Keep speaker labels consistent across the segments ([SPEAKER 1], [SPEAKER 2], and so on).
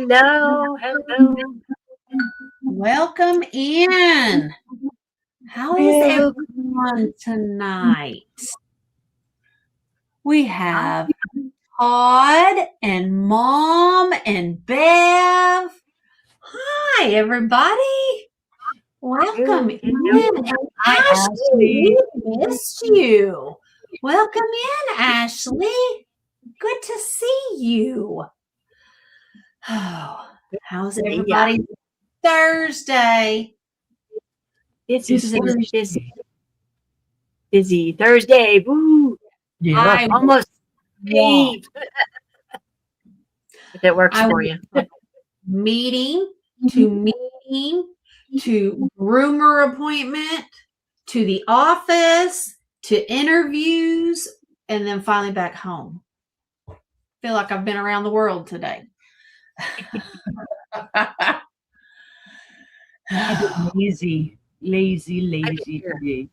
[SPEAKER 1] Hello, hello.
[SPEAKER 2] Welcome in. How is everyone tonight? We have Todd and Mom and Bev. Hi, everybody. Welcome in. And Ashley, we missed you. Welcome in, Ashley. Good to see you. Oh, how's everybody? Thursday.
[SPEAKER 1] It's busy Thursday. Woo!
[SPEAKER 2] Yeah,
[SPEAKER 1] almost Eve. If that works for you.
[SPEAKER 2] Meeting to groomer appointment, to the office, to interviews, and then finally back home. Feel like I've been around the world today.
[SPEAKER 3] Lazy today.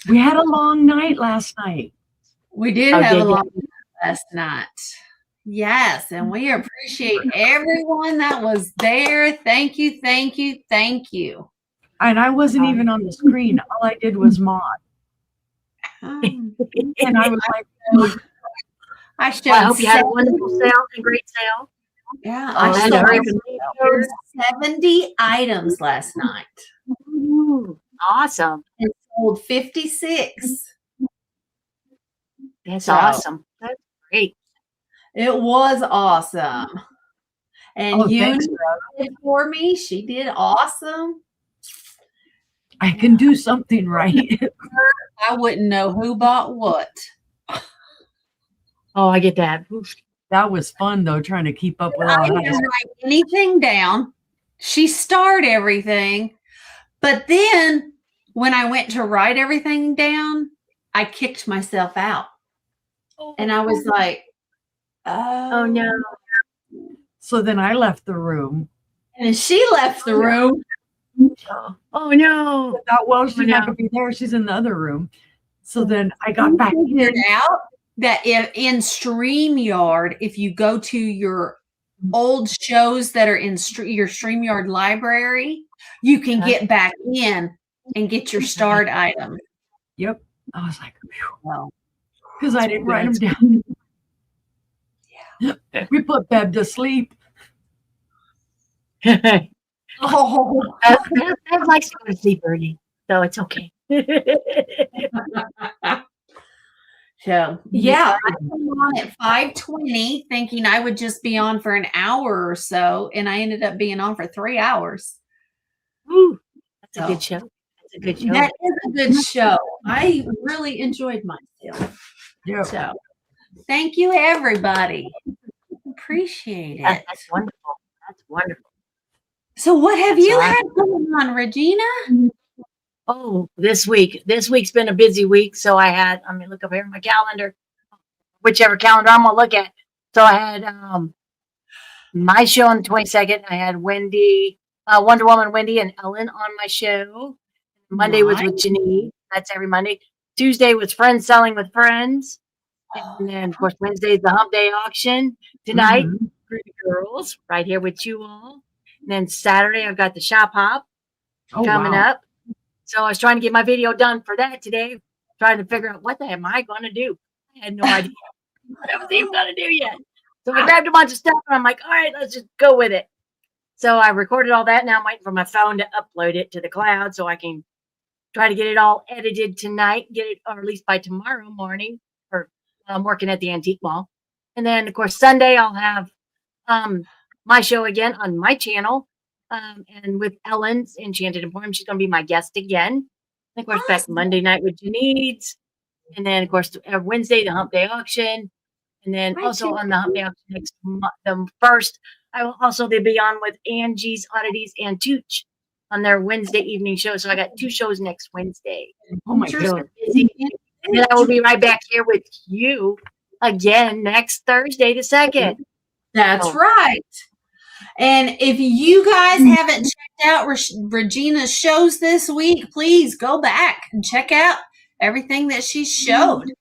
[SPEAKER 3] We had a long night last night.
[SPEAKER 2] We did have a long night last night. Yes, and we appreciate everyone that was there. Thank you.
[SPEAKER 3] And I wasn't even on the screen. All I did was mod. And I was like,
[SPEAKER 2] I
[SPEAKER 1] hope you had a wonderful sale and great sale.
[SPEAKER 2] Yeah, I showed 70 items last night.
[SPEAKER 1] Ooh, awesome.
[SPEAKER 2] And sold 56.
[SPEAKER 1] That's awesome. That's great.
[SPEAKER 2] It was awesome. And you did for me. She did awesome.
[SPEAKER 3] I can do something right.
[SPEAKER 2] I wouldn't know who bought what.
[SPEAKER 1] Oh, I get that.
[SPEAKER 3] That was fun, though, trying to keep up with all that.
[SPEAKER 2] I didn't write anything down. She starred everything. But then when I went to write everything down, I kicked myself out. And I was like,
[SPEAKER 1] oh no.
[SPEAKER 3] So then I left the room.
[SPEAKER 2] And she left the room.
[SPEAKER 1] Oh no.
[SPEAKER 3] I thought, well, she's not going to be there. She's in the other room. So then I got back
[SPEAKER 2] out that in StreamYard, if you go to your old shows that are in your StreamYard library, you can get back in and get your starred item.
[SPEAKER 3] Yep. I was like, well, because I didn't write them down. Yeah. We put Bev to sleep.
[SPEAKER 1] Bev likes to go to sleep early, so it's okay.
[SPEAKER 2] So yeah, I came on at 5:20 thinking I would just be on for an hour or so, and I ended up being on for 3 hours.
[SPEAKER 1] Ooh, that's a good show. That's a good show.
[SPEAKER 2] That is a good show. I really enjoyed myself.
[SPEAKER 3] Yeah.
[SPEAKER 2] So thank you, everybody. Appreciate it.
[SPEAKER 1] That's wonderful. That's wonderful.
[SPEAKER 2] So what have you had going on, Regina?
[SPEAKER 1] Oh, this week's been a busy week. So I had, look up here in my calendar, whichever calendar I'm gonna look at. So I had my show on the 22nd. I had Wendy, Wonder Woman Wendy and Ellen on my show. Monday was with Janine. That's every Monday. Tuesday was Friends Selling with Friends. And then of course Wednesday's the Hump Day auction. Tonight, Groovy Girls, right here with you all. And then Saturday I've got the Shop Hop coming up. So I was trying to get my video done for that today, trying to figure out what the am I going to do. I had no idea what I was even going to do yet. So I grabbed a bunch of stuff and I'm like, all right, let's just go with it. So I recorded all that. Now I'm waiting for my phone to upload it to the cloud so I can try to get it all edited tonight, get it, or at least by tomorrow morning, or I'm working at the Antique Mall. And then, of course, Sunday I'll have my show again on my channel. And with Ellen's Enchanted Emporium, she's going to be my guest again. And of course, back Monday night with Janine's. And then, of course, Wednesday, the Hump Day auction. And then also on the Hump Day auction next month, the first, I will also be on with Angie's Oddities and Tooch on their Wednesday evening show. So I got 2 shows next Wednesday.
[SPEAKER 3] Oh my God.
[SPEAKER 1] And then I will be right back here with you again next Thursday, the 2nd.
[SPEAKER 2] That's right. And if you guys haven't checked out Regina's shows this week, please go back and check out everything that she showed.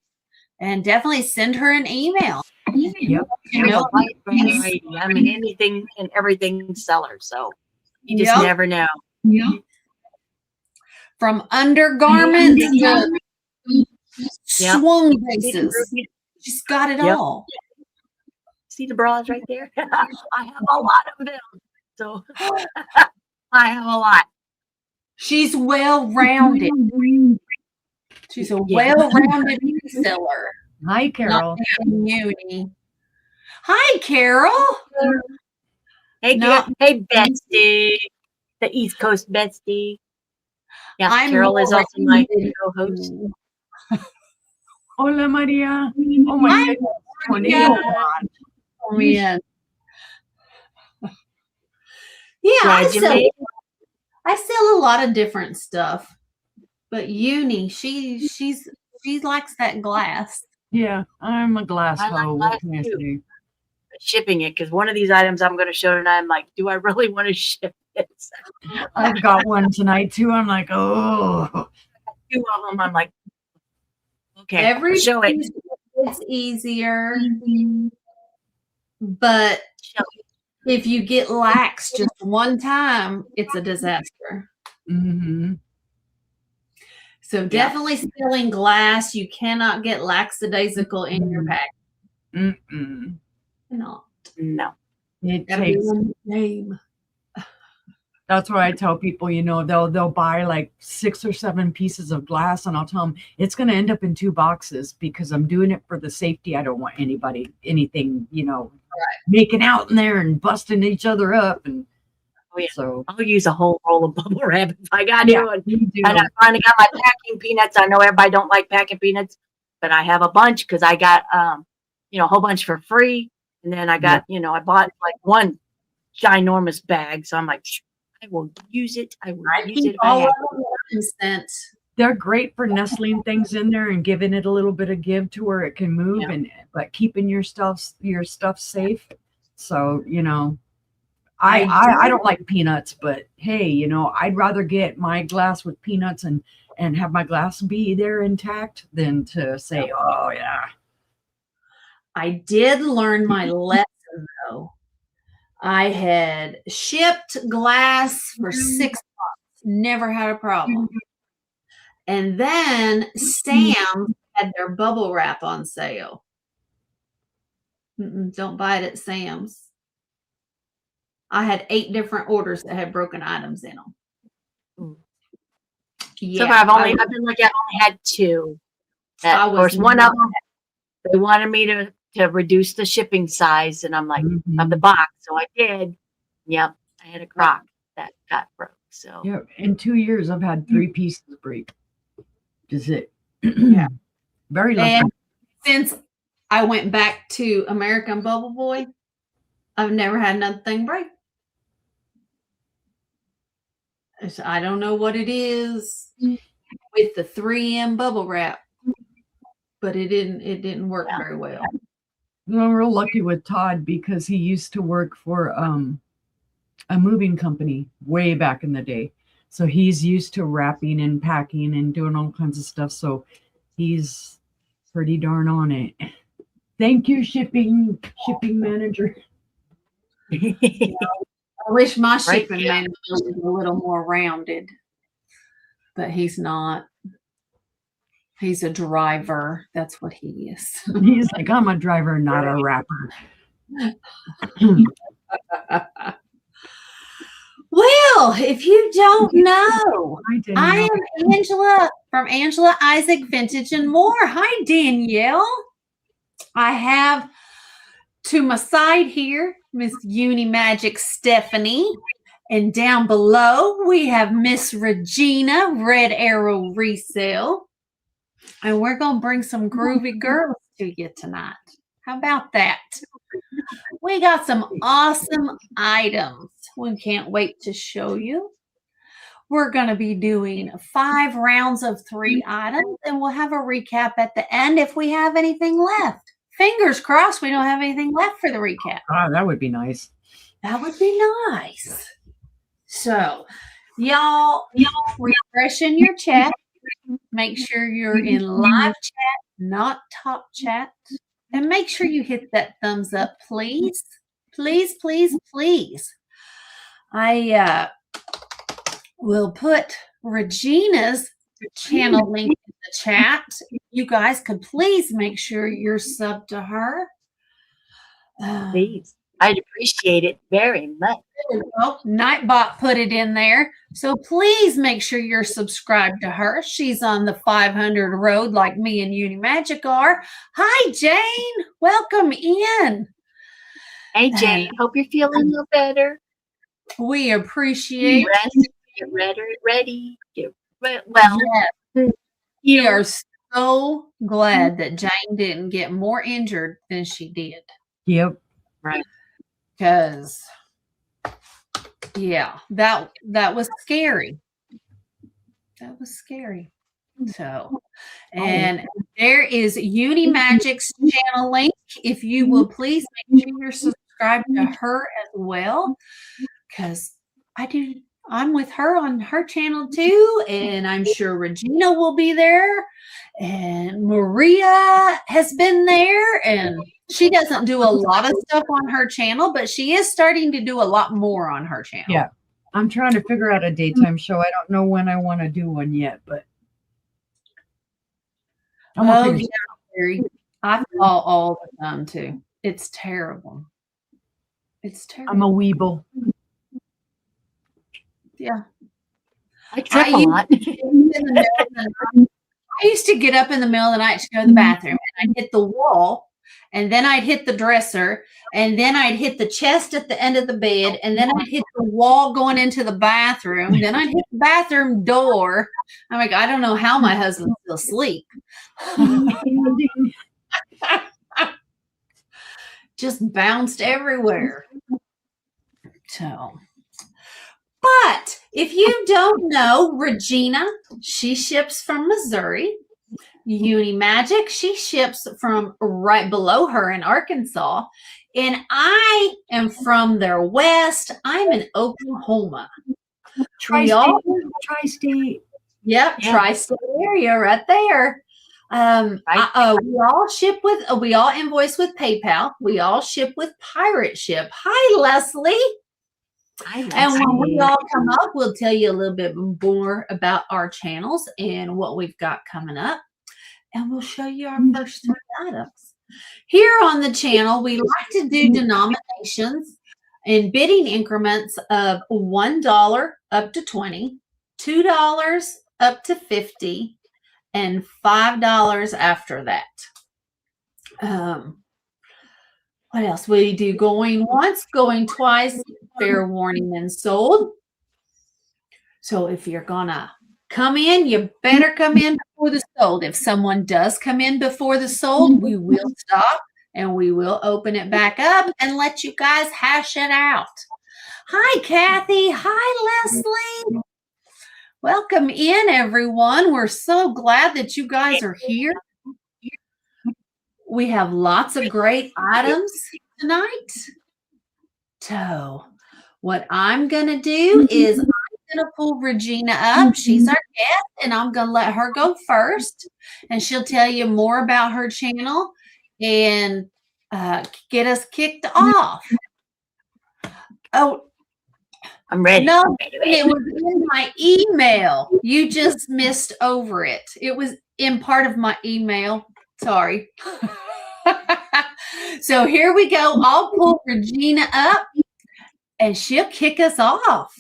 [SPEAKER 2] And definitely send her an email.
[SPEAKER 3] Yep.
[SPEAKER 1] There's
[SPEAKER 2] Yep.
[SPEAKER 1] a wide variety. I mean, anything and everything seller. So you just
[SPEAKER 2] Yep.
[SPEAKER 1] never know.
[SPEAKER 2] From undergarments to
[SPEAKER 1] Yep.
[SPEAKER 2] swung
[SPEAKER 1] See the,
[SPEAKER 2] bases. She's got it
[SPEAKER 1] Yep.
[SPEAKER 2] all.
[SPEAKER 1] see the bras right there? I have a lot of them. So I have a lot.
[SPEAKER 2] She's well-rounded. She's a
[SPEAKER 1] Yeah.
[SPEAKER 2] well-rounded reseller.
[SPEAKER 3] Hi, Carol.
[SPEAKER 2] Not Uni. Hi, Carol.
[SPEAKER 1] Hey,
[SPEAKER 2] Not-
[SPEAKER 1] hey, Betsy, the East Coast Betsy. Yeah,
[SPEAKER 2] I'm
[SPEAKER 1] Carol is
[SPEAKER 2] more
[SPEAKER 1] also my
[SPEAKER 2] rounded.
[SPEAKER 1] co-host.
[SPEAKER 3] Hola, Maria. Oh my
[SPEAKER 2] Hi,
[SPEAKER 3] goodness.
[SPEAKER 2] Maria.
[SPEAKER 3] Tornado watch.
[SPEAKER 2] Oh, man. Yeah,
[SPEAKER 1] Glad you made it.
[SPEAKER 2] I sell a lot of different stuff. But Uni, she likes that glass.
[SPEAKER 3] Yeah, I'm a glass
[SPEAKER 1] I like
[SPEAKER 3] hoe.
[SPEAKER 1] glass
[SPEAKER 3] What can I
[SPEAKER 1] too.
[SPEAKER 3] say?
[SPEAKER 1] Shipping it because one of these items I'm going to show tonight, I'm like, do I really want to ship this?
[SPEAKER 3] I've got one tonight too. I'm like, oh.
[SPEAKER 1] Two of them. I'm like, okay,
[SPEAKER 2] Every
[SPEAKER 1] show it.
[SPEAKER 2] piece is easier, but
[SPEAKER 1] Show it.
[SPEAKER 2] if you get lax just one time, it's a disaster.
[SPEAKER 3] Mm-hmm.
[SPEAKER 2] So definitely selling glass. You cannot get lackadaisical in your pack.
[SPEAKER 3] Mm-mm.
[SPEAKER 2] No.
[SPEAKER 1] No.
[SPEAKER 3] It
[SPEAKER 2] Gotta be
[SPEAKER 3] takes.
[SPEAKER 2] one name.
[SPEAKER 3] That's why I tell people, they'll buy like 6 or 7 pieces of glass, and I'll tell them it's going to end up in 2 boxes because I'm doing it for the safety. I don't want anything, making out in there and busting each other up, and
[SPEAKER 1] Oh, yeah.
[SPEAKER 3] so
[SPEAKER 1] I'll use a whole roll of bubble wrap if I got
[SPEAKER 3] Yeah,
[SPEAKER 1] to. And
[SPEAKER 3] you do.
[SPEAKER 1] I finally got my packing peanuts. I know everybody don't like packing peanuts, but I have a bunch because I got, a whole bunch for free. And then I got, I bought like one ginormous bag. So I'm like, I will use it. I will use
[SPEAKER 2] keep
[SPEAKER 1] it if I
[SPEAKER 2] all
[SPEAKER 1] have.
[SPEAKER 2] of them sent.
[SPEAKER 3] They're great for nestling things in there and giving it a little bit of give to where it can move,
[SPEAKER 1] Yeah.
[SPEAKER 3] but keeping your stuff safe. So I don't like peanuts, but hey, I'd rather get my glass with peanuts and have my glass be there intact than to say, oh yeah.
[SPEAKER 2] I did learn my lesson though. I had shipped glass for 6 months, never had a problem. And then Sam's had their bubble wrap on sale. Don't buy it at Sam's. I had 8 different orders that had broken items in them.
[SPEAKER 1] So far, I've been lucky. I only had 2. Of course, one of them, they wanted me to reduce the shipping size, and I'm like, of the box. So I did. Yep. I had a crock that got broke. So
[SPEAKER 3] Yeah, in 2 years, I've had 3 pieces break. Is it?
[SPEAKER 2] Yeah.
[SPEAKER 3] Very lucky.
[SPEAKER 2] And since I went back to American Bubble Boy, I've never had nothing break. I don't know what it is with the 3M bubble wrap, but it didn't work very well.
[SPEAKER 3] I'm real lucky with Todd because he used to work for a moving company way back in the day. So he's used to wrapping and packing and doing all kinds of stuff. So he's pretty darn on it. Thank you, shipping manager.
[SPEAKER 2] I wish my shipping manager was a little more rounded, but he's not. He's a driver. That's what he is.
[SPEAKER 3] He's like, I'm a driver, not a rapper.
[SPEAKER 2] Well, if you don't know, I am Angela from Angela Isaac Vintage and More. Hi, Danielle. I have to my side here Miss Uni Magic Stephanie, and down below we have Miss Regina Red Arrow Resale, and we're gonna bring some groovy girls to you tonight. How about that? We got some awesome items. We can't wait to show you. We're going to be doing 5 rounds of 3 items, and we'll have a recap at the end if we have anything left. Fingers crossed we don't have anything left for the recap.
[SPEAKER 3] Oh, that would be nice.
[SPEAKER 2] That would be nice. So, y'all refreshing your chat. Make sure you're in live chat, not top chat. And make sure you hit that thumbs up, please. Please, please, please. I will put Regina's channel link in the chat. You guys could please make sure you're subbed to her.
[SPEAKER 1] Please. I'd appreciate it very much.
[SPEAKER 2] There we go. Nightbot put it in there. So please make sure you're subscribed to her. She's on the 500 road like me and Uni Magic are. Hi, Jane. Welcome in.
[SPEAKER 1] Hey, Jane. Hope you're feeling a little better.
[SPEAKER 2] We appreciate
[SPEAKER 1] Get ready. Well.
[SPEAKER 2] Yes. We are so glad that Jane didn't get more injured than she did.
[SPEAKER 3] Yep.
[SPEAKER 1] Right.
[SPEAKER 2] Because, yeah, that was scary. That was scary. So, and there is Uni Magic's channel link. If you will please make sure you're subscribed to her as well, because I'm with her on her channel too, and I'm sure Regina will be there, and Maria has been there, and she doesn't do a lot of stuff on her channel, but she is starting to do a lot more on her channel.
[SPEAKER 3] Yeah. I'm trying to figure out a daytime show. I don't know when I want to do one yet, but
[SPEAKER 2] yeah, Mary. I fall all the time too. It's terrible. It's terrible.
[SPEAKER 3] I'm a weeble.
[SPEAKER 2] Yeah.
[SPEAKER 1] I trip a lot.
[SPEAKER 2] I used to get up in the middle of the night to go to the bathroom, and I'd hit the wall, and then I'd hit the dresser, and then I'd hit the chest at the end of the bed, and then I'd hit the wall going into the bathroom, then I'd hit the bathroom door. I'm like, I don't know how my husband's still asleep. Just bounced everywhere. So, but if you don't know Regina, she ships from Missouri. Uni Magic, she ships from right below her in Arkansas. And I am from their west. I'm in Oklahoma.
[SPEAKER 3] Tri-state.
[SPEAKER 2] Yep, tri-state area right there. We all invoice with PayPal. We all ship with Pirate Ship. Hi, Leslie. And when we all come up, we'll tell you a little bit more about our channels and what we've got coming up. And we'll show you our first 3 items. Here on the channel, we like to do denominations in bidding increments of $1 up to 20, $2 up to 50, and $5 after that. What else? We do going once, going twice, fair warning and sold. So if you're gonna come in, you better come in before the sold. If someone does come in before the sold, we will stop and we will open it back up and let you guys hash it out. Hi, Kathy. Hi, Leslie. Welcome in, everyone. We're so glad that you guys are here. We have lots of great items tonight. So what I'm going to do is I'm going to pull Regina up. She's our guest, and I'm going to let her go first, and she'll tell you more about her channel and get us kicked off. Oh,
[SPEAKER 1] I'm ready.
[SPEAKER 2] No, it was in my email. You just missed over it. It was in part of my email. Sorry. So here we go. I'll pull Regina up and she'll kick us off.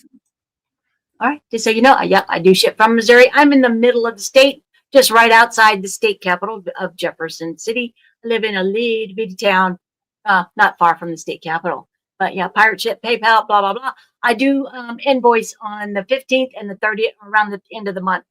[SPEAKER 1] All right. Just so you know, yep, I do ship from Missouri. I'm in the middle of the state, just right outside the state capital of Jefferson City. I live in a little bitty town, not far from the state capital. But yeah, Pirate Ship, PayPal, blah, blah, blah. I do invoice on the 15th and the 30th around the end of the month.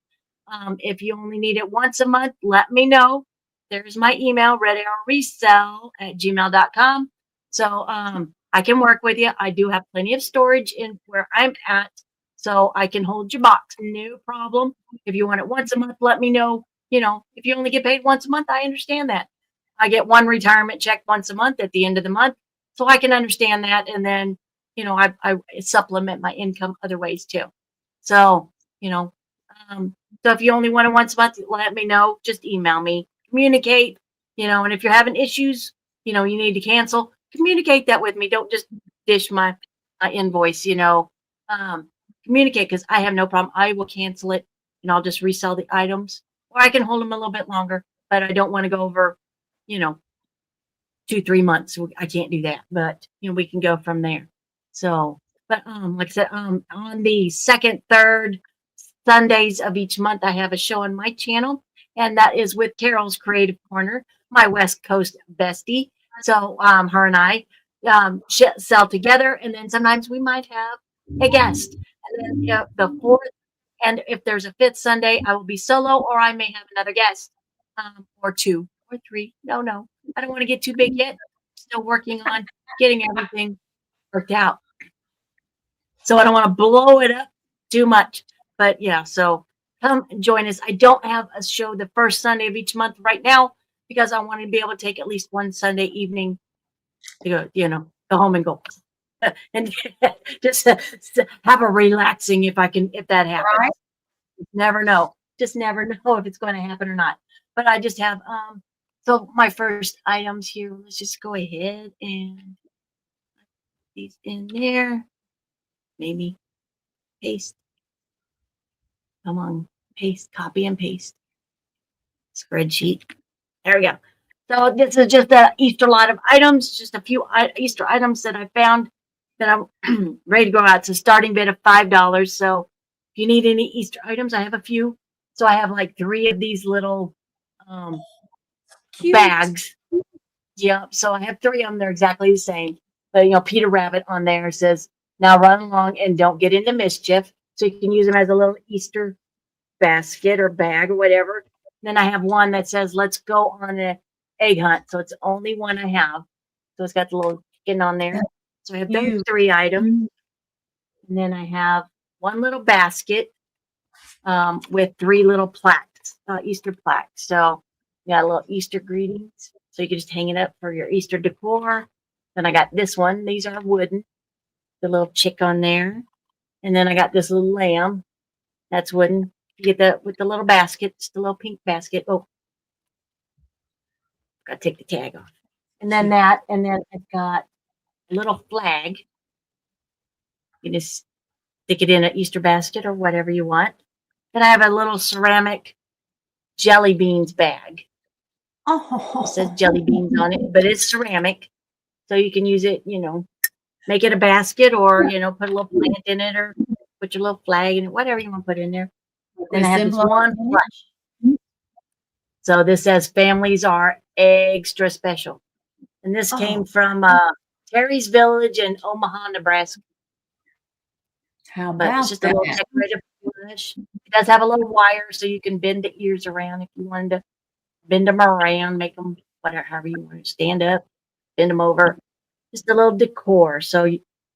[SPEAKER 1] If you only need it once a month, let me know. There's my email, readyresell@gmail.com. So I can work with you. I do have plenty of storage in where I'm at, so I can hold your box. No problem. If you want it once a month, let me know. You know, if you only get paid once a month, I understand that. I get one retirement check once a month at the end of the month, so I can understand that. And then, you know, I supplement my income other ways too. So, you know, so if you only want it once a month, let me know. Just email me. Communicate. And if you're having issues, you need to cancel, communicate that with me. Don't just dish my invoice, communicate, because I have no problem. I will cancel it and I'll just resell the items, or I can hold them a little bit longer, but I don't want to go over, you know, 2-3 months. I can't do that, but we can go from there. So, but like I said, on the second, third Sundays of each month, I have a show on my channel, and that is with Carol's Creative Corner, my West Coast bestie. So, her and I sell together, and then sometimes we might have a guest. And then the fourth, and if there's a fifth Sunday, I will be solo, or I may have another guest, or two or three. No, I don't want to get too big yet. Still working on getting everything worked out. So I don't want to blow it up too much. But yeah, so come join us. I don't have a show the first Sunday of each month right now because I want to be able to take at least one Sunday evening to go, go home and go. And just have a relaxing if that happens.
[SPEAKER 2] Right.
[SPEAKER 1] Never know. Just never know if it's going to happen or not. But I just have so my first items here, let's just go ahead and put these in there. Maybe paste. Come on, paste, copy and paste. Spreadsheet. There we go. So this is just a Easter lot of items, just a few Easter items that I found that I'm ready to go out. It's a starting bid of $5. So if you need any Easter items, I have a few. So I have like 3 of these little
[SPEAKER 2] Cute.
[SPEAKER 1] bags. Yeah. So I have 3 of them. They're exactly the same. But Peter Rabbit on there says, "Now run along and don't get into mischief." So you can use them as a little Easter basket or bag or whatever. Then I have one that says, "Let's go on an egg hunt." So it's the only one I have. So it's got the little chicken on there. So I have those
[SPEAKER 2] Cute.
[SPEAKER 1] 3 items. And then I have one little basket with 3 little plaques, Easter plaques. So you got a little Easter greetings. So you can just hang it up for your Easter decor. Then I got this one. These are wooden. The little chick on there. And then I got this little lamb. That's wooden. You get that with the little basket, just the little pink basket. Oh, gotta take the tag off. And then that, and then I've got a little flag. You can just stick it in an Easter basket or whatever you want. Then I have a little ceramic jelly beans bag. It says
[SPEAKER 2] Oh,
[SPEAKER 1] jelly beans on it, but it's ceramic. So you can use it, make it a basket, or, put a little plant in it, or put your little flag in it, whatever you want to put in there. Then I have this one plush. So this says families are extra special. And this came from Terry's Village in Omaha, Nebraska.
[SPEAKER 2] how
[SPEAKER 1] But
[SPEAKER 2] about
[SPEAKER 1] it's just a little
[SPEAKER 2] that?
[SPEAKER 1] decorative plush. It does have a little wire so you can bend the ears around if you wanted to bend them around, make them whatever, however you want to stand up, bend them over. Just a little decor. So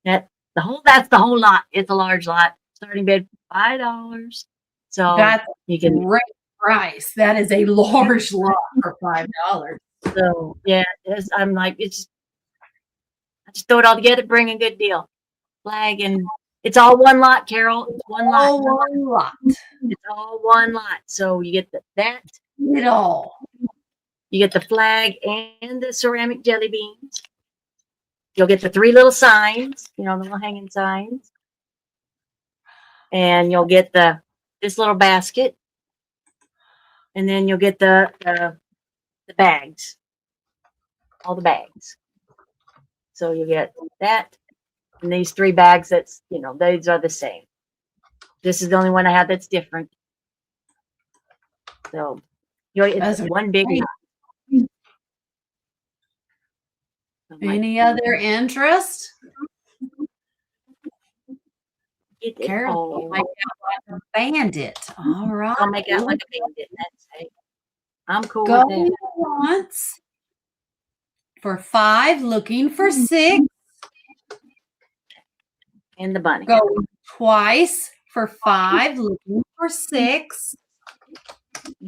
[SPEAKER 1] that's the whole lot. It's a large lot. Starting bid $5. So
[SPEAKER 2] That's
[SPEAKER 1] you can
[SPEAKER 2] great price. That is a large lot for $5.
[SPEAKER 1] So yeah, I'm like, I just throw it all together, bring a good deal. Flag, and it's all one lot, Carol. It's one lot.
[SPEAKER 2] Oh, one lot.
[SPEAKER 1] It's all one lot. So you get that.
[SPEAKER 2] It all.
[SPEAKER 1] You get the flag and the ceramic jelly beans. You'll get the 3 little signs, the little hanging signs. And you'll get this little basket. And then you'll get the bags. All the bags. So you get that. And these 3 bags, these are the same. This is the only one I have that's different. So it's one big lot.
[SPEAKER 2] Any other interest? Carol,
[SPEAKER 1] I'll
[SPEAKER 2] make out like a bandit. All right.
[SPEAKER 1] make out like a bandit. That's it. I'm cool
[SPEAKER 2] Go
[SPEAKER 1] with that.
[SPEAKER 2] once for 5, looking for 6.
[SPEAKER 1] And the bunny.
[SPEAKER 2] Go twice for 5, looking for 6.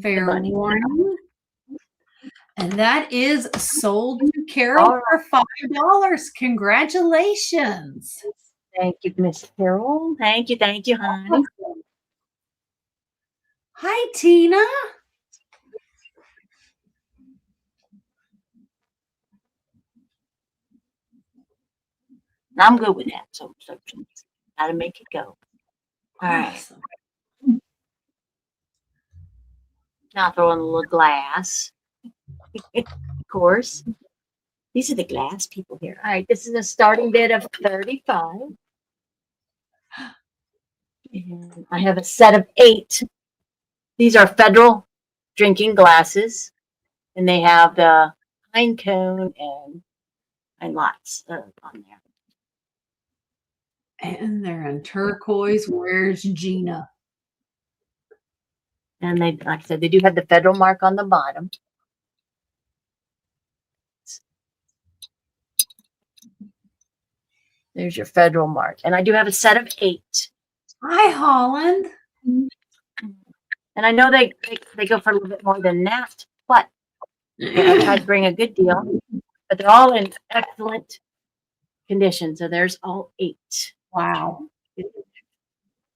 [SPEAKER 2] Fair
[SPEAKER 1] bunny.
[SPEAKER 2] warning. And that is sold to Carol for $5. Congratulations.
[SPEAKER 1] Thank you, Miss Carol. Thank you, honey.
[SPEAKER 2] Hi, Tina.
[SPEAKER 1] I'm good with that. So gotta make it go. All right.
[SPEAKER 2] Awesome.
[SPEAKER 1] Now throw in a little glass. Of course. These are the glass people here. All right. This is a starting bid of 35. And I have a set of 8. These are Federal drinking glasses. And they have the pine cone and lots on there.
[SPEAKER 2] And they're in turquoise. Where's Gina?
[SPEAKER 1] And they, like I said, they do have the Federal mark on the bottom. There's your Federal mark. And I do have a set of 8.
[SPEAKER 2] Hi, Holland.
[SPEAKER 1] And I know they go for a little bit more than that, but I tried to bring a good deal. But they're all in excellent condition. So there's all 8.
[SPEAKER 2] Wow.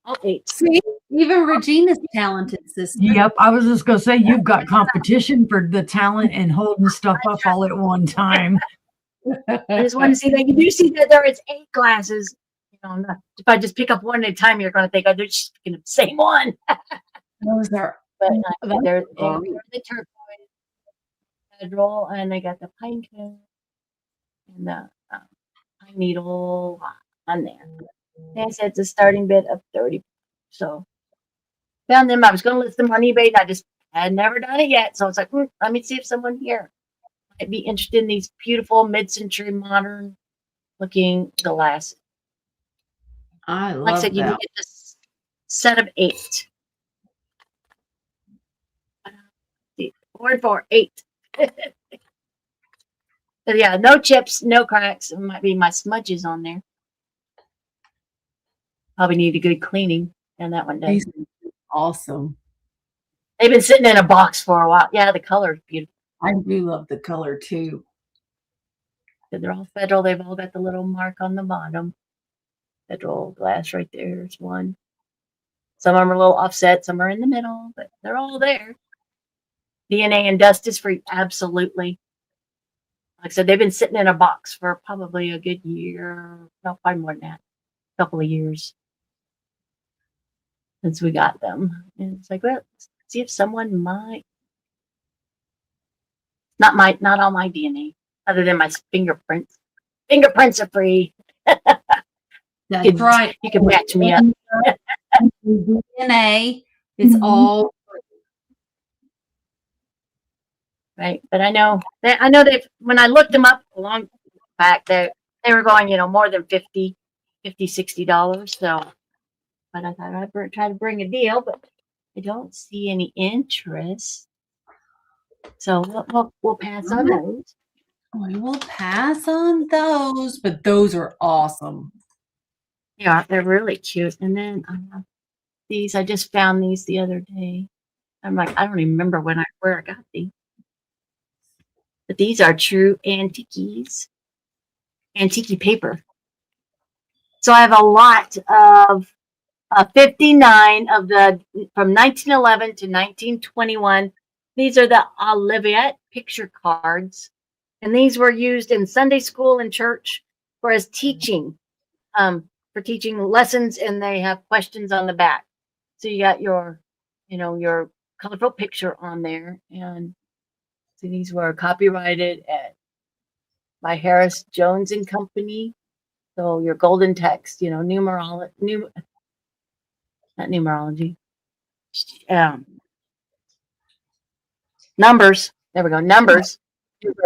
[SPEAKER 1] All 8.
[SPEAKER 2] See, even Regina's talented sister.
[SPEAKER 3] Yep, I was just gonna say you've got competition for the talent and holding stuff up all at one time.
[SPEAKER 1] I just want to see that you do see that there is 8 glasses. You know, if I just pick up one at a time, you're going to think, oh, they're just picking up the same one.
[SPEAKER 2] Those are
[SPEAKER 1] But
[SPEAKER 2] that's
[SPEAKER 1] they're
[SPEAKER 2] great.
[SPEAKER 1] the turquoise Federal, and they got the pine cone and the pine needle on there. Like I said, it's a starting bid of 30. So found them. I was going to list them on eBay, and I just had never done it yet. So I was like, let me see if someone here might be interested in these beautiful mid-century modern looking glasses.
[SPEAKER 2] I
[SPEAKER 1] Like I
[SPEAKER 2] love
[SPEAKER 1] said, you
[SPEAKER 2] that.
[SPEAKER 1] can get this set of 8. 4 and 4, 8. So yeah, no chips, no cracks. There might be my smudges on there. Probably need a good cleaning, and that one does.
[SPEAKER 2] These are awesome.
[SPEAKER 1] They've been sitting in a box for a while. Yeah, the color is beautiful.
[SPEAKER 2] I do love the color too.
[SPEAKER 1] So they're all Federal. They've all got the little mark on the bottom. Federal glass right there's one. Some of them are a little offset. Some are in the middle, but they're all there. DNA and dust is free. Absolutely. Like I said, they've been sitting in a box for probably a good year. No, probably more than that. A couple of years since we got them. And it's like, well, let's see if someone might. Not all my DNA, other than my fingerprints. Fingerprints are free.
[SPEAKER 2] That's right.
[SPEAKER 1] You can match me up.
[SPEAKER 2] DNA is all
[SPEAKER 1] Right. But I know that when I looked them up a long back, they were going, more than $50, $60. So, but I thought I'd try to bring a deal, but I don't see any interest. So we'll pass on those.
[SPEAKER 2] we will pass on those, but those are awesome.
[SPEAKER 1] Yeah, they're really cute. And then I have these. I just found these the other day. I'm like, I don't even remember where I got these. But these are true antique paper. So I have a lot of 59 of the from 1911 to 1921. These are the Olivet picture cards, and these were used in Sunday school and church for teaching lessons, and they have questions on the back. So you got your colorful picture on there, and so these were copyrighted by Harris Jones and Company. So your golden text, not numerology. Numbers. There we go. Numbers.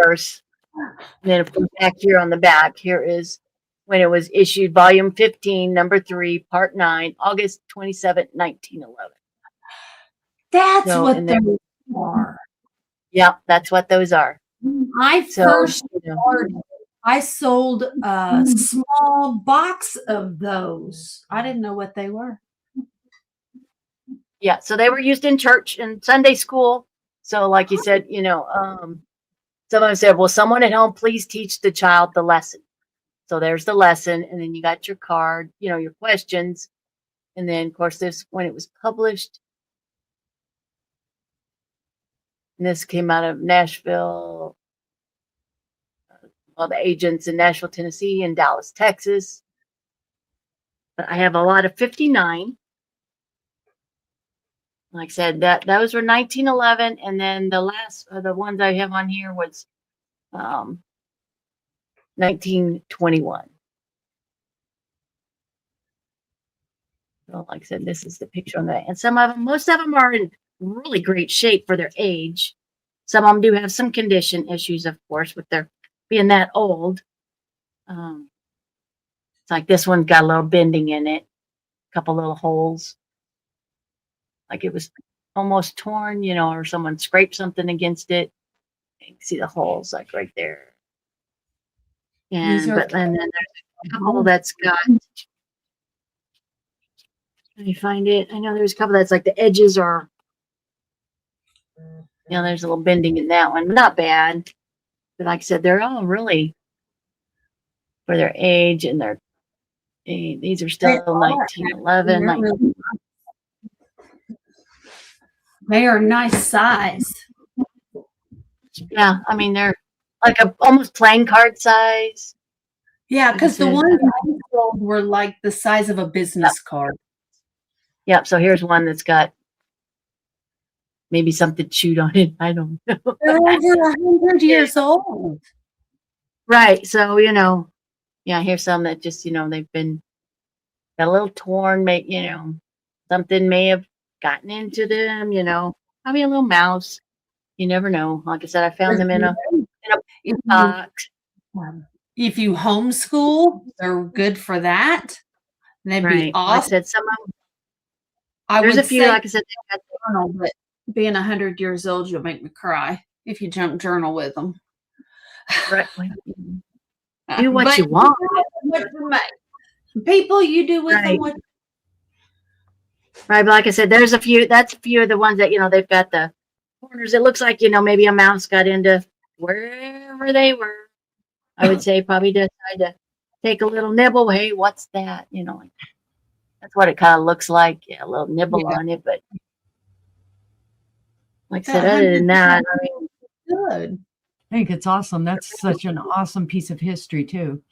[SPEAKER 1] Verse. And then if we back here on the back, here is when it was issued, volume 15, number 3, part 9, August 27th, 1911.
[SPEAKER 2] That's
[SPEAKER 1] So,
[SPEAKER 2] what those are.
[SPEAKER 1] Yeah, that's what those are.
[SPEAKER 2] I first started, I sold a small box of those. I didn't know what they were.
[SPEAKER 1] Yeah, so they were used in church and Sunday school. So, like you said, someone said, "Will someone at home please teach the child the lesson?" So there's the lesson, and then you got your card, your questions, and then of course this when it was published. And this came out of Nashville, all the agents in Nashville, Tennessee, and Dallas, Texas. But I have a lot of 59. Like I said, those were 1911, and then the last the ones I have on here was 1921. So, like I said, this is the picture on that, and most of them are in really great shape for their age. Some of them do have some condition issues, of course, with their being that old. It's like this one's got a little bending in it, a couple little holes, like it was almost torn, or someone scraped something against it. You can see the holes, like right there. And then there's a couple that's got. Let me find it. I know there's a couple that's like the edges are. There's a little bending in that one. Not bad. But like I said, they're all really for their age and these are still 1911.
[SPEAKER 2] They are nice size.
[SPEAKER 1] Yeah, I mean they're like almost playing card size.
[SPEAKER 2] Yeah, because the ones I sold were like the size of a business card.
[SPEAKER 1] Yep. So here's one that's got maybe something chewed on it. I don't know.
[SPEAKER 2] They're over 100 years old.
[SPEAKER 1] Right. So, here's some that just, they've been got a little torn, something may have gotten into them, probably a little mouse. You never know. Like I said, I found them in a box.
[SPEAKER 2] If you homeschool, they're good for that. They'd be awesome.
[SPEAKER 1] Like I said, some of them.
[SPEAKER 2] There's
[SPEAKER 1] a few, like I said, they got
[SPEAKER 2] journal, but being 100 years old, you'll make me cry if you junk journal with them.
[SPEAKER 1] Right. Do what you want.
[SPEAKER 2] People, you do with them what.
[SPEAKER 1] Right, but like I said, that's a few of the ones that, they've got the corners. It looks like, maybe a mouse got into wherever they were. I would say probably decided to take a little nibble. Hey, what's that? Like that's what it kind of looks like. Yeah, a little nibble on it. But like I said, other than that, I mean,
[SPEAKER 2] good.
[SPEAKER 3] I think it's awesome. That's such an awesome piece of history too.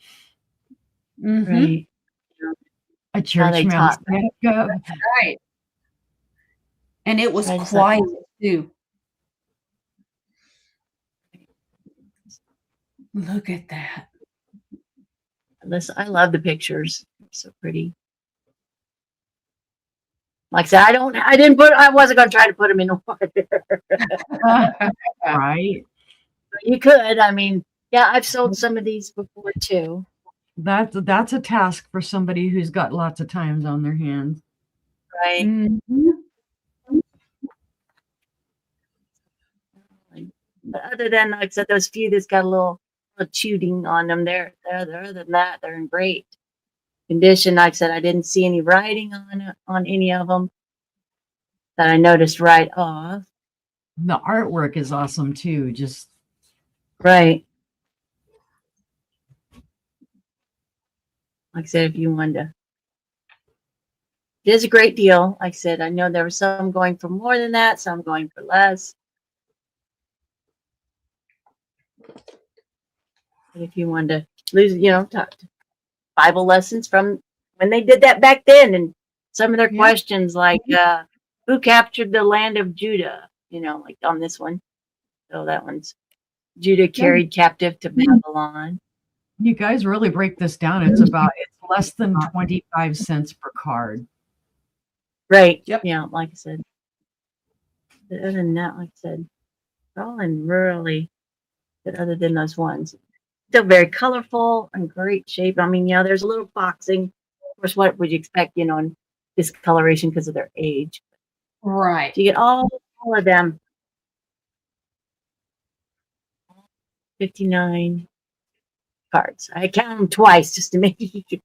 [SPEAKER 2] Mm-hmm.
[SPEAKER 1] Right.
[SPEAKER 3] A church mouse.
[SPEAKER 2] Right. And it was quiet too. Look at that.
[SPEAKER 1] I love the pictures. They're so pretty. Like I said, I wasn't going to try to put them in order.
[SPEAKER 3] Right.
[SPEAKER 1] But you could. I mean, yeah, I've sold some of these before too.
[SPEAKER 3] That's a task for somebody who's got lots of times on their hands.
[SPEAKER 1] Right.
[SPEAKER 2] Mm-hmm.
[SPEAKER 1] But other than, like I said, those few that's got a little chewing on them, other than that, they're in great condition. Like I said, I didn't see any writing on any of them that I noticed right off.
[SPEAKER 3] The artwork is awesome too. Just
[SPEAKER 1] right. Like I said, if you wanted to, it is a great deal. Like I said, I know there were some going for more than that, some going for less. But if you wanted to lose, talk Bible lessons from when they did that back then, and some of their questions like, who captured the land of Judah? Like on this one. So that one's Judah carried captive to Babylon.
[SPEAKER 3] You guys really break this down. It's less than 25 cents per card.
[SPEAKER 1] Right.
[SPEAKER 2] Yep.
[SPEAKER 1] Yeah, like I said. But other than that, like I said, they're all in really good other than those ones. Still very colorful and great shape. I mean, there's a little boxing. Of course, what would you expect, in discoloration because of their age.
[SPEAKER 2] Right.
[SPEAKER 1] So you get all of them. 59 cards. I count them twice just to make sure.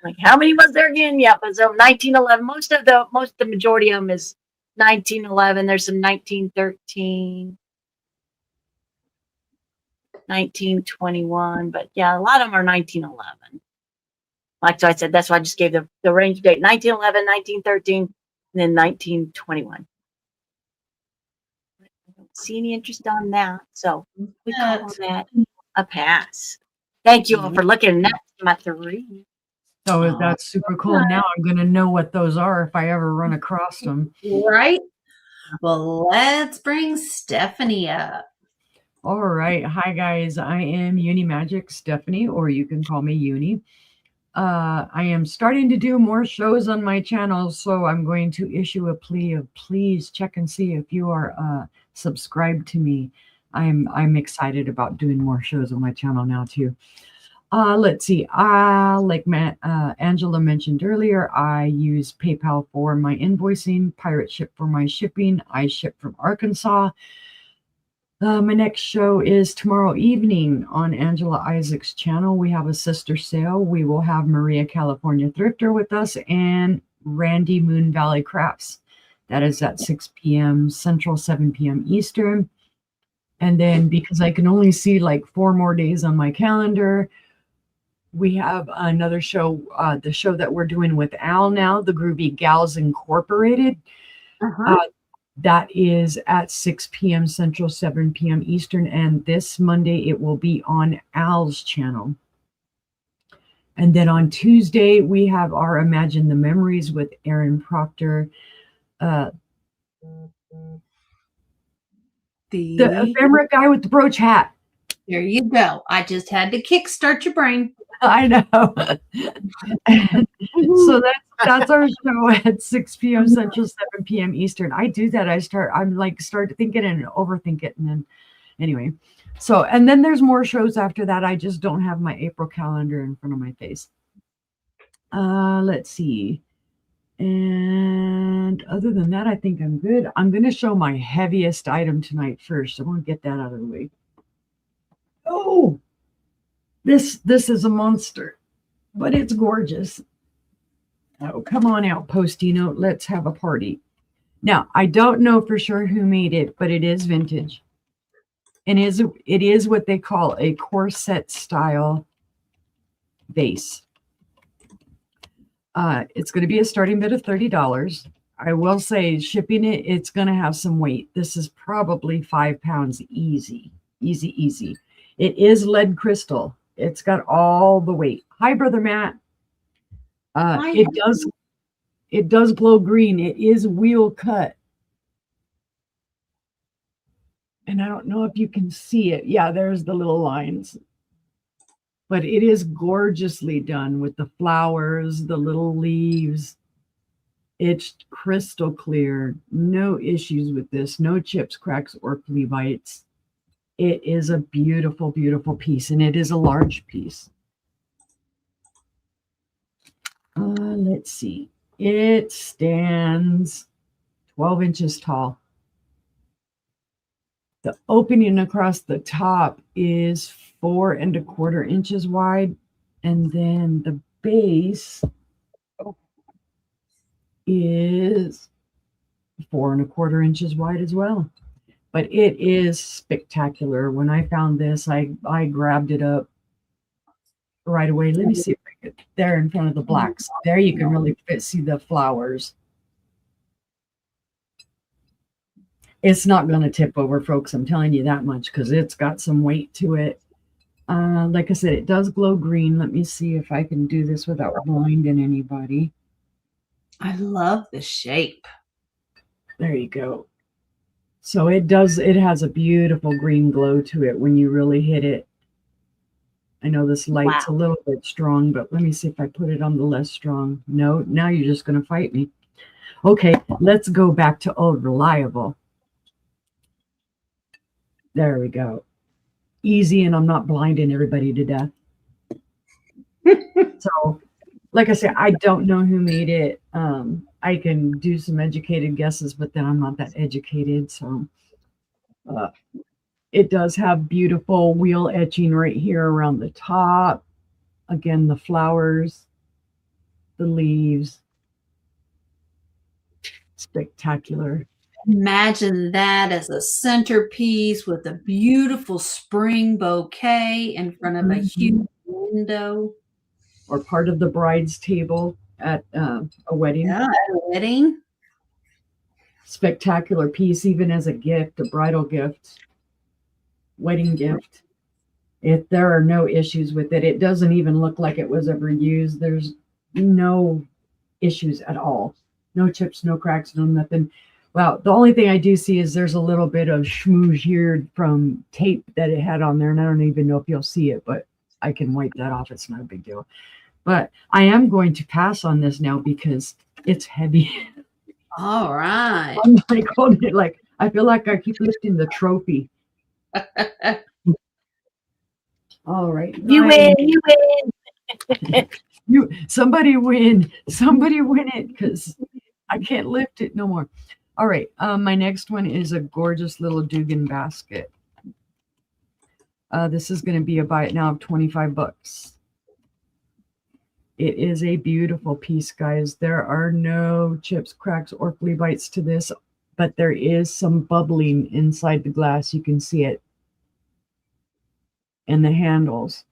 [SPEAKER 1] Like, how many was there again? Yeah, but so 1911. Most of the majority of them is 1911. There's some 1913, 1921, but yeah, a lot of them are 1911. Like so I said, that's why I just gave the range date: 1911, 1913, and then 1921. see any interest on that. So we call
[SPEAKER 2] That-
[SPEAKER 1] that a pass. Thank you all for looking. That's my 3.
[SPEAKER 3] So
[SPEAKER 2] Aw.
[SPEAKER 3] that's super cool. Now I'm going to know what those are if I ever run across them.
[SPEAKER 2] Right? Well, let's bring Stephanie up.
[SPEAKER 3] All right. Hi, guys. I am Uni Magic Stephanie, or you can call me Uni. I am starting to do more shows on my channel, so I'm going to issue a plea of please check and see if you are subscribed to me. I'm excited about doing more shows on my channel now too. Let's see. Like Angela mentioned earlier, I use PayPal for my invoicing, Pirate Ship for my shipping. I ship from Arkansas. My next show is tomorrow evening on Angela Isaac's channel. We have a sister sale. We will have Maria California Thrifter with us and Randy Moon Valley Crafts. That is at 6 p.m. Central, 7 p.m. Eastern. And then because I can only see like 4 more days on my calendar, we have another show, the show that we're doing with Al now, the Groovy Gals Incorporated. That is at 6 p.m. Central, 7 p.m. Eastern. And this Monday, it will be on Al's channel. And then on Tuesday, we have our Imagine the Memories with Aaron Proctor. The ephemera guy with the brooch hat.
[SPEAKER 2] There you go. I just had to kickstart your brain.
[SPEAKER 3] I know. So that's our show at 6 p.m. Central, 7 p.m. Eastern. I do that. I'm like start thinking and overthink it, and then anyway. So and then there's more shows after that. I just don't have my April calendar in front of my face. Let's see. And other than that, I think I'm good. I'm going to show my heaviest item tonight first. I want to get that out of the way. Oh, this is a monster, but it's gorgeous. Oh, come on out, Postino. Let's have a party. Now, I don't know for sure who made it, but it is vintage. And it is what they call a corset style vase. It's going to be a starting bid of $30. I will say shipping it, it's going to have some weight. This is probably 5 pounds easy. It is lead crystal. It's got all the weight. Hi, Brother Matt. It does glow green. It is wheel cut. And I don't know if you can see it. Yeah, there's the little lines. But it is gorgeously done with the flowers, the little leaves. It's crystal clear. No issues with this. No chips, cracks, or flea bites. It is a beautiful, beautiful piece, and it is a large piece. Let's see. It stands 12 inches tall. The opening across the top is 4 1/4 inches wide, and then the base is 4 1/4 inches wide as well. But it is spectacular. When I found this, I grabbed it up right away. Let me see if I get there in front of the blacks. There you can really see the flowers. It's not going to tip over, folks. I'm telling you that much because it's got some weight to it. Like I said, it does glow green. Let me see if I can do this without blinding anybody.
[SPEAKER 2] I love the shape.
[SPEAKER 3] There you go. So it has a beautiful green glow to it when you really hit it. I know this light's a little bit strong, but let me see if I put it on the less strong. No, now you're just going to fight me. Okay, let's go back to old reliable. There we go. Easy, and I'm not blinding everybody to death. So, like I said, I don't know who made it. I can do some educated guesses, but then I'm not that educated. So it does have beautiful wheel etching right here around the top. Again, the flowers, the leaves. Spectacular.
[SPEAKER 2] Imagine that as a centerpiece with a beautiful spring bouquet in front of a huge window.
[SPEAKER 3] Or part of the bride's table at a wedding.
[SPEAKER 2] Yeah, at a wedding.
[SPEAKER 3] spectacular piece, even as a gift, a bridal gift, wedding gift. There are no issues with it. It doesn't even look like it was ever used. There's no issues at all. No chips, no cracks, no nothing. Well, the only thing I do see is there's a little bit of schmooze here from tape that it had on there, and I don't even know if you'll see it, but I can wipe that off. It's not a big deal. But I am going to pass on this now because it's heavy.
[SPEAKER 2] All right.
[SPEAKER 3] I'm like holding it like I feel like I keep lifting the trophy. All right.
[SPEAKER 1] You win. You win.
[SPEAKER 3] Somebody win it because I can't lift it no more. All right, my next one is a gorgeous little Dugan basket. This is going to be a buy it now of $25. It is a beautiful piece, guys. There are no chips, cracks, or flea bites to this, but there is some bubbling inside the glass. You can see it in the handles.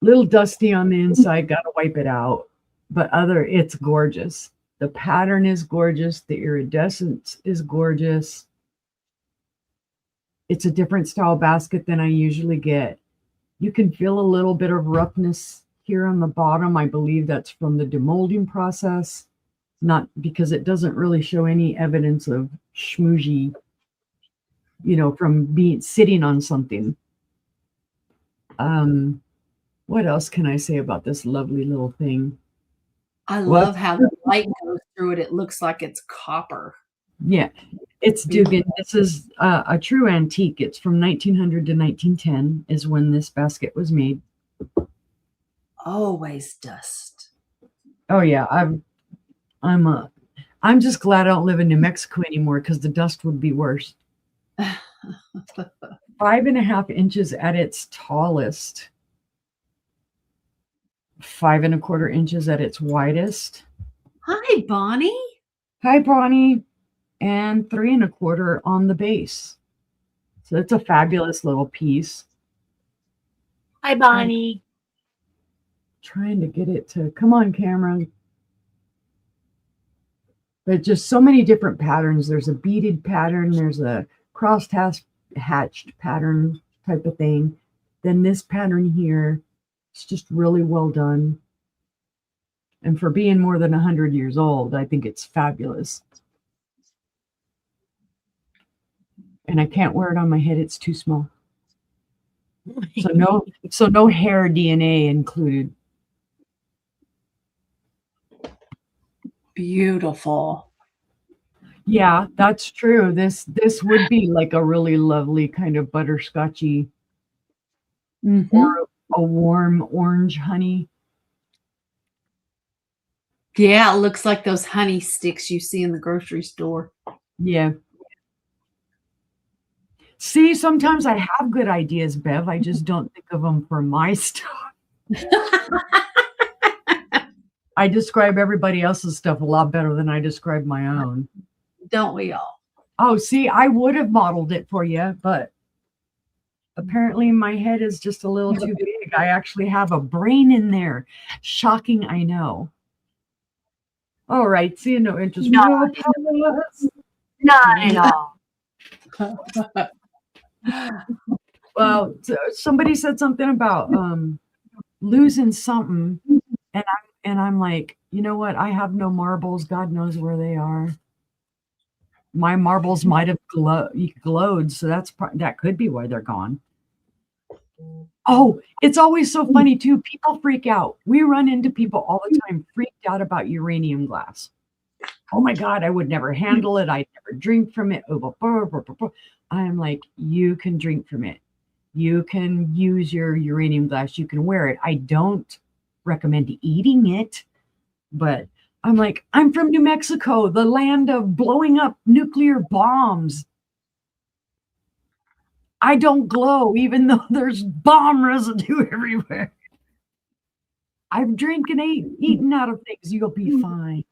[SPEAKER 3] Little dusty on the inside, gotta wipe it out. But it's gorgeous. The pattern is gorgeous. The iridescence is gorgeous. It's a different style basket than I usually get. You can feel a little bit of roughness here on the bottom. I believe that's from the demolding process, not because it doesn't really show any evidence of schmoozhy, from sitting on something. What else can I say about this lovely little thing?
[SPEAKER 2] I love how the light goes through it. It looks like it's copper.
[SPEAKER 3] Yeah, it's Dugan. This is a true antique. It's from 1900 to 1910 is when this basket was made.
[SPEAKER 2] Always dust.
[SPEAKER 3] Oh yeah, I'm just glad I don't live in New Mexico anymore because the dust would be worse. 5.5 inches at its tallest. 5.25 inches at its widest.
[SPEAKER 2] Hi, Bonnie.
[SPEAKER 3] Hi, Bonnie. And 3.25 on the base. So it's a fabulous little piece.
[SPEAKER 1] Hi, Bonnie.
[SPEAKER 3] Trying to get it to come on camera. But just so many different patterns. There's a beaded pattern. There's a cross-hatched pattern type of thing. Then this pattern here. It's just really well done. And for being more than 100 years old, I think it's fabulous. And I can't wear it on my head. It's too small. So no hair DNA included.
[SPEAKER 2] Beautiful.
[SPEAKER 3] Yeah, that's true. This would be like a really lovely kind of butterscotchy or a warm orange honey.
[SPEAKER 2] Yeah, it looks like those honey sticks you see in the grocery store.
[SPEAKER 3] Yeah. See, sometimes I have good ideas, Bev. I just don't think of them for my stuff. I describe everybody else's stuff a lot better than I describe my own.
[SPEAKER 2] Don't we all?
[SPEAKER 3] Oh, see, I would have modeled it for you, but apparently my head is just a little too big. I actually have a brain in there. Shocking, I know. All right, see, no interest.
[SPEAKER 1] Not at all.
[SPEAKER 3] Well, somebody said something about losing something, and I'm like, you know what? I have no marbles. God knows where they are. My marbles might have glowed, so that could be why they're gone. Oh, it's always so funny too. People freak out. We run into people all the time freaked out about uranium glass. Oh my God, I would never handle it. I'd never drink from it. I am like, you can drink from it. You can use your uranium glass. You can wear it. I don't recommend eating it, but I'm like, I'm from New Mexico, the land of blowing up nuclear bombs. I don't glow, even though there's bomb residue everywhere. I've drinking and eaten out of things. You'll be fine.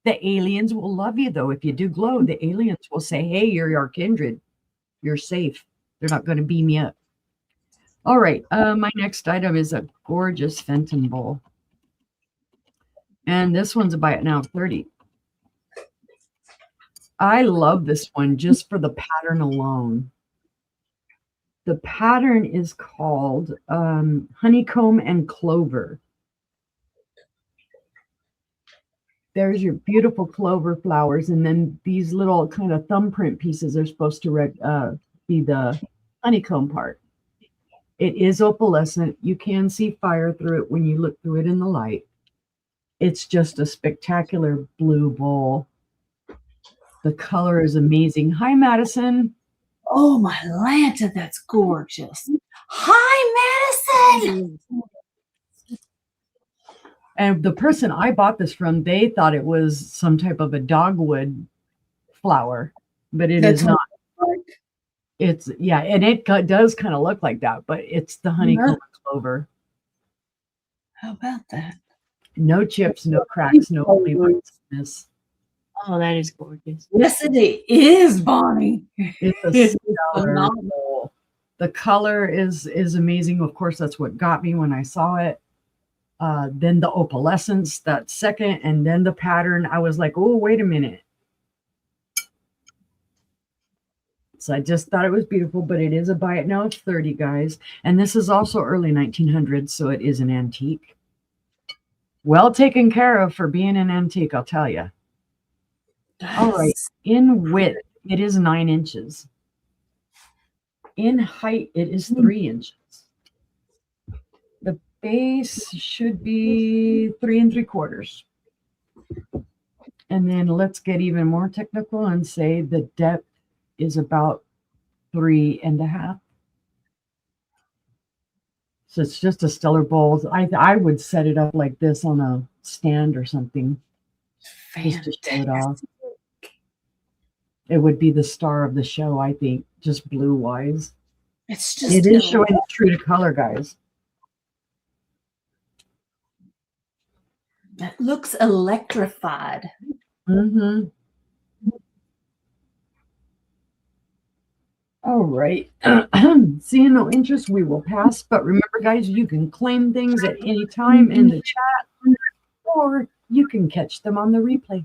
[SPEAKER 3] The aliens will love you, though. If you do glow, the aliens will say, hey, you're our kindred. You're safe. They're not going to beam you up. All right. My next item is a gorgeous Fenton bowl. And this one's a buy it now 30. I love this one just for the pattern alone. The pattern is called Honeycomb and Clover. There's your beautiful clover flowers, and then these little kind of thumbprint pieces are supposed to be the honeycomb part. It is opalescent. You can see fire through it when you look through it in the light. It's just a spectacular blue bowl. The color is amazing. Hi, Madison.
[SPEAKER 2] Oh, my Lanta, that's gorgeous. Hi, Madison.
[SPEAKER 3] And the person I bought this from, they thought it was some type of a dogwood flower, but it is not. It's, yeah, and it does kind of look like that, but it's the honeycomb clover.
[SPEAKER 2] How about that?
[SPEAKER 3] No chips, no cracks, no flavors.
[SPEAKER 1] Oh, that is gorgeous.
[SPEAKER 2] Yes, it is, Bonnie.
[SPEAKER 3] It's a stellar bowl. The color is amazing. Of course, that's what got me when I saw it. Then the opalescence, that second, and then the pattern. I was like, oh, wait a minute. So I just thought it was beautiful, but it is a buy it now. It's 30, guys. And this is also early 1900s, so it is an antique. Well taken care of for being an antique, I'll tell you. All right. In width, it is 9 inches. In height, it is 3 inches. The base should be 3 3/4. And then let's get even more technical and say the depth is about 3 1/2. So it's just a stellar bowl. I would set it up like this on a stand or something. Just to show it off. It would be the star of the show, I think, just blue wise. It is showing true to color, guys.
[SPEAKER 2] That looks electrified.
[SPEAKER 3] Mm-hmm. All right. Seeing no interest, we will pass. But remember, guys, you can claim things at any time in the chat, or you can catch them on the replay.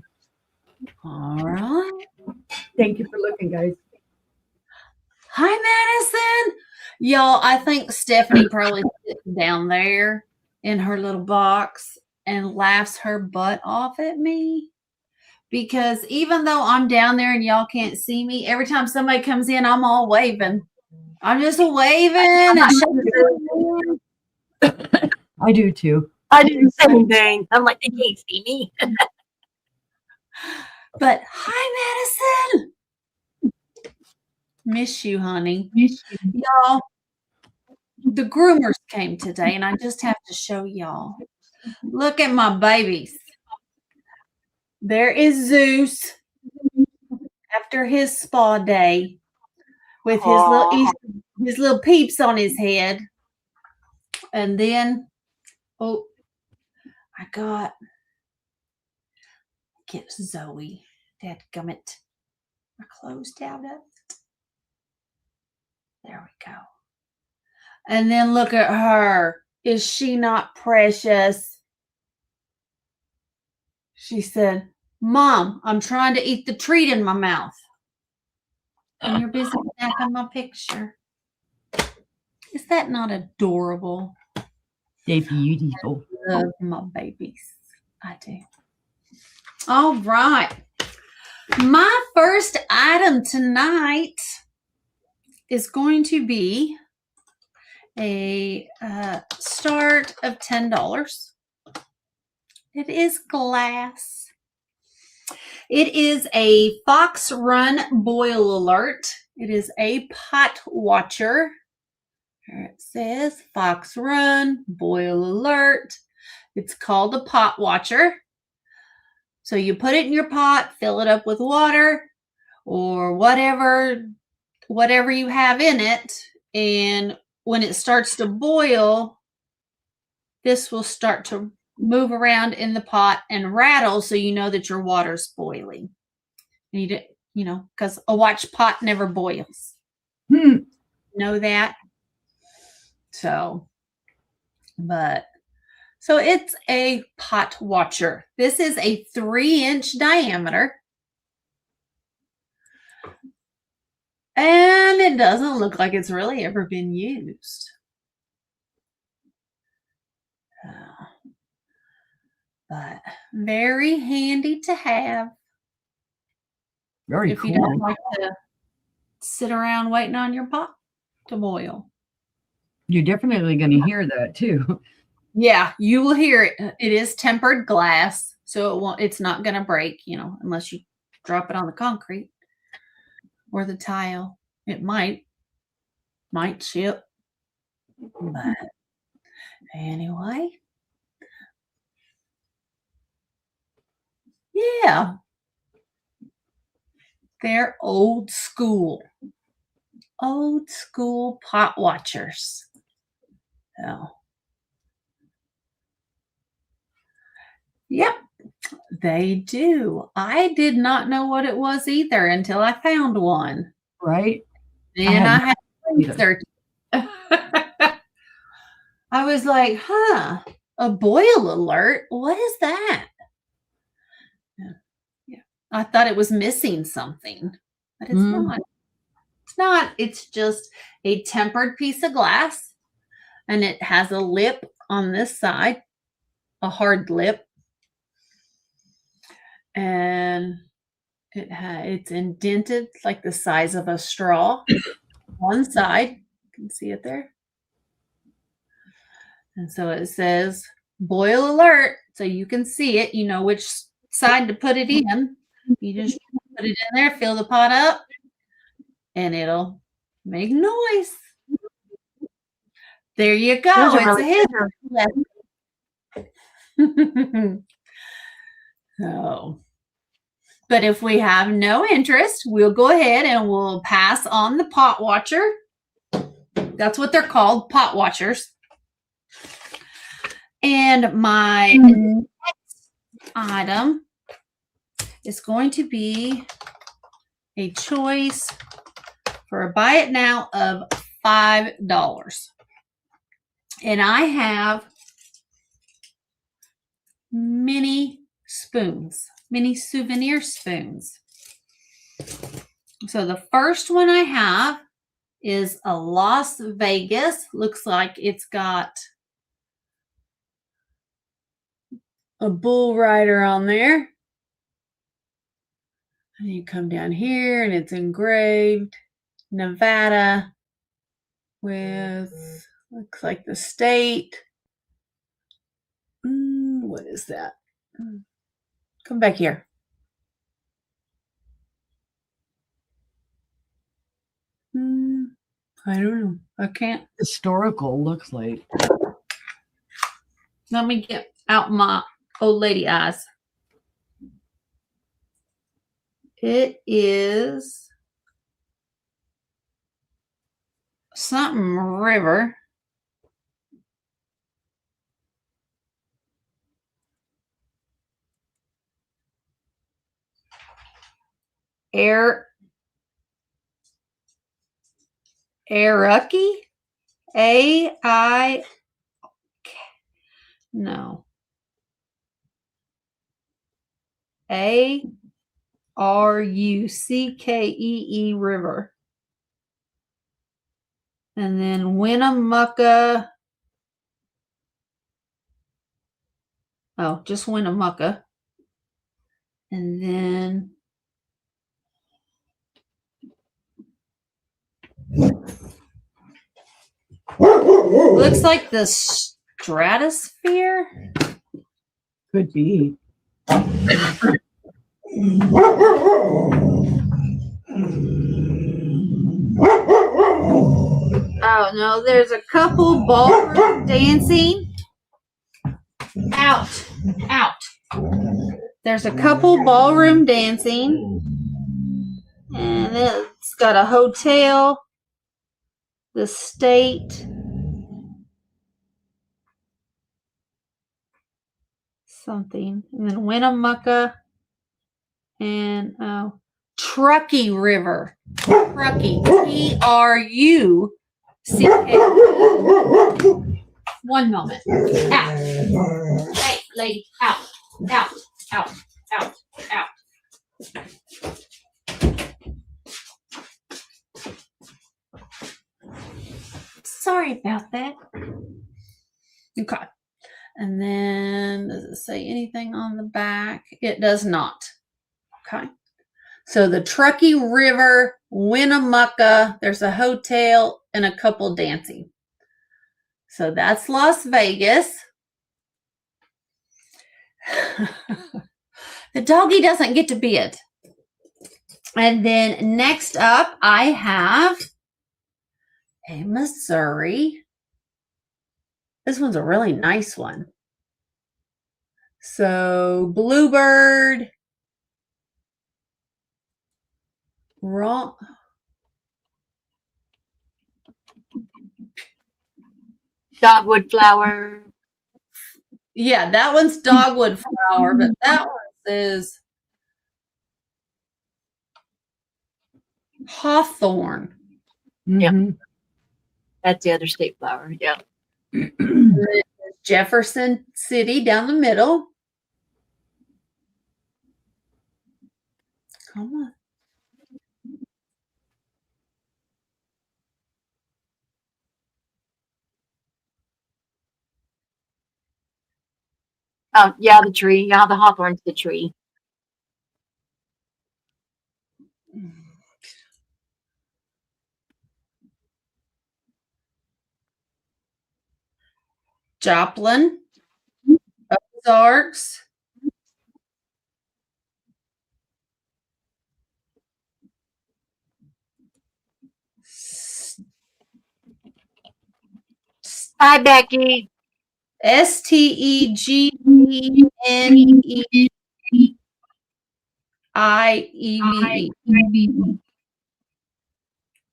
[SPEAKER 2] All right.
[SPEAKER 3] Thank you for looking, guys.
[SPEAKER 2] Hi, Madison. Y'all, I think Stephanie probably sits down there in her little box and laughs her butt off at me. Because even though I'm down there and y'all can't see me, every time somebody comes in, I'm all waving. I'm just waving.
[SPEAKER 3] I do too.
[SPEAKER 1] I do the same thing. I'm like, they can't see me.
[SPEAKER 2] But hi, Madison. Miss you, honey. Y'all, the groomers came today, and I just have to show y'all. Look at my babies. There is Zeus after his spa day with his little peeps on his head. And then, oh, I get Zoe. Dadgummit. My clothes down up. There we go. And then look at her. Is she not precious? She said, Mom, I'm trying to eat the treat in my mouth. And you're busy snapping my picture. Is that not adorable?
[SPEAKER 3] They're beautiful.
[SPEAKER 2] I love my babies. I do. All right. My first item tonight is going to be a start of $10. It is glass. It is a Fox Run Boil Alert. It is a pot watcher. Here it says Fox Run Boil Alert. It's called a pot watcher. So you put it in your pot, fill it up with water or whatever you have in it. And when it starts to boil, this will start to move around in the pot and rattle so you know that your water's boiling. You know, because a watch pot never boils. Know that? So So it's a pot watcher. This is a 3-inch diameter. And it doesn't look like it's really ever been used. But very handy to have.
[SPEAKER 3] Very
[SPEAKER 2] if
[SPEAKER 3] cool.
[SPEAKER 2] you don't like to sit around waiting on your pot to boil.
[SPEAKER 3] You're definitely going to hear that too.
[SPEAKER 2] Yeah, you will hear it. It is tempered glass, so it's not going to break, unless you drop it on the concrete or the tile. It might chip. But anyway. Yeah. They're old school pot watchers. So, yep, they do. I did not know what it was either until I found one.
[SPEAKER 3] Right?
[SPEAKER 2] Then I had to research. I was like, a boil alert? What is that? Yeah. I thought it was missing something, but it's not. It's not. It's just a tempered piece of glass, and it has a lip on this side, a hard lip, and it's indented like the size of a straw. One side, you can see it there, and so it says "boil alert," so you can see it. You know which side to put it in. You just put it in there, fill the pot up, and it'll make noise. There you go. It's a hit. So, but if we have no interest, we'll go ahead and we'll pass on the pot watcher. That's what they're called, pot watchers. And my next item is going to be a choice for a buy it now of $5. And I have mini spoons, mini souvenir spoons. So the first one I have is a Las Vegas. Looks like it's got a bull rider on there. And you come down here and it's engraved Nevada with, looks like the state. What is that? Come back here. I don't know. I can't.
[SPEAKER 3] Historical looks like.
[SPEAKER 2] Let me get out my old lady eyes. It is something river. Arucky? No. Aruckee River. And then Winnemucca. Oh, just Winnemucca. And then looks like the stratosphere.
[SPEAKER 3] Could be.
[SPEAKER 2] Oh no, there's a couple ballroom dancing. Out. There's a couple ballroom dancing. And it's got a hotel, the state, something, and then Winnemucca, and Truckee River. Truckee, Truckee. One moment. Out. Hey, lady. Out. Out. Out. Out. Out. Sorry about that. Okay. And then does it say anything on the back? It does not. Okay. So the Truckee River, Winnemucca, there's a hotel and a couple dancing. So that's Las Vegas. The doggy doesn't get to bid. And then next up, I have a Missouri. This one's a really nice one. So Bluebird, wrong.
[SPEAKER 1] Dogwood flower.
[SPEAKER 2] Yeah, that one's dogwood flower, but that one says hawthorn.
[SPEAKER 3] Mhm.
[SPEAKER 1] That's the other state flower. Yeah.
[SPEAKER 2] Jefferson City down the middle. Come on.
[SPEAKER 1] Oh, yeah, the tree. Yeah, the hawthorn's the tree.
[SPEAKER 2] Joplin, Ozarks,
[SPEAKER 1] Hi, Becky.
[SPEAKER 2] Stegenevieve.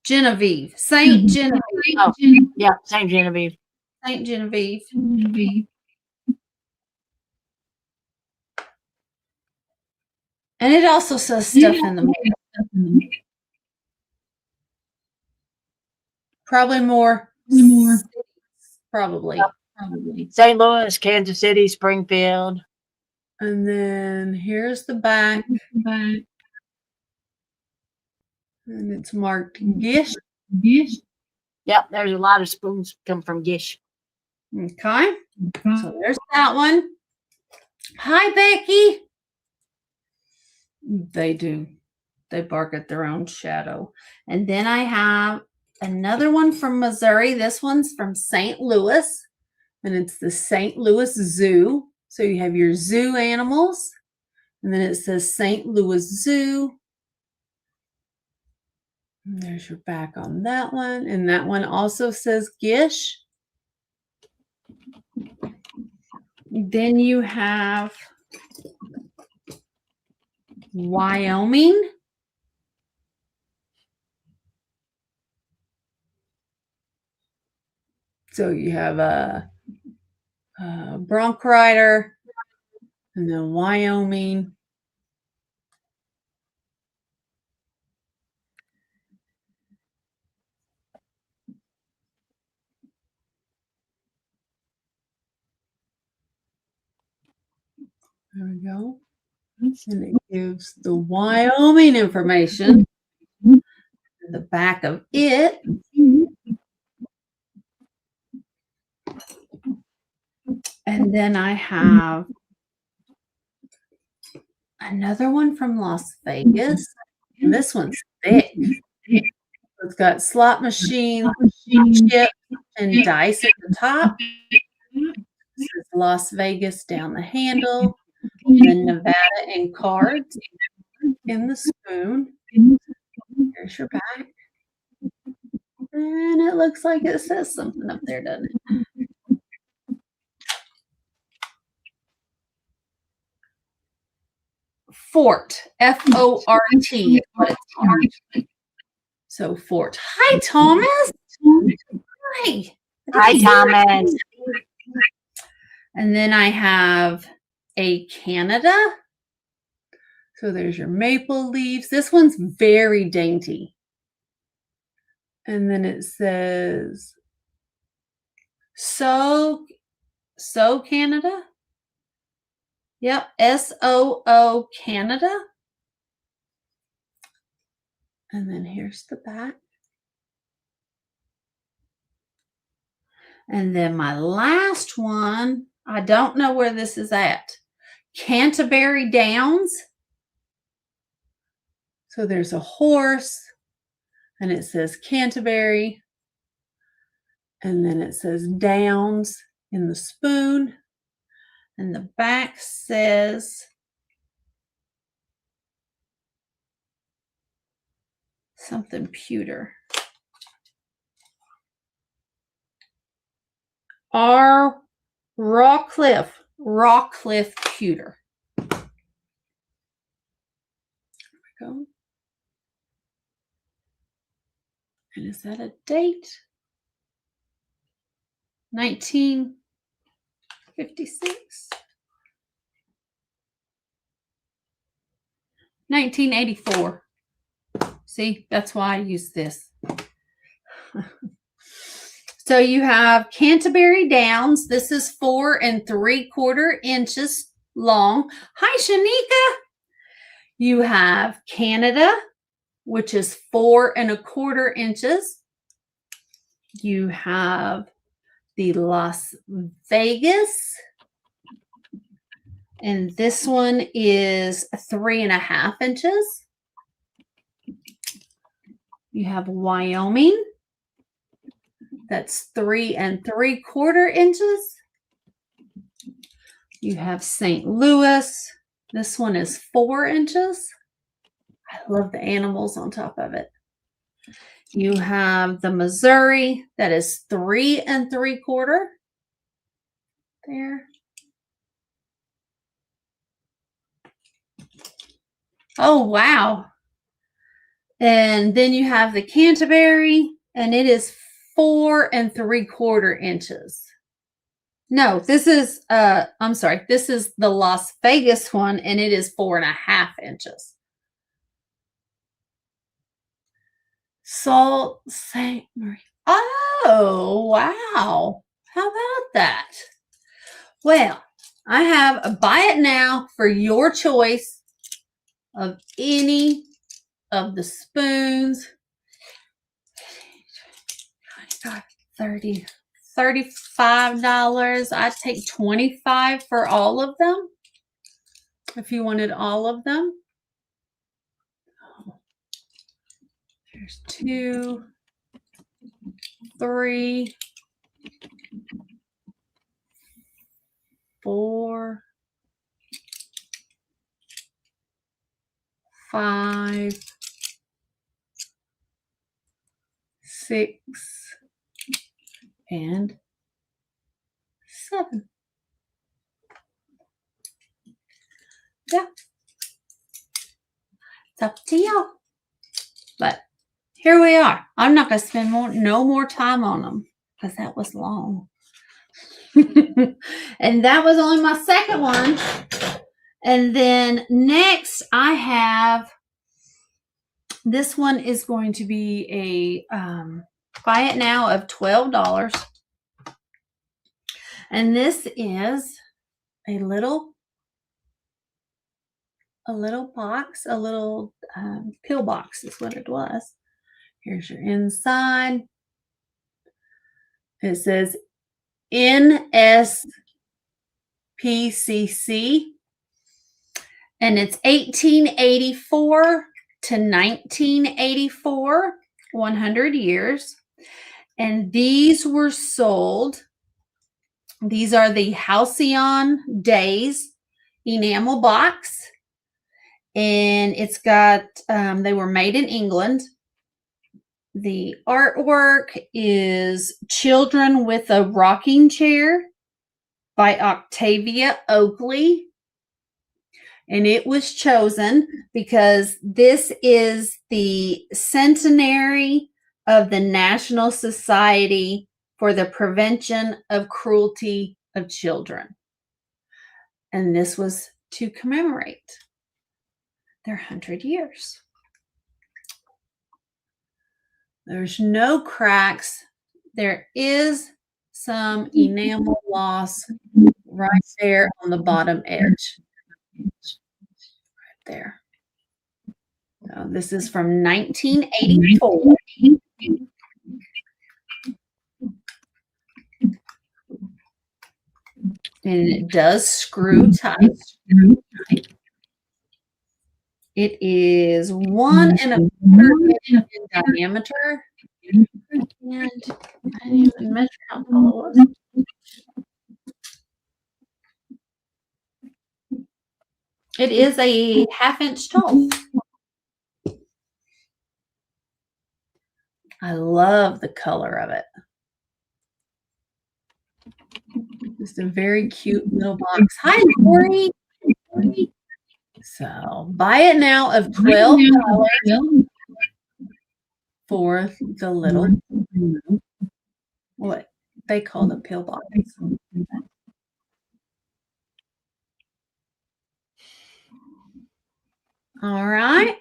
[SPEAKER 2] Genevieve. Saint Genevieve.
[SPEAKER 1] Oh, yeah, St. Genevieve.
[SPEAKER 2] Saint Genevieve. And it also says stuff in the middle. Probably more. Probably.
[SPEAKER 1] St. Louis, Kansas City, Springfield.
[SPEAKER 2] And then here's the back. And it's marked Gish.
[SPEAKER 1] Yep, there's a lot of spoons come from Gish.
[SPEAKER 2] Okay. So there's that one. Hi, Becky. They do. They bark at their own shadow. And then I have another one from Missouri. This one's from St. Louis, and it's the St. Louis Zoo. So you have your zoo animals, and then it says St. Louis Zoo. And there's your back on that one. And that one also says Gish. Then you have Wyoming. So you have a bronc rider, and then Wyoming. There we go. And it gives the Wyoming information. The back of it. And then I have another one from Las Vegas. And this one's thick. It's got slot machines, chips, and dice at the top. This is Las Vegas down the handle. And then Nevada and cards in the spoon. Here's your back. And it looks like it says something up there, doesn't it? Fort, F-O-R-T is what it's called. So Fort. Hi, Thomas. Hi.
[SPEAKER 1] Hi, Thomas.
[SPEAKER 2] And then I have a Canada. So there's your maple leaves. This one's very dainty. And then it says So Canada. Yep, SOO Canada. And then here's the back. And then my last one, I don't know where this is at. Canterbury Downs. So there's a horse and it says Canterbury. And then it says Downs in the spoon. And the back says something pewter. Rawcliffe pewter. There we go. And is that a date? 1956. 1984. See, that's why I use this. So you have Canterbury Downs. This is 4 3/4 inches long. Hi, Shanika. You have Canada, which is 4 1/4 inches. You have the Las Vegas. And this one is 3 1/2 inches. You have Wyoming. That's 3 3/4 inches. You have St. Louis. This one is 4 inches. I love the animals on top of it. You have the Missouri. That is 3 3/4. There. Oh, wow. And then you have the Canterbury, and it is 4 3/4 inches. No, this is, I'm sorry, this is the Las Vegas one, and it is 4 1/2 inches. Sault Ste. Marie. Oh, wow. How about that? Well, I have a buy it now for your choice of any of the spoons. 25, 30, $35. I'd take $25 for all of them if you wanted all of them. There's 2, 3, 4, 5, 6, and 7. Yeah. It's up to y'all. But here we are. I'm not going to spend no more time on them because that was long. And that was only my second one. And then next I have, this one is going to be a buy it now of $12. And this is a little box, a little pill box is what it was. Here's your inside. It says NSPCC, and it's 1884 to 1984, 100 years. And these were sold. These are the Halcyon Days enamel box. And it's got, they were made in England. The artwork is Children with a Rocking Chair by Octavia Oakley. And it was chosen because this is the centenary of the National Society for the Prevention of Cruelty of Children. And this was to commemorate their 100 years. There's no cracks. There is some enamel loss right there on the bottom edge. Right there. So this is from 1984. And it does screw tight. It is 1 1/4 inch in diameter. And I didn't even measure how tall it was. It is a 1/2 inch tall. I love the color of it. Just a very cute little box. Hi, Lori. So buy it now of $12 for the little, what they call the pill box. All right.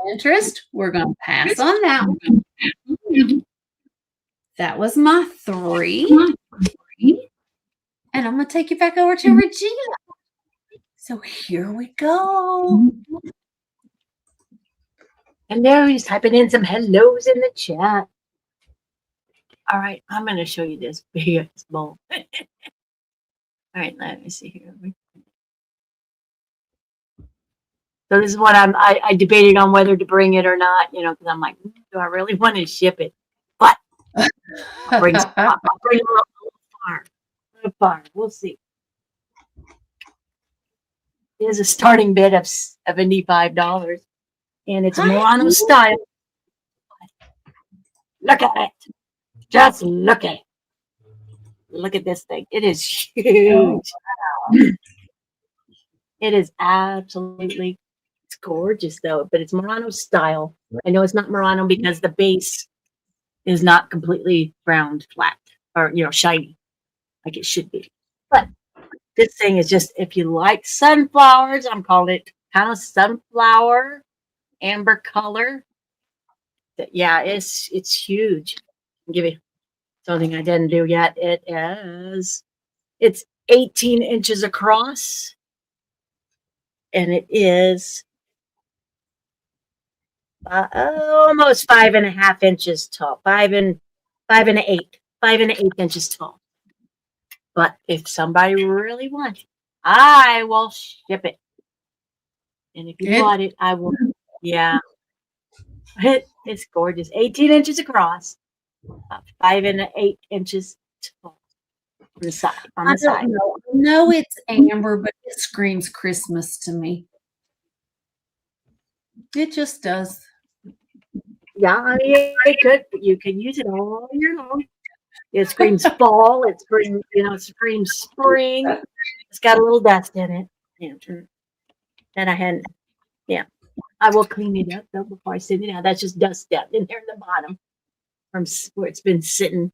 [SPEAKER 2] Interest. We're going to pass on that one. That was my 3. And I'm going to take you back over to Regina. So here we go.
[SPEAKER 1] Hello, he's typing in some hellos in the chat. All right, I'm going to show you this big bowl. All right, let me see here. So this is what I debated on whether to bring it or not, you know, because I'm like, do I really want to ship it? But I'll bring it a little far. We'll see. There's a starting bid of $75, and it's Murano style. Look at it. Just look at it. Look at this thing. It is huge. It is absolutely, it's gorgeous though, but it's Murano style. I know it's not Murano because the base is not completely round, flat, or, you know, shiny like it should be. But this thing is just, if you like sunflowers, I'm calling it kind of sunflower amber color. Yeah, it's huge. I'll give you something I didn't do yet. It's 18 inches across, and it is almost 5.5 inches tall. 5 1/8 inches tall. But if somebody really wants it, I will ship it. And if you bought it, I will. Yeah. It's gorgeous. 18 inches across, 5 1/8 inches tall. On the side.
[SPEAKER 2] I know it's amber, but it screams Christmas to me. It just does.
[SPEAKER 1] Yeah, I mean, you can use it all year long. It screams fall. It screams, it screams spring. It's got a little dust in it. Yeah. That I hadn't. Yeah. I will clean it up though before I send it out. That's just dust down in there in the bottom from where it's been sitting.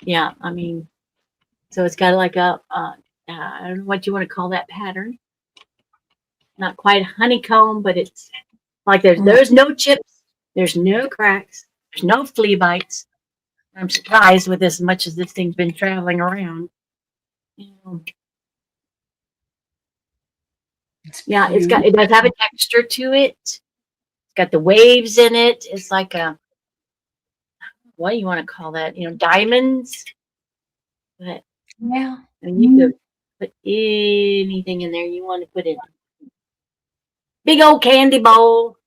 [SPEAKER 1] Yeah, I mean, so it's got like a, I don't know what you want to call that pattern. Not quite a honeycomb, but it's like there's no chips, there's no cracks, there's no flea bites. I'm surprised with as much as this thing's been traveling around. Yeah, it does have a texture to it. It's got the waves in it. It's like what do you want to call that? Diamonds. But
[SPEAKER 2] yeah,
[SPEAKER 1] and you could put anything in there you want to put in. Big old candy bowl.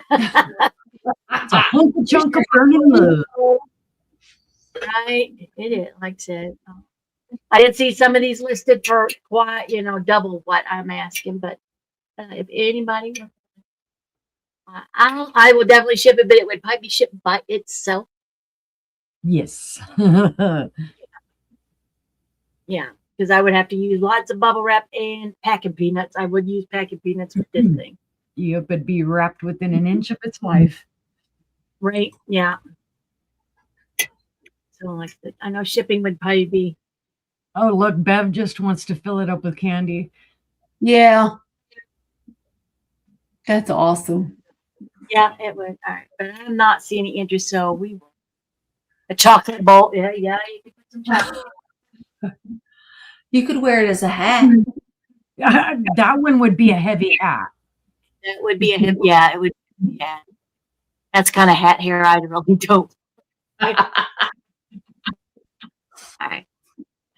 [SPEAKER 3] It's a whole chunk of burning love.
[SPEAKER 1] Right? It is, like I said. I did see some of these listed for quite, double what I'm asking, but if anybody, I will definitely ship it, but it would probably be shipped by itself.
[SPEAKER 3] Yes.
[SPEAKER 1] Yeah, because I would have to use lots of bubble wrap and packing peanuts. I would use packing peanuts with this thing.
[SPEAKER 3] It would be wrapped within an inch of its life.
[SPEAKER 1] Right? Yeah. So like I know shipping would probably be.
[SPEAKER 3] Oh, look, Bev just wants to fill it up with candy.
[SPEAKER 2] Yeah. That's awesome.
[SPEAKER 1] Yeah, it would. All right, but I'm not seeing any interest, so we will. A chocolate bowl. Yeah, yeah. You can put some chocolate.
[SPEAKER 2] You could wear it as a hat.
[SPEAKER 3] That one would be a heavy hat.
[SPEAKER 1] That would be a hip. Yeah, it would. Yeah, that's kind of hat hair I really don't. All right,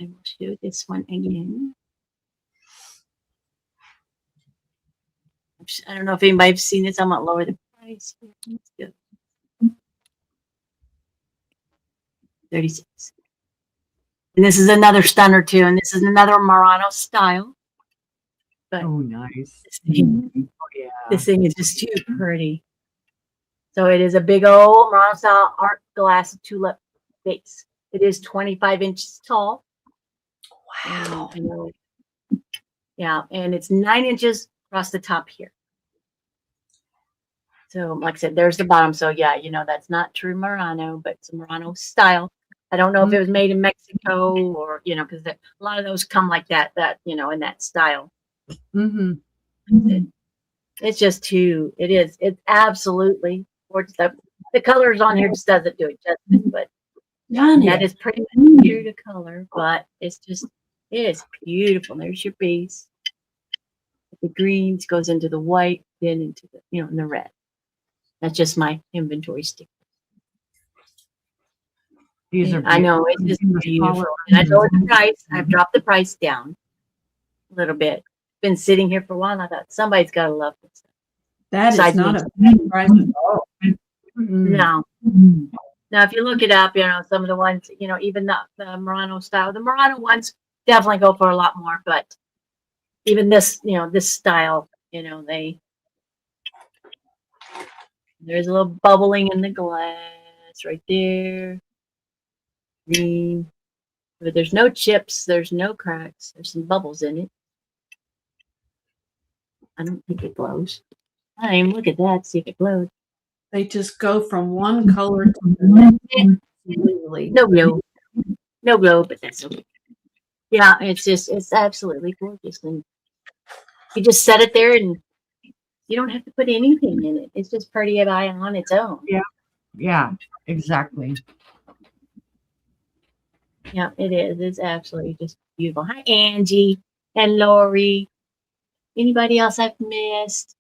[SPEAKER 1] I will show this one again. I don't know if anybody's seen this. I'm gonna lower the price. Let's go. 36. And this is another stunner too, and this is another Murano style. But
[SPEAKER 3] Oh, nice.
[SPEAKER 1] this thing,
[SPEAKER 3] Oh, yeah.
[SPEAKER 1] this thing is just too pretty. So it is a big old Murano style art glass tulip vase. It is 25 inches tall.
[SPEAKER 2] Wow.
[SPEAKER 1] And, yeah, and it's 9 inches across the top here. So, like I said, there's the bottom. So, yeah, that's not true Murano, but it's a Murano style. I don't know if it was made in Mexico or, because a lot of those come like that, in that style.
[SPEAKER 3] Mm-hmm.
[SPEAKER 1] It's just it's absolutely gorgeous. The colors on here just doesn't do it justice, but that is pretty much true to color, but it is beautiful. There's your base. The greens goes into the white, then into the, in the red. That's just my inventory sticker.
[SPEAKER 3] These are
[SPEAKER 1] I know it's just beautiful. And I lowered the price. I've dropped the price down a little bit. Been sitting here for a while, and I thought somebody's got to love this.
[SPEAKER 2] That is
[SPEAKER 1] Besides
[SPEAKER 2] not
[SPEAKER 1] me.
[SPEAKER 2] a bad price at all.
[SPEAKER 1] No. Now, if you look it up, some of the ones, even the Murano style, the Murano ones definitely go for a lot more. But even this, this style, there's a little bubbling in the glass right there. Green. But there's no chips. There's no cracks. There's some bubbles in it. I don't think it glows. I didn't even look at that, see if it glowed.
[SPEAKER 2] They just go from one color to the next.
[SPEAKER 1] No glow. No glow, but that's okay. Yeah, it's absolutely gorgeous. And you just set it there and you don't have to put anything in it. It's just pretty on its own.
[SPEAKER 3] Yeah, exactly.
[SPEAKER 1] Yeah, it is. It's absolutely just beautiful. Hi, Angie and Lori. Anybody else I've missed?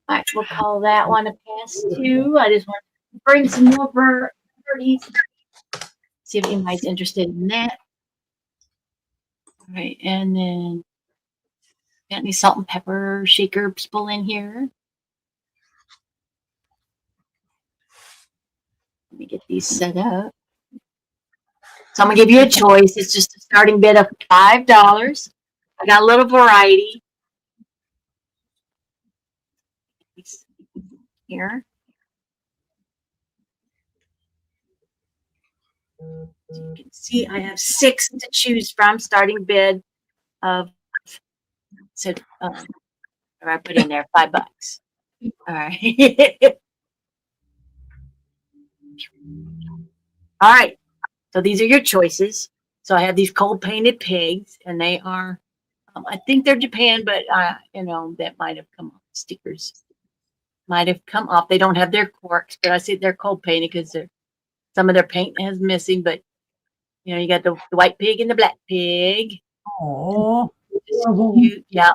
[SPEAKER 1] All right, we'll call that one a pass too. I just want to bring some more birdies. See if anybody's interested in that. All right, and then got any salt and pepper shaker people in here? Let me get these set up. So I'm gonna give you a choice. It's just a starting bid of $5. I got a little variety here. So you can see I have 6 to choose from. Starting bid of I put in there $5. All right. All right. So these are your choices. So I have these cold painted pigs, and they are, I think they're Japan, but that might have come off. Stickers might have come off. They don't have their corks, but I see they're cold painted because some of their paint is missing. But you got the white pig and the black pig.
[SPEAKER 3] Oh,
[SPEAKER 1] yeah.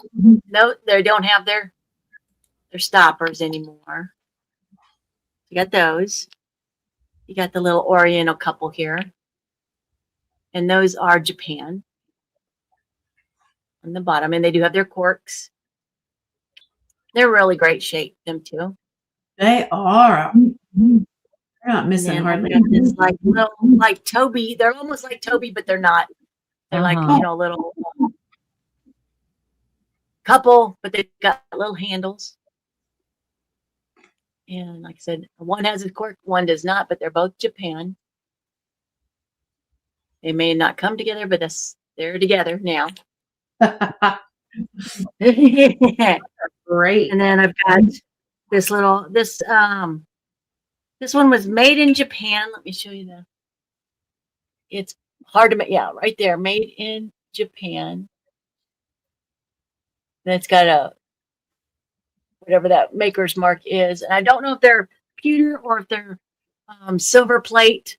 [SPEAKER 1] No, they don't have their stoppers anymore. You got those. You got the little Oriental couple here. And those are Japan on the bottom. And they do have their corks. They're really great shape, them too.
[SPEAKER 2] They are. They're not missing hardly.
[SPEAKER 1] This like Toby. They're almost like Toby, but they're not. They're like, a little couple, but they've got little handles. And like I said, one has a cork, one does not, but they're both Japan. They may not come together, but they're together now.
[SPEAKER 2] Great.
[SPEAKER 1] And then I've got this this one was made in Japan. Let me show you it's hard to make. Yeah, right there, made in Japan. That's got whatever that maker's mark is. And I don't know if they're pewter or if they're silver plate.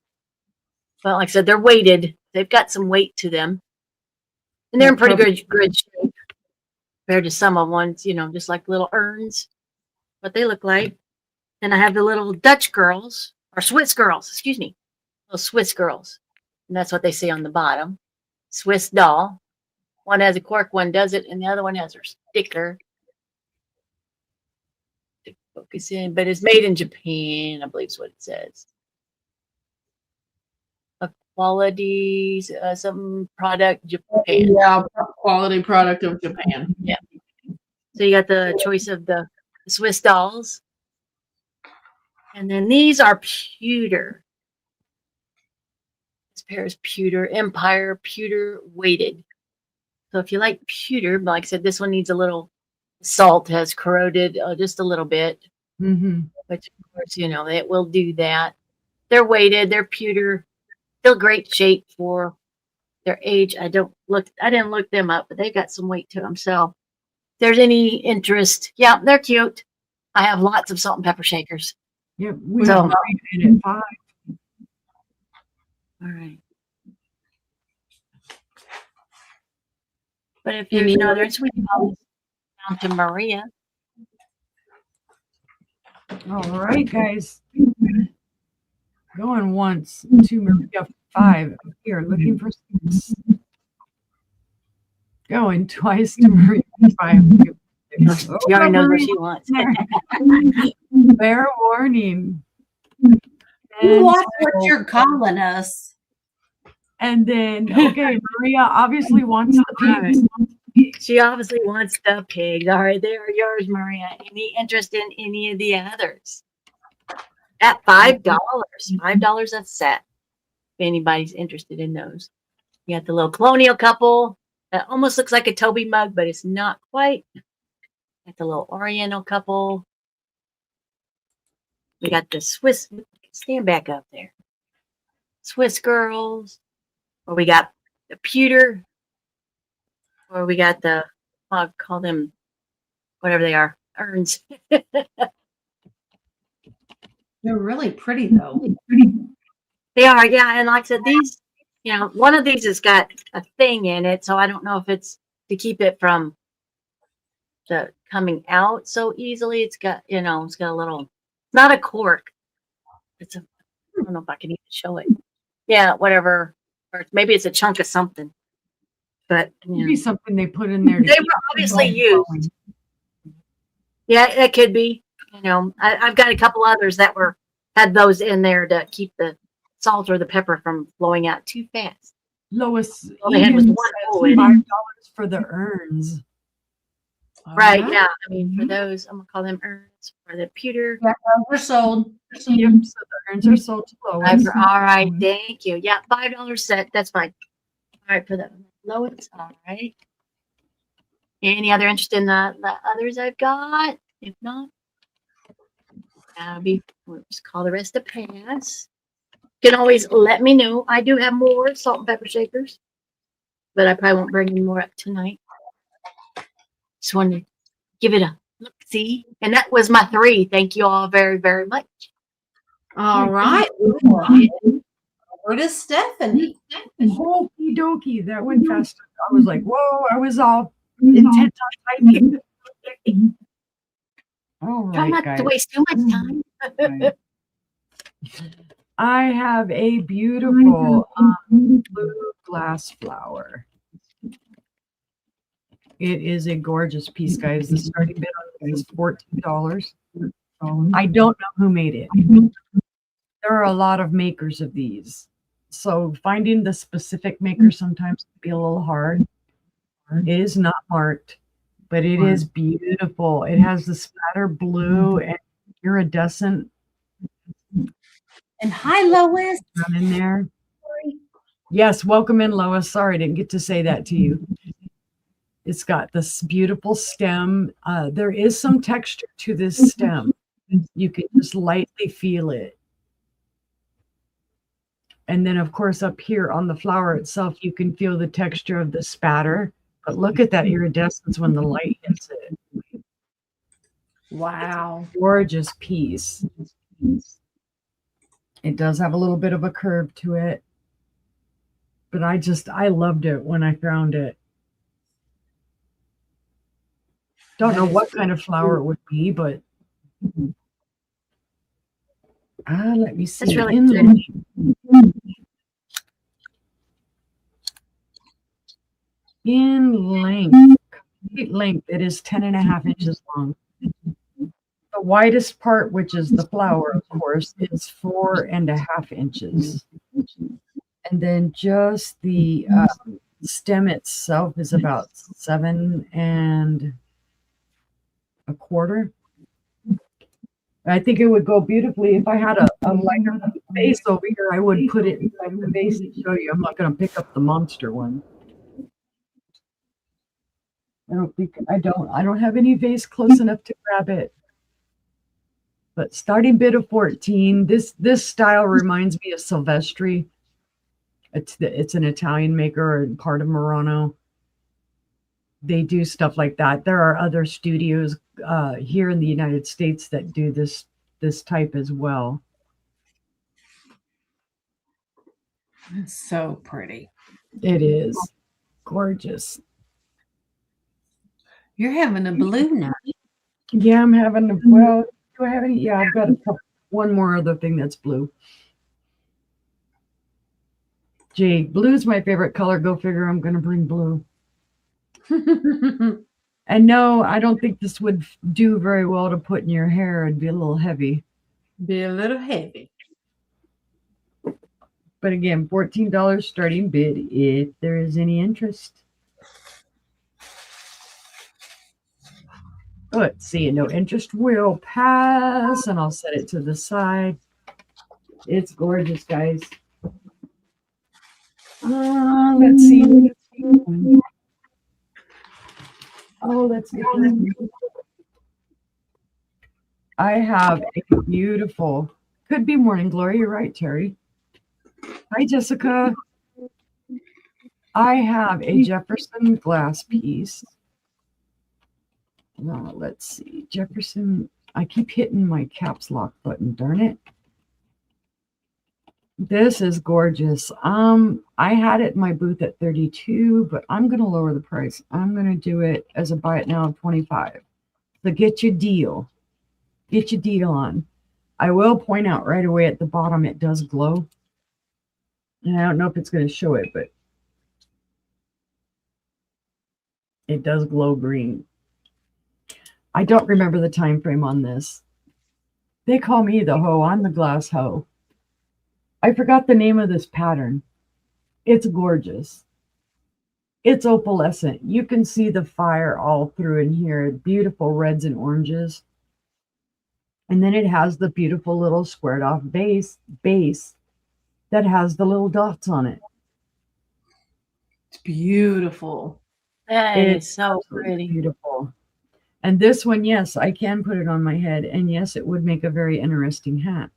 [SPEAKER 1] But like I said, they're weighted. They've got some weight to them. And they're in pretty good shape compared to some of ones, just like little urns, what they look like. And I have the little Dutch girls, or Swiss girls, excuse me, little Swiss girls. And that's what they say on the bottom. Swiss doll. One has a cork, one doesn't, and the other one has her sticker. To focus in, but it's made in Japan, I believe is what it says. A quality, some product, Japan.
[SPEAKER 2] Yeah, quality product of Japan.
[SPEAKER 1] Yeah. So you got the choice of the Swiss dolls. And then these are pewter. This pair is pewter, Empire pewter weighted. So if you like pewter, but like I said, this one needs a little salt, has corroded just a little bit.
[SPEAKER 3] Mm-hmm.
[SPEAKER 1] Which of course, it will do that. They're weighted, they're pewter, still great shape for their age. I didn't look them up, but they've got some weight to them. So if there's any interest, yeah, they're cute. I have lots of salt and pepper shakers.
[SPEAKER 3] Yeah, we have it at 5.
[SPEAKER 1] All right. But if there's no other interest, we can go down to Maria.
[SPEAKER 3] All right, guys. Going once to Maria 5 up here, looking for 6. Going twice to Maria 5.
[SPEAKER 1] She already knows what she wants.
[SPEAKER 3] Fair warning.
[SPEAKER 2] You watch what you're calling us.
[SPEAKER 3] And then, okay, Maria obviously wants the pigs.
[SPEAKER 1] She obviously wants the pigs. All right, they are yours, Maria. Any interest in any of the others? At $5. $5 a set. If anybody's interested in those. You got the little colonial couple. That almost looks like a Toby mug, but it's not quite. Got the little Oriental couple. We got the Swiss. Stand back up there. Swiss girls. Or we got the pewter. Or we got the, I'll call them whatever they are, urns.
[SPEAKER 2] They're really pretty, though.
[SPEAKER 1] They are, yeah. And like I said, these, one of these has got a thing in it. So I don't know if it's to keep it from the coming out so easily. It's got, it's got a little, not a cork. It's a, I don't know if I can even show it. Yeah, whatever. Or maybe it's a chunk of something. But
[SPEAKER 3] maybe something they put in there.
[SPEAKER 1] They were obviously used. Yeah, it could be. I've got a couple others that had those in there to keep the salt or the pepper from flowing out too fast.
[SPEAKER 3] Lois,
[SPEAKER 1] all they had was one hole in it.
[SPEAKER 3] $5 for the urns.
[SPEAKER 1] Right, yeah. I mean, for those, I'm gonna call them urns. For the pewter,
[SPEAKER 2] Yeah, those are sold.
[SPEAKER 3] Yep, so the urns are sold to Lois.
[SPEAKER 1] all right, thank you. Yeah, $5 set. That's fine. All right, for the Lois. All right. Any other interest in the others I've got? If not, we'll just call the rest a pass. You can always let me know. I do have more salt and pepper shakers, but I probably won't bring any more up tonight. Just wanted to give it a look, see. And that was my 3. Thank you all very, very much.
[SPEAKER 2] All right. Over to Stephanie.
[SPEAKER 3] Okie dokie. That went faster. I was like, whoa, I was all intent on typing. All
[SPEAKER 1] Try
[SPEAKER 3] right,
[SPEAKER 1] not
[SPEAKER 3] guys.
[SPEAKER 1] to waste too much time.
[SPEAKER 3] Right. I have a beautiful blue glass flower. It is a gorgeous piece, guys. The starting bid on it is $14. I don't know who made it. There are a lot of makers of these. So finding the specific maker sometimes can be a little hard. It is not marked, but it is beautiful. It has the splatter blue and iridescent.
[SPEAKER 2] And hi, Lois.
[SPEAKER 3] Down in there. Yes, welcome in, Lois. Sorry, I didn't get to say that to you. It's got this beautiful stem. There is some texture to this stem. You can just lightly feel it. And then, of course, up here on the flower itself, you can feel the texture of the spatter. But look at that iridescence when the light hits it.
[SPEAKER 2] Wow.
[SPEAKER 3] Gorgeous piece. It does have a little bit of a curve to it, but I loved it when I found it. Don't
[SPEAKER 2] That
[SPEAKER 3] know
[SPEAKER 2] is
[SPEAKER 3] what kind of flower it would be, but let me see.
[SPEAKER 1] It's really
[SPEAKER 3] In
[SPEAKER 1] pretty.
[SPEAKER 3] complete length, it is 10.5 inches long. The widest part, which is the flower, of course, is 4.5 inches. And then just the stem itself is about 7.25. I think it would go beautifully if I had a lighter vase over here. I would put it inside the vase to show you. I'm not going to pick up the monster one. I don't have any vase close enough to grab it. But starting bid of 14. This style reminds me of Silvestri. It's an Italian maker and part of Murano. They do stuff like that. There are other studios here in the United States that do this type as well.
[SPEAKER 2] It's so pretty.
[SPEAKER 3] It is gorgeous.
[SPEAKER 2] You're having a blue night.
[SPEAKER 3] Yeah, I'm having well, do I have any? Yeah, I've got one more other thing that's blue. Gee, blue's my favorite color. Go figure, I'm going to bring blue. And no, I don't think this would do very well to put in your hair. It'd be a little heavy.
[SPEAKER 2] Be a little heavy.
[SPEAKER 3] But again, $14 starting bid if there is any interest. Let's see, no interest will pass, and I'll set it to the side. It's gorgeous, guys. Let's see. Oh, let's get this. I have a beautiful, could be Morning Glory. You're right, Terry. Hi, Jessica. I have a Jefferson glass piece. Let's see. Jefferson. I keep hitting my caps lock button, darn it. This is gorgeous. I had it in my booth at 32, but I'm going to lower the price. I'm going to do it as a buy it now of 25. So get your deal. Get your deal on. I will point out right away at the bottom, it does glow. And I don't know if it's going to show it, but it does glow green. I don't remember the time frame on this. They call me the hoe. I'm the glass hoe. I forgot the name of this pattern. It's gorgeous. It's opalescent. You can see the fire all through in here. Beautiful reds and oranges. And then it has the beautiful little squared off base that has the little dots on it.
[SPEAKER 2] It's beautiful.
[SPEAKER 1] That
[SPEAKER 3] It's
[SPEAKER 1] is so pretty.
[SPEAKER 3] beautiful. And this one, yes, I can put it on my head. And yes, it would make a very interesting hat.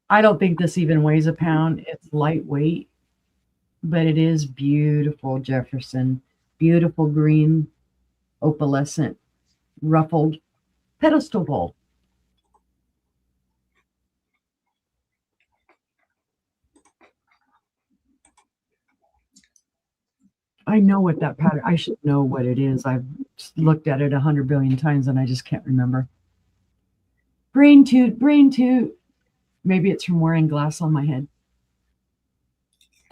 [SPEAKER 3] I don't think this even weighs a pound. It's lightweight, but it is beautiful, Jefferson. Beautiful green, opalescent, ruffled pedestal bowl. I know what that pattern, I should know what it is. I've looked at it 100 billion times and I just can't remember. Brain toot, brain toot. Maybe it's from wearing glass on my head.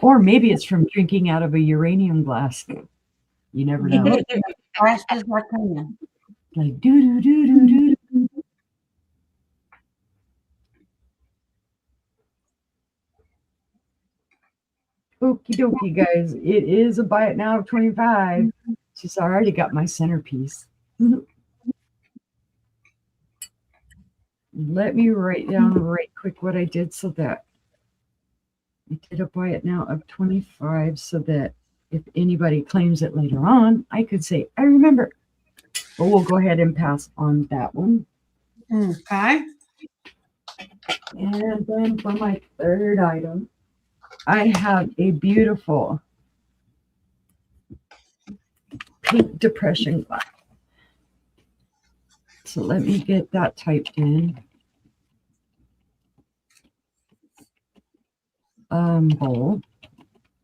[SPEAKER 3] Or maybe it's from drinking out of a uranium glass. You never know.
[SPEAKER 2] Fast as I can.
[SPEAKER 3] Like doo doo doo doo doo doo. Okie dokie, guys. It is a buy it now of 25. She's already got my centerpiece. Let me write down right quick what I did so that I did a buy it now of 25 so that if anybody claims it later on, I could say, I remember. But we'll go ahead and pass on that one.
[SPEAKER 2] Okay.
[SPEAKER 3] And then for my third item, I have a beautiful pink depression glass. So let me get that typed in. Bowl.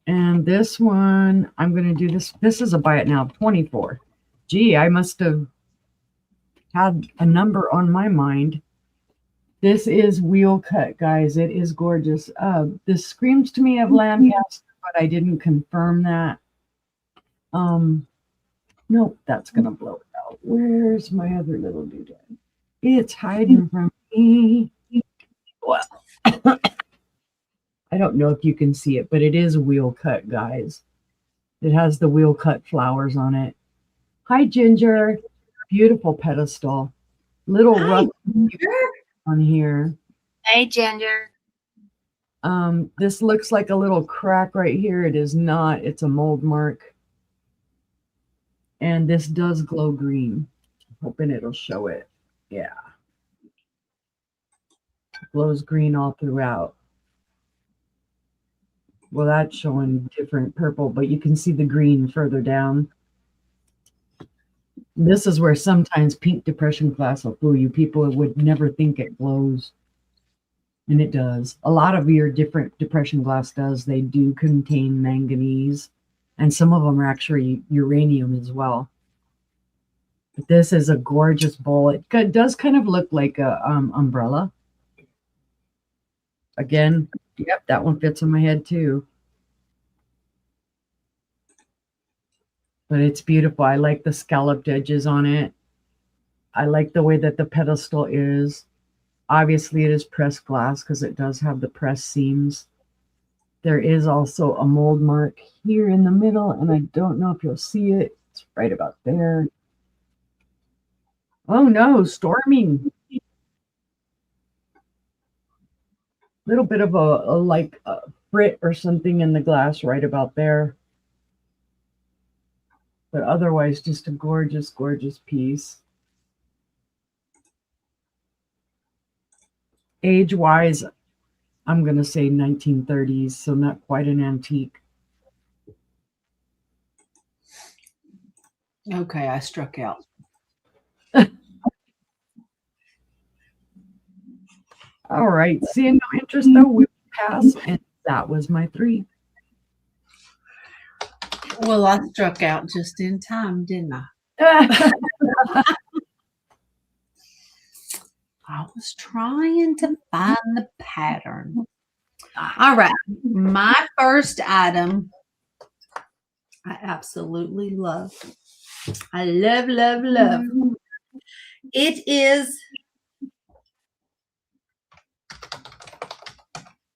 [SPEAKER 3] And this one, I'm going to do this. This is a buy it now, 24. Gee, I must have had a number on my mind. This is wheel cut, guys. It is gorgeous. This screams to me of Lancaster, but I didn't confirm that. Nope, that's going to blow it out. Where's my other little doodad? It's hiding from me. Well, I don't know if you can see it, but it is wheel cut, guys. It has the wheel cut flowers on it. Hi, Ginger. Beautiful pedestal. Little rough on here.
[SPEAKER 1] Hey, Ginger.
[SPEAKER 3] This looks like a little crack right here. It is not. It's a mold mark. And this does glow green. I'm hoping it'll show it. Yeah. Glows green all throughout. Well, that's showing different purple, but you can see the green further down. This is where sometimes pink depression glass will fool you. People would never think it glows. And it does. A lot of your different depression glass does. They do contain manganese. And some of them are actually uranium as well. But this is a gorgeous bowl. It does kind of look like a umbrella. Again, yep, that one fits on my head too. But it's beautiful. I like the scalloped edges on it. I like the way that the pedestal is. Obviously, it is pressed glass because it does have the press seams. There is also a mold mark here in the middle, and I don't know if you'll see it. It's right about there. Oh no, storming. Little bit of a frit or something in the glass right about there. But otherwise, just a gorgeous, gorgeous piece. Age-wise, I'm going to say 1930s, so not quite an antique.
[SPEAKER 2] Okay, I struck out.
[SPEAKER 3] All right, seeing no interest though, we pass, and that was my 3.
[SPEAKER 2] Well, I struck out just in time, didn't I? I was trying to find the pattern. All right. My first item I absolutely love. I love, love, love. It is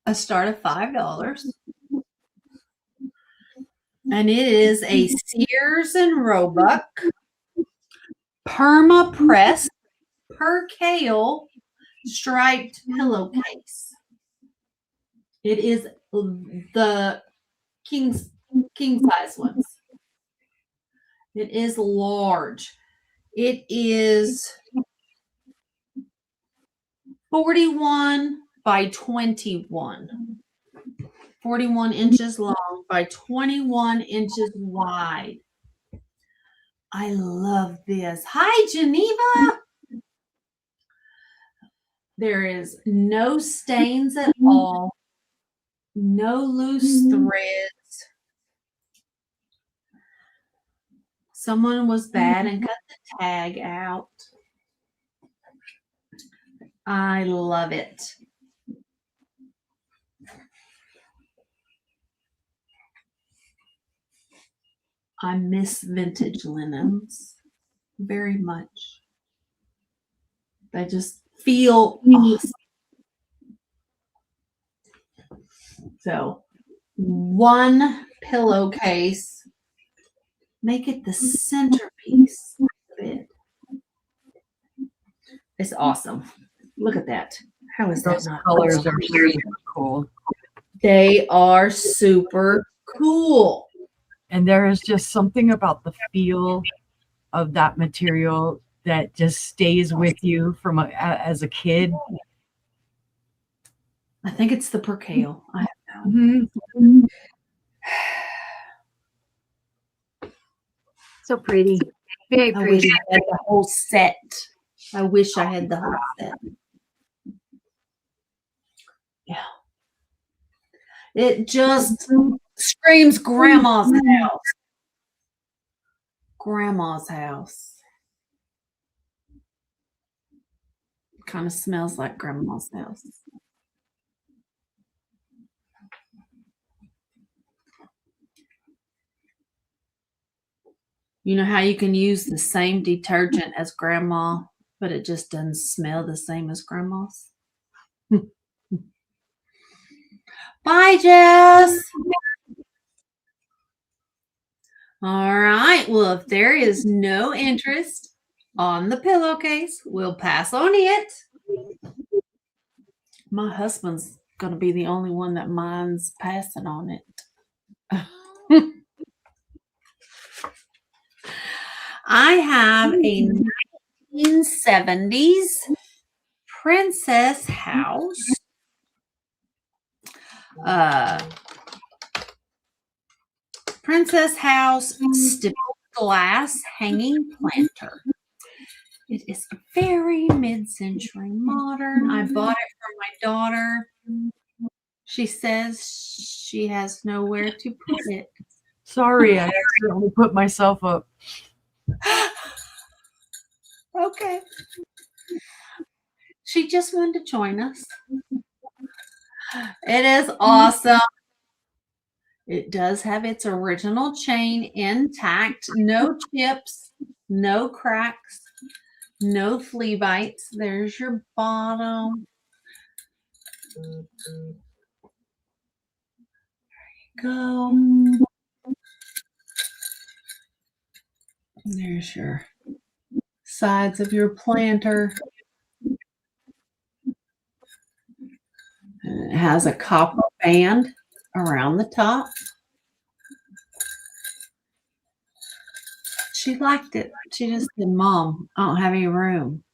[SPEAKER 2] a start of $5. And it is a Sears and Roebuck Perma Press percale striped pillowcase. It is the king size ones. It is large. It is 41 by 21. 41 inches long by 21 inches wide. I love this. Hi, Geneva. There is no stains at all. No loose threads. Someone was bad and cut the tag out. I love it. I miss vintage linens very much. They just feel awesome. So, one pillowcase. Make it the centerpiece of it. It's awesome. Look at that. How is
[SPEAKER 3] Those
[SPEAKER 2] that not
[SPEAKER 3] colors
[SPEAKER 2] awesome?
[SPEAKER 3] are super cool.
[SPEAKER 2] They are super cool.
[SPEAKER 3] And there is just something about the feel of that material that just stays with you from as a kid.
[SPEAKER 2] I think it's the percale. I have no.
[SPEAKER 3] Mm-hmm.
[SPEAKER 1] So pretty. Very
[SPEAKER 2] I wish
[SPEAKER 1] pretty.
[SPEAKER 2] I had the whole set. I wish I had the whole set. Yeah. It just screams grandma's house. Grandma's house. Kind of smells like grandma's house. You know how you can use the same detergent as grandma, but it just doesn't smell the same as grandma's? Bye, Jess. All right. Well, if there is no interest on the pillowcase, we'll pass on it. My husband's going to be the only one that minds passing on it. I have a 1970s princess house. Princess house stippled glass hanging planter. It is very mid-century modern. I bought it for my daughter. She says she has nowhere to put it.
[SPEAKER 3] Sorry, I accidentally put myself up.
[SPEAKER 2] Okay. She just wanted to join us. It is awesome. It does have its original chain intact. No chips, no cracks, no flea bites. There's your bottom. There you go. There's your sides of your planter. And it has a copper band around the top. She liked it. She just said, Mom, I don't have any room.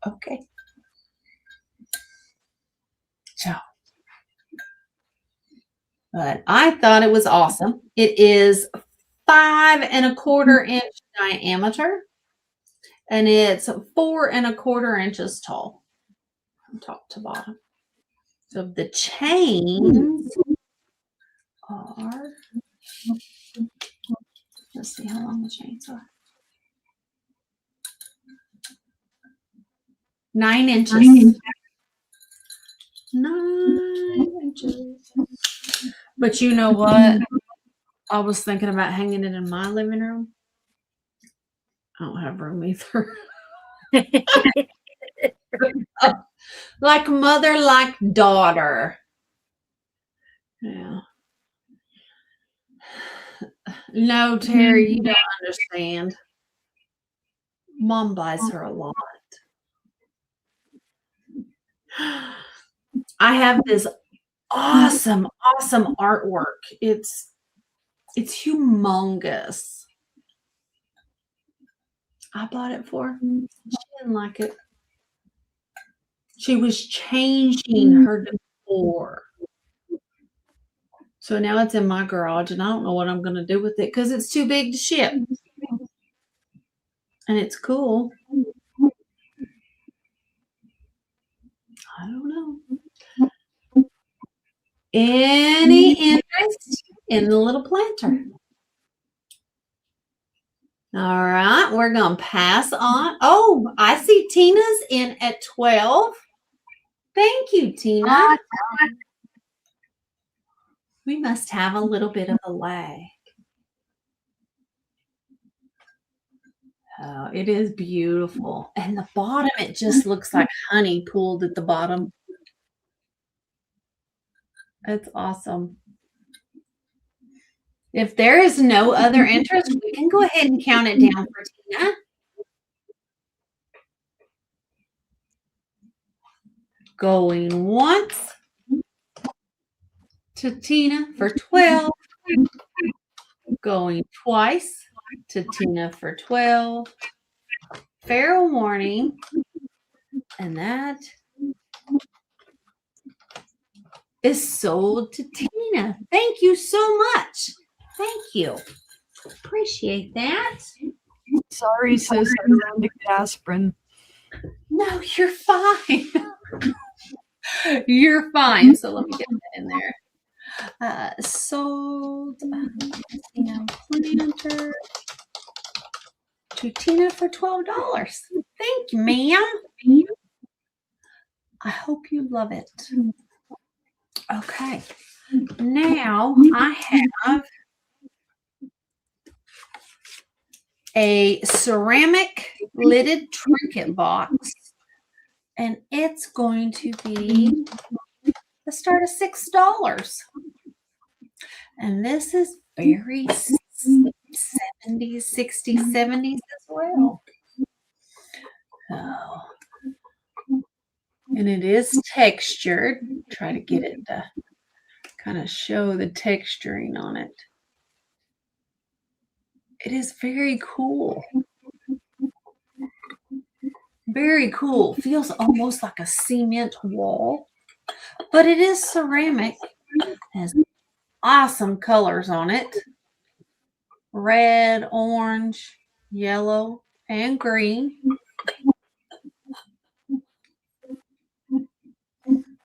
[SPEAKER 2] Okay. So, but I thought it was awesome. It is 5 1/4 inch diameter, and it's 4 1/4 inches tall from top to bottom. So the chains are, let's see how long the chains are. 9 inches. 9 inches. But you know what? I was thinking about hanging it in my living room. I don't have room either. Like mother, like daughter. Yeah. No, Terry, you don't understand. Mom buys her a lot. I have this awesome artwork. It's humongous. I bought it for her. She didn't like it. She was changing her decor. So now it's in my garage, and I don't know what I'm going to do with it because it's too big to ship. And it's cool. I don't know. Any interest in the little planter? All right, we're going to pass on. Oh, I see Tina's in at 12. Thank you, Tina. We must have a little bit of a lag. Oh, it is beautiful. And the bottom, it just looks like honey pooled at the bottom. It's awesome. If there is no other interest, we can go ahead and count it down for Tina. Going once to Tina for 12. Going twice to Tina for 12. Fair warning. And that is sold to Tina. Thank you so much. Thank you. Appreciate that.
[SPEAKER 3] Sorry, sis. I ran to get aspirin.
[SPEAKER 2] No, you're fine. You're fine. So let me get that in there. Sold planter to Tina for $12. Thank you, ma'am. I hope you love it. Okay. Now I have a ceramic lidded trinket box, and it's going to be the start of $6. And this is very 70s, 60s, 70s as well. Oh. And it is textured. Try to get it to kind of show the texturing on it. It is very cool. Very cool. Feels almost like a cement wall, but it is ceramic. It has awesome colors on it. Red, orange, yellow, and green.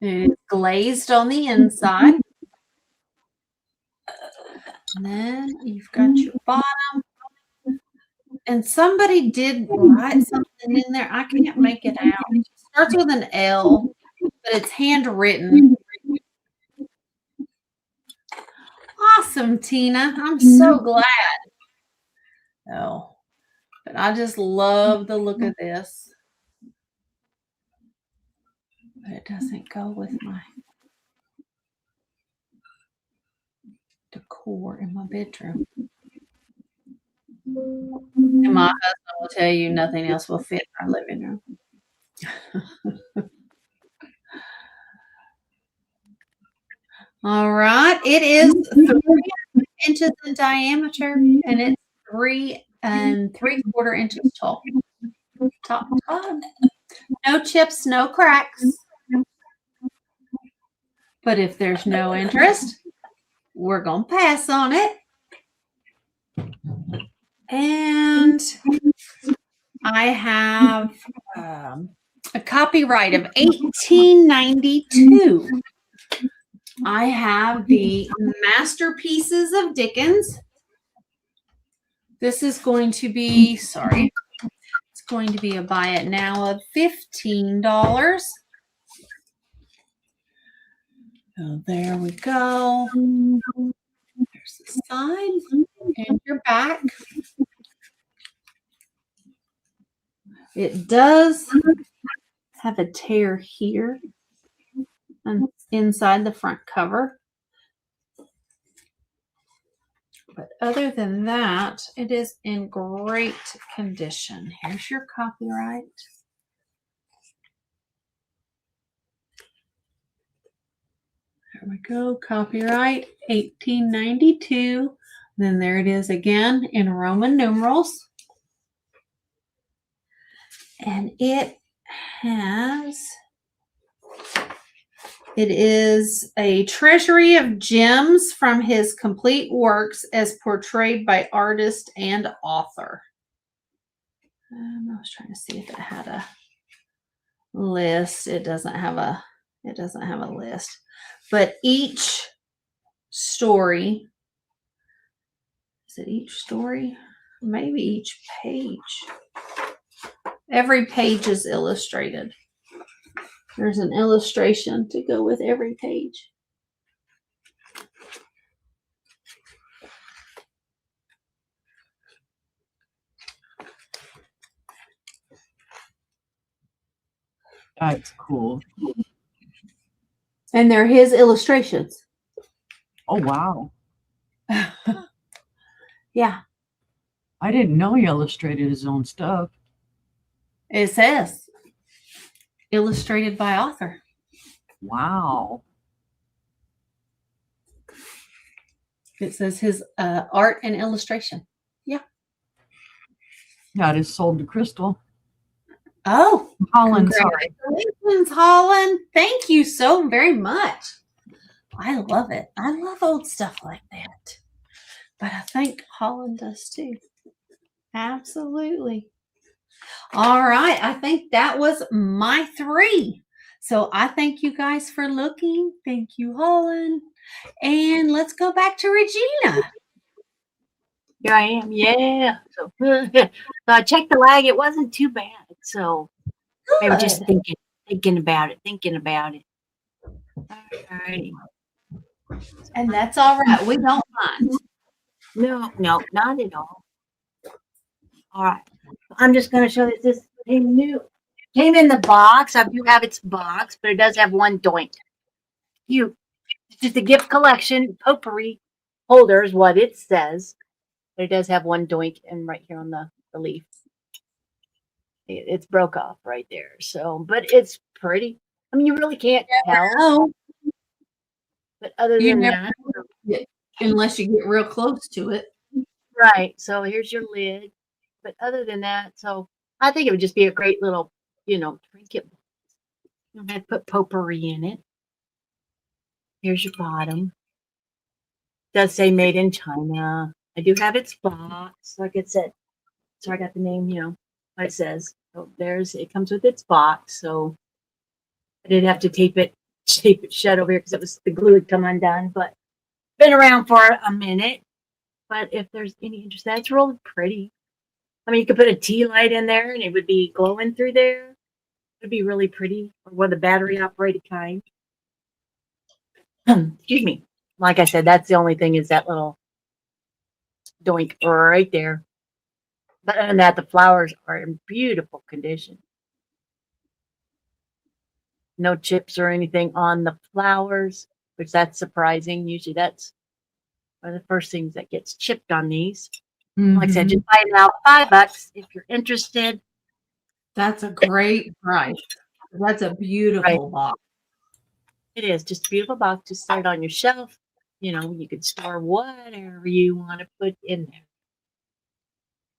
[SPEAKER 2] It is glazed on the inside. And then you've got your bottom. And somebody did write something in there. I can't make it out. It starts with an L, but it's handwritten. Awesome, Tina. I'm so glad. Oh, but I just love the look of this. But it doesn't go with my decor in my bedroom. And my husband will tell you nothing else will fit our living room. All right. It is 3 inches in diameter, and it's 3 3/4 inches tall. Top to bottom. No chips, no cracks. But if there's no interest, we're going to pass on it. And I have a copyright of 1892. I have the Masterpieces of Dickens. This is going to be, it's going to be a buy it now of $15. So there we go. There's the side and your back. It does have a tear here and inside the front cover. But other than that, it is in great condition. Here's your copyright. There we go. Copyright 1892. Then there it is again in Roman numerals. And it is a treasury of gems from his complete works as portrayed by artist and author. I was trying to see if it had a list. It doesn't have a list. But each story, is it each story? Maybe each page. Every page is illustrated. There's an illustration to go with every page.
[SPEAKER 3] That's cool.
[SPEAKER 2] And they're his illustrations.
[SPEAKER 3] Oh, wow.
[SPEAKER 2] Yeah.
[SPEAKER 3] I didn't know he illustrated his own stuff.
[SPEAKER 2] It says illustrated by author.
[SPEAKER 3] Wow.
[SPEAKER 2] It says his art and illustration. Yeah.
[SPEAKER 3] That is sold to Crystal.
[SPEAKER 2] Oh,
[SPEAKER 3] Holland, sorry.
[SPEAKER 2] congratulations, Holland. Thank you so very much. I love it. I love old stuff like that. but I think Holland does too. Absolutely. All right. I think that was my 3. So I thank you guys for looking. Thank you, Holland. And let's go back to Regina.
[SPEAKER 1] Here I am. Yeah. So, so I checked the lag. It wasn't too bad. So maybe just
[SPEAKER 2] Good.
[SPEAKER 1] thinking about it. All righty.
[SPEAKER 2] And that's all right. We don't mind.
[SPEAKER 1] No, not at all. All right. I'm just going to show this. This came in the box. I do have its box, but it does have one doink. It's just a gift collection, potpourri holder is what it says. But it does have one doink and right here on the leaf. It's broke off right there. So, but it's pretty. I mean, you really can't tell.
[SPEAKER 2] Oh,
[SPEAKER 1] But other
[SPEAKER 2] you
[SPEAKER 1] than
[SPEAKER 2] never
[SPEAKER 1] that,
[SPEAKER 2] know it unless you get real close to it.
[SPEAKER 1] right. So here's your lid. But other than that, so I think it would just be a great little, trinket. You have to put potpourri in it. Here's your bottom. Does say made in China. I do have its box, like it said. So I got the name, what it says. So it comes with its box. So I did have to tape it shut over here because the glue had come undone, but been around for a minute. But if there's any interest, that's really pretty. I mean, you could put a tea light in there and it would be glowing through there. It'd be really pretty, or one of the battery operated kind. Excuse me. Like I said, that's the only thing is that little doink right there. But other than that, the flowers are in beautiful condition. No chips or anything on the flowers, which that's surprising. Usually that's one of the first things that gets chipped on these. Like I said, just buy it out $5 if you're interested.
[SPEAKER 2] That's a great price. That's a beautiful box.
[SPEAKER 1] It is just a beautiful box to start on your shelf. You could store whatever you want to put in there.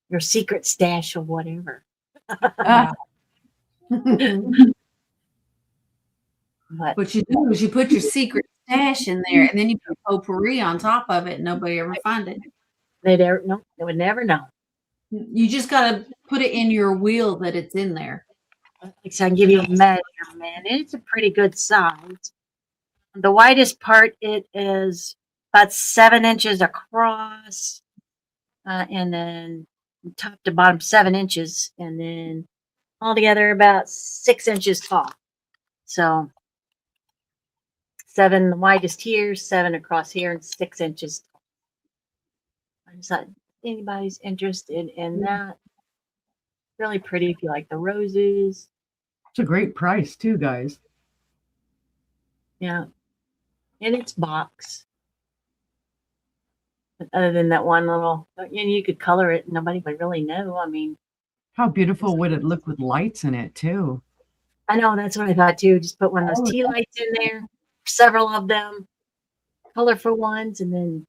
[SPEAKER 1] Your secret stash or whatever. But
[SPEAKER 2] What you do is you put your secret stash in there, and then you put potpourri on top of it, and nobody ever find it.
[SPEAKER 1] they would never know.
[SPEAKER 2] You just got to put it in your wheel that it's in there.
[SPEAKER 1] So I can give you a measurement. It's a pretty good size. The widest part, it is about 7 inches across, and then top to bottom 7 inches, and then altogether about 6 inches tall. So 7 the widest here, 7 across here, and 6 inches tall. I just thought anybody's interested in that. Really pretty if you like the roses.
[SPEAKER 3] It's a great price too, guys.
[SPEAKER 1] Yeah. In its box. But other than that one little, you could color it. Nobody would really know. I mean,
[SPEAKER 3] how beautiful would it look with lights in it too?
[SPEAKER 1] I know, that's what I thought too. Just put one of those tea lights in there, several of them, colorful ones, and then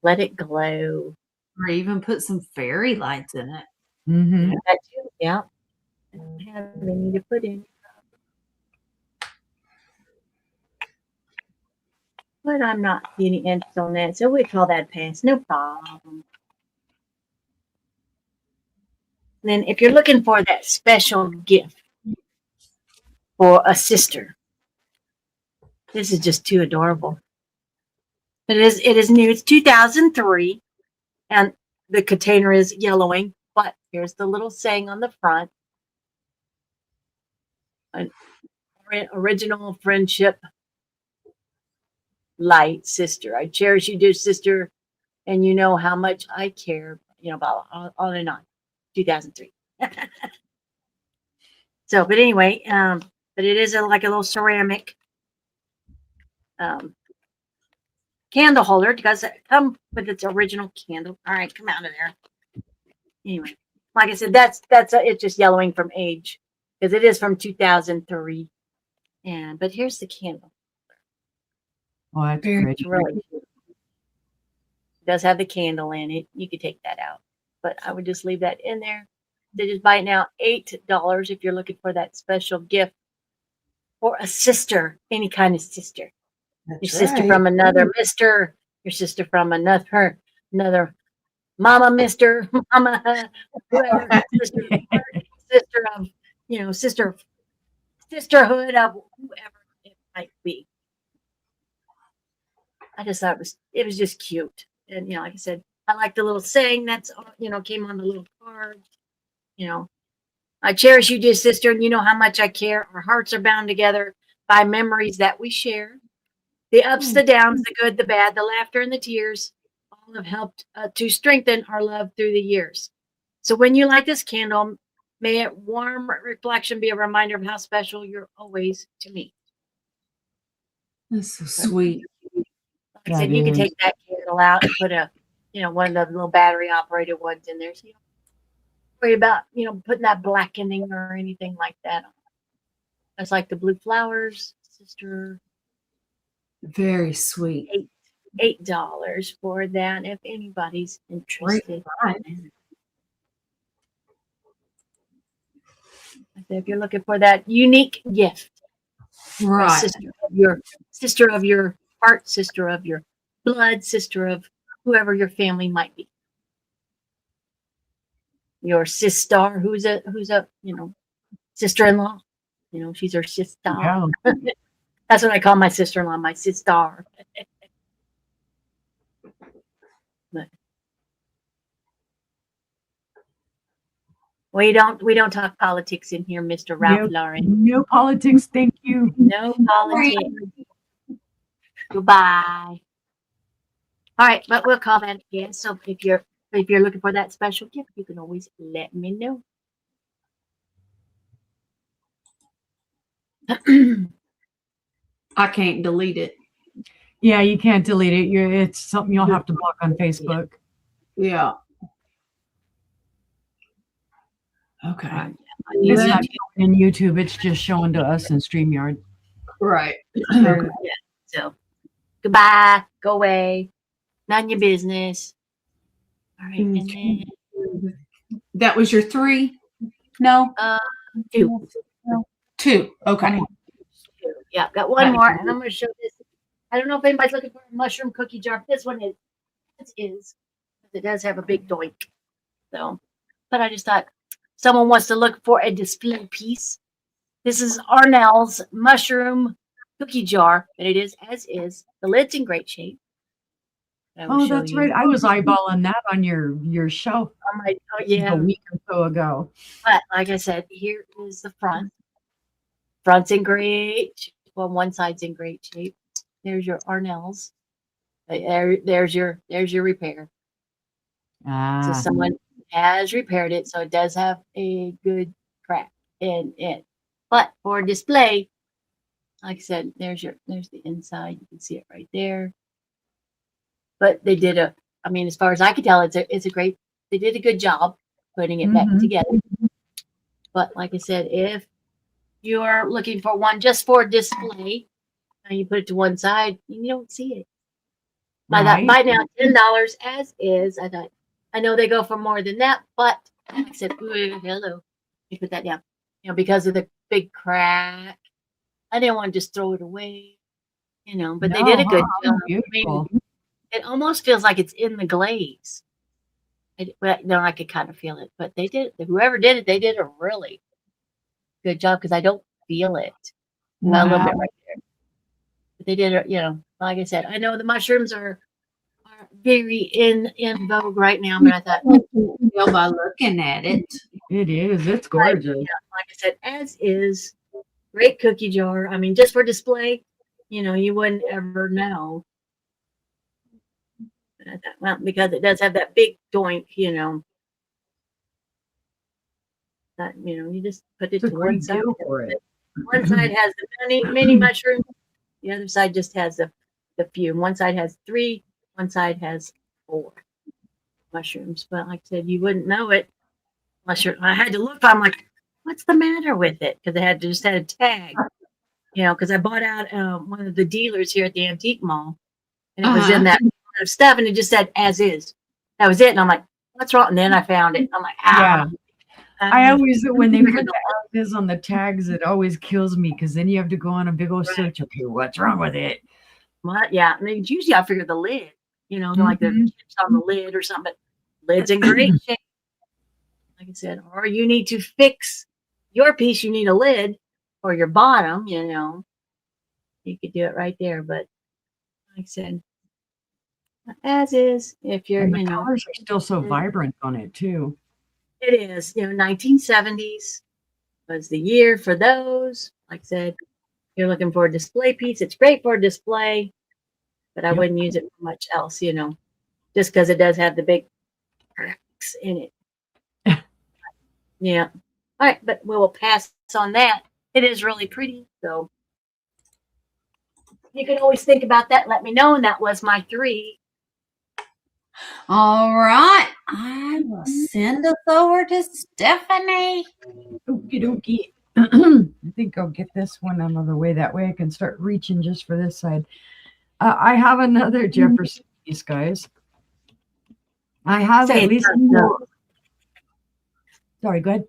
[SPEAKER 1] let it glow.
[SPEAKER 2] Or even put some fairy lights in it.
[SPEAKER 3] Mm-hmm.
[SPEAKER 1] That too, yeah. I don't have any to put in. But I'm not getting interest on that, so we call that pass. No problem. And then if you're looking for that special gift for a sister, this is just too adorable. It is new. It's 2003, and the container is yellowing. But here's the little saying on the front: an original friendship light, sister. I cherish you, dear sister, and you know how much I care. About on and on. 2003. So, but anyway, but it is like a little ceramic candle holder because it comes with its original candle. All right, come out of there. Anyway, like I said, it's just yellowing from age because it is from 2003. But here's the candle.
[SPEAKER 3] Oh, that's pretty.
[SPEAKER 1] It's really cute. It does have the candle in it. You could take that out, but I would just leave that in there. They just buy it now $8 if you're looking for that special gift for a sister, any kind of sister.
[SPEAKER 2] That's
[SPEAKER 1] Your sister
[SPEAKER 2] right.
[SPEAKER 1] from another mister, your sister from another another Mama, Mister, Mama, whoever, sister of, sisterhood of whoever it might be. I just thought it was just cute, and like I said, I like the little saying that's came on the little card. You know, I cherish you, dear sister, and you know how much I care. Our hearts are bound together by memories that we share. The ups, the downs, the good, the bad, the laughter, and the tears all have helped to strengthen our love through the years. So when you light this candle, may it warm reflection be a reminder of how special you're always to me.
[SPEAKER 2] That's so sweet.
[SPEAKER 1] Like I said, you can take that candle out and put one of the little battery operated ones in there. So you don't worry about, putting that blackening or anything like that on. That's like the blue flowers, sister.
[SPEAKER 2] Very sweet.
[SPEAKER 1] $8 for that if anybody's interested. If you're looking for that unique gift,
[SPEAKER 2] right?
[SPEAKER 1] Sister of your heart, sister of your blood, sister of whoever your family might be. Your sister, who's a sister-in-law. She's her sister.
[SPEAKER 3] Yeah.
[SPEAKER 1] That's what I call my sister-in-law, my sister. But we don't talk politics in here, Mr. Ralph Lauren.
[SPEAKER 3] No politics, thank you.
[SPEAKER 1] No politics. Goodbye. All right, but we'll call that again. So if you're looking for that special gift, you can always let me know.
[SPEAKER 2] I can't delete it.
[SPEAKER 3] Yeah, you can't delete it. It's something you'll have to block on Facebook.
[SPEAKER 2] Yeah. Okay.
[SPEAKER 3] It's not showing in YouTube. It's just showing to us in StreamYard.
[SPEAKER 2] Right.
[SPEAKER 1] Yeah. So goodbye. Go away. None your business. All right. And then,
[SPEAKER 2] that was your 3? No.
[SPEAKER 1] 2.
[SPEAKER 2] 2. Okay.
[SPEAKER 1] Yeah, got one more, and I'm going to show this. I don't know if anybody's looking for a mushroom cookie jar. This one is. It does have a big doink. So, but I just thought someone wants to look for a display piece. This is Arnell's mushroom cookie jar, and it is as is. The lid's in great shape.
[SPEAKER 3] Oh, that's right. I was eyeballing that on your shelf.
[SPEAKER 1] Yeah,
[SPEAKER 3] a week or so ago.
[SPEAKER 1] But like I said, here is the front. Front's in great shape. Well, one side's in great shape. There's your Arnell's. There's your repair. So someone has repaired it, so it does have a good crack in it. But for display, like I said, there's the inside. You can see it right there. But they did as far as I can tell, it's a great. They did a good job putting it back together. But like I said, if you're looking for one just for display, and you put it to one side, you don't see it. Buy now $10 as is. I thought, I know they go for more than that, but like I said, ooh, hello. You put that down. Because of the big crack, I didn't want to just throw it away. But they did a good job.
[SPEAKER 3] Beautiful.
[SPEAKER 1] It almost feels like it's in the glaze. I could kind of feel it, but they did. Whoever did it, they did a really good job because I don't feel it. Wow. A little bit right there. But they did it. Like I said, I know the mushrooms are very in vogue right now, but I thought
[SPEAKER 2] by looking at it,
[SPEAKER 3] it is. It's gorgeous.
[SPEAKER 1] Like I said, as is. Great cookie jar. I mean, just for display, you wouldn't ever know. Well, because it does have that big doink, that you just put it to one side. One side has the mini mushroom, the other side just has the few. One side has 3, one side has 4 mushrooms. But like I said, you wouldn't know it unless I had to look. I'm like, what's the matter with it? Because it just had a tag, because I bought out one of the dealers here at the antique mall, and it was in that stuff, and it just said as is. That was it, and I'm like, what's wrong? And then I found it. I'm like,
[SPEAKER 3] yeah. I always, when they put the as is on the tags, it always kills me because then you have to go on a big old search. Okay, what's wrong with it?
[SPEAKER 1] What? Yeah, I mean, usually I figure the lid. like the
[SPEAKER 3] Mhm.
[SPEAKER 1] chips on the lid or something. But lid's in great shape, like I said. Or you need to fix your piece, you need a lid or your bottom, you could do it right there. But like I said, as is, if you're,
[SPEAKER 3] And the colors are still so
[SPEAKER 1] Mm.
[SPEAKER 3] vibrant on it too.
[SPEAKER 1] it is, 1970s was the year for those. Like I said, you're looking for a display piece. It's great for a display, but I
[SPEAKER 3] Yep.
[SPEAKER 1] wouldn't use it for much else, just because it does have the big cracks in it. Yeah. All right, but we will pass on that. It is really pretty, so you can always think about that. Let me know, and that was my 3.
[SPEAKER 2] All right. I will send us over to Stephanie.
[SPEAKER 3] Okie dokie. I think I'll get this one out of the way. That way I can start reaching just for this side. I have another Jefferson piece, guys. I have
[SPEAKER 1] Say
[SPEAKER 3] at
[SPEAKER 1] it's
[SPEAKER 3] least
[SPEAKER 1] not
[SPEAKER 3] four. Sorry, go ahead.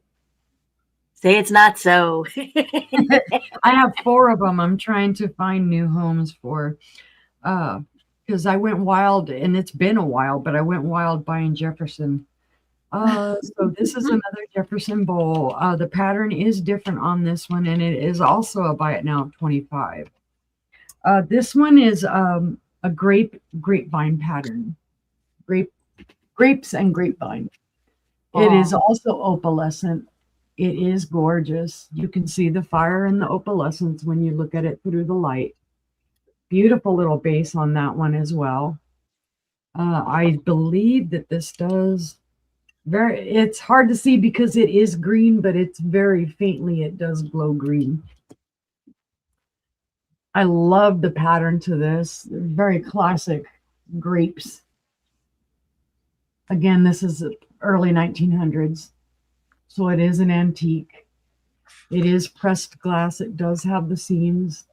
[SPEAKER 1] Say it's not so.
[SPEAKER 3] I have 4 of them. I'm trying to find new homes for, because I went wild, and it's been a while, but I went wild buying Jefferson. So this is another Jefferson bowl. The pattern is different on this one, and it is also a buy it now of 25. This one is a grapevine pattern, grapes and grapevine. It is also opalescent. It is gorgeous. You can see the fire in the opalescence when you look at it through the light. Beautiful little base on that one as well. I believe that this does it's hard to see because it is green, but it's very faintly, it does glow green. I love the pattern to this. Very classic grapes. Again, this is early 1900s. So it is an antique. It is pressed glass. It does have the seams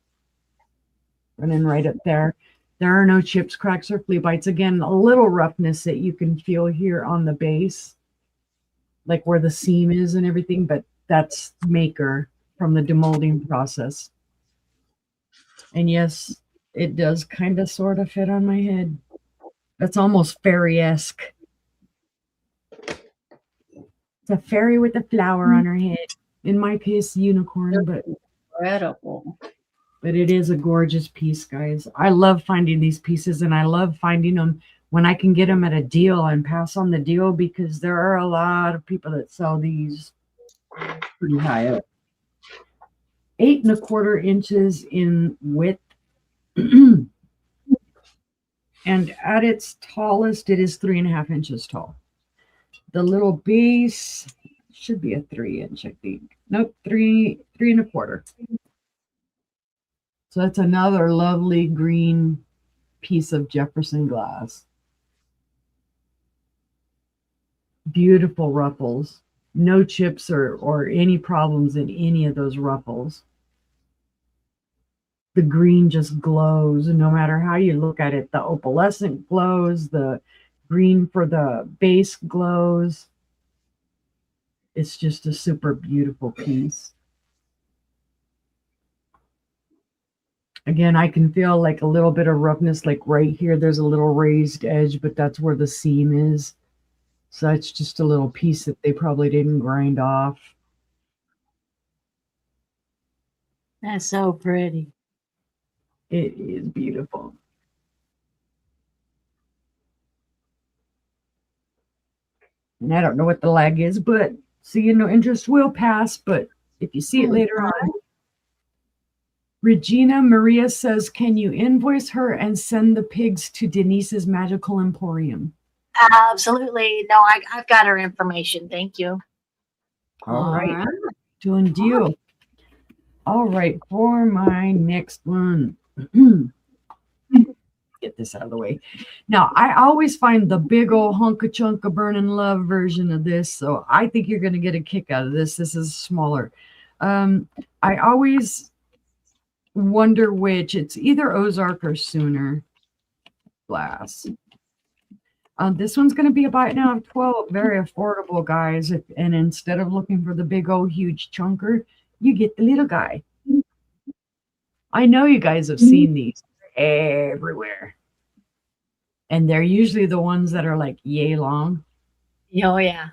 [SPEAKER 3] running right up there. There are no chips, cracks, or flea bites. Again, a little roughness that you can feel here on the base, like where the seam is and everything, but that's maker from the demolding process. And yes, it does kind of sort of fit on my head. That's almost fairy-esque. It's a fairy with a flower on her head. In my case, unicorn, but
[SPEAKER 2] Incredible.
[SPEAKER 3] it is a gorgeous piece, guys. I love finding these pieces, and I love finding them when I can get them at a deal and pass on the deal, because there are a lot of people that sell these pretty high up. 8 1/4 inches in width. And at its tallest, it is 3.5 inches tall. The little base should be a 3-inch, I think. Nope, 3 1/4. So that's another lovely green piece of Jefferson glass. Beautiful ruffles. No chips or any problems in any of those ruffles. The green just glows, no matter how you look at it. The opalescent glows, the green for the base glows. It's just a super beautiful piece. Again, I can feel like a little bit of roughness, like right here, there's a little raised edge, but that's where the seam is. So that's just a little piece that they probably didn't grind off.
[SPEAKER 1] That's so pretty.
[SPEAKER 3] It is beautiful. And I don't know what the lag is, but seeing no interest will pass. But if you see it later on. Regina Maria says, can you invoice her and send the pigs to Denise's Magical Emporium?
[SPEAKER 1] Absolutely. No, I've got her information. Thank you.
[SPEAKER 3] All right. Doing deal. All right. For my next one. Get this out of the way. Now, I always find the big old hunk of chunk of burning love version of this. So I think you're going to get a kick out of this. This is smaller. I always wonder which. It's either Ozark or Sooner glass. This one's going to be a buy it now of 12. Very affordable, guys. And instead of looking for the big old huge chunker, you get the little guy. I know you guys have seen these everywhere. And they're usually the ones that are like yay long.
[SPEAKER 1] Oh yeah.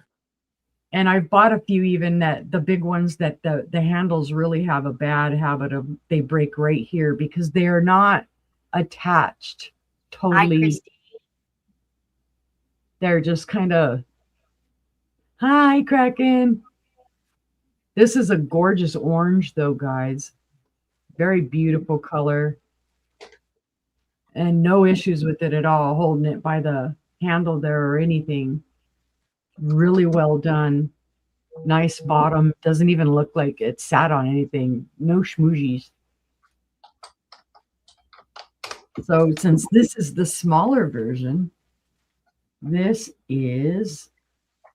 [SPEAKER 3] And I've bought a few even that the big ones that the handles really have a bad habit of they break right here because they are not attached
[SPEAKER 1] Hi,
[SPEAKER 3] totally.
[SPEAKER 1] Christy.
[SPEAKER 3] They're just kind of, hi, Kraken. This is a gorgeous orange though, guys. Very beautiful color. And no issues with it at all, holding it by the handle there or anything. Really well done. Nice bottom. Doesn't even look like it sat on anything. No schmoozies. So since this is the smaller version, this is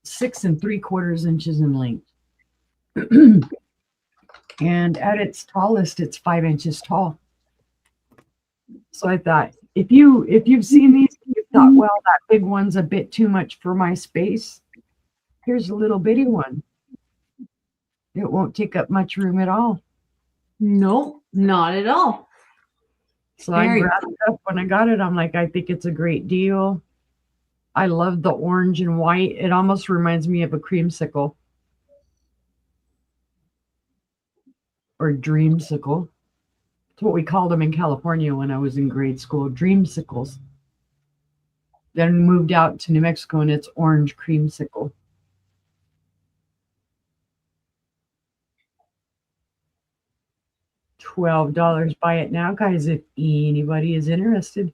[SPEAKER 3] 6 3/4 inches in length. And at its tallest, it's 5 inches tall. So I thought, if you've seen these, you thought, well, that big one's a bit too much for my space. Here's a little bitty one. It won't take up much room at all.
[SPEAKER 2] Nope, not at all.
[SPEAKER 3] So I grabbed it up when I got it. I'm like, I think it's a great deal. I love the orange and white. It almost reminds me of a creamsicle or dreamsicle. That's what we called them in California when I was in grade school, dreamsicles. Then moved out to New Mexico and it's orange creamsicle. $12. Buy it now, guys, if anybody is interested.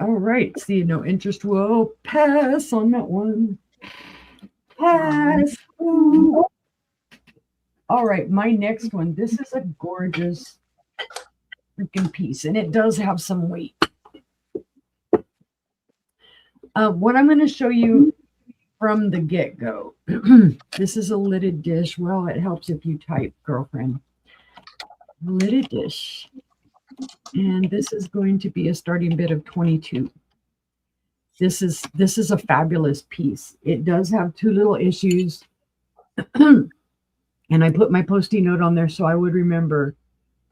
[SPEAKER 3] All right, see, no interest. We'll pass on that one. Pass. Ooh. All right, my next one. This is a gorgeous freaking piece, and it does have some weight. What I'm going to show you from the get-go. This is a lidded dish. Well, it helps if you type, girlfriend. Lidded dish. And this is going to be a starting bid of 22. This is a fabulous piece. It does have two little issues. And I put my Post-it note on there so I would remember.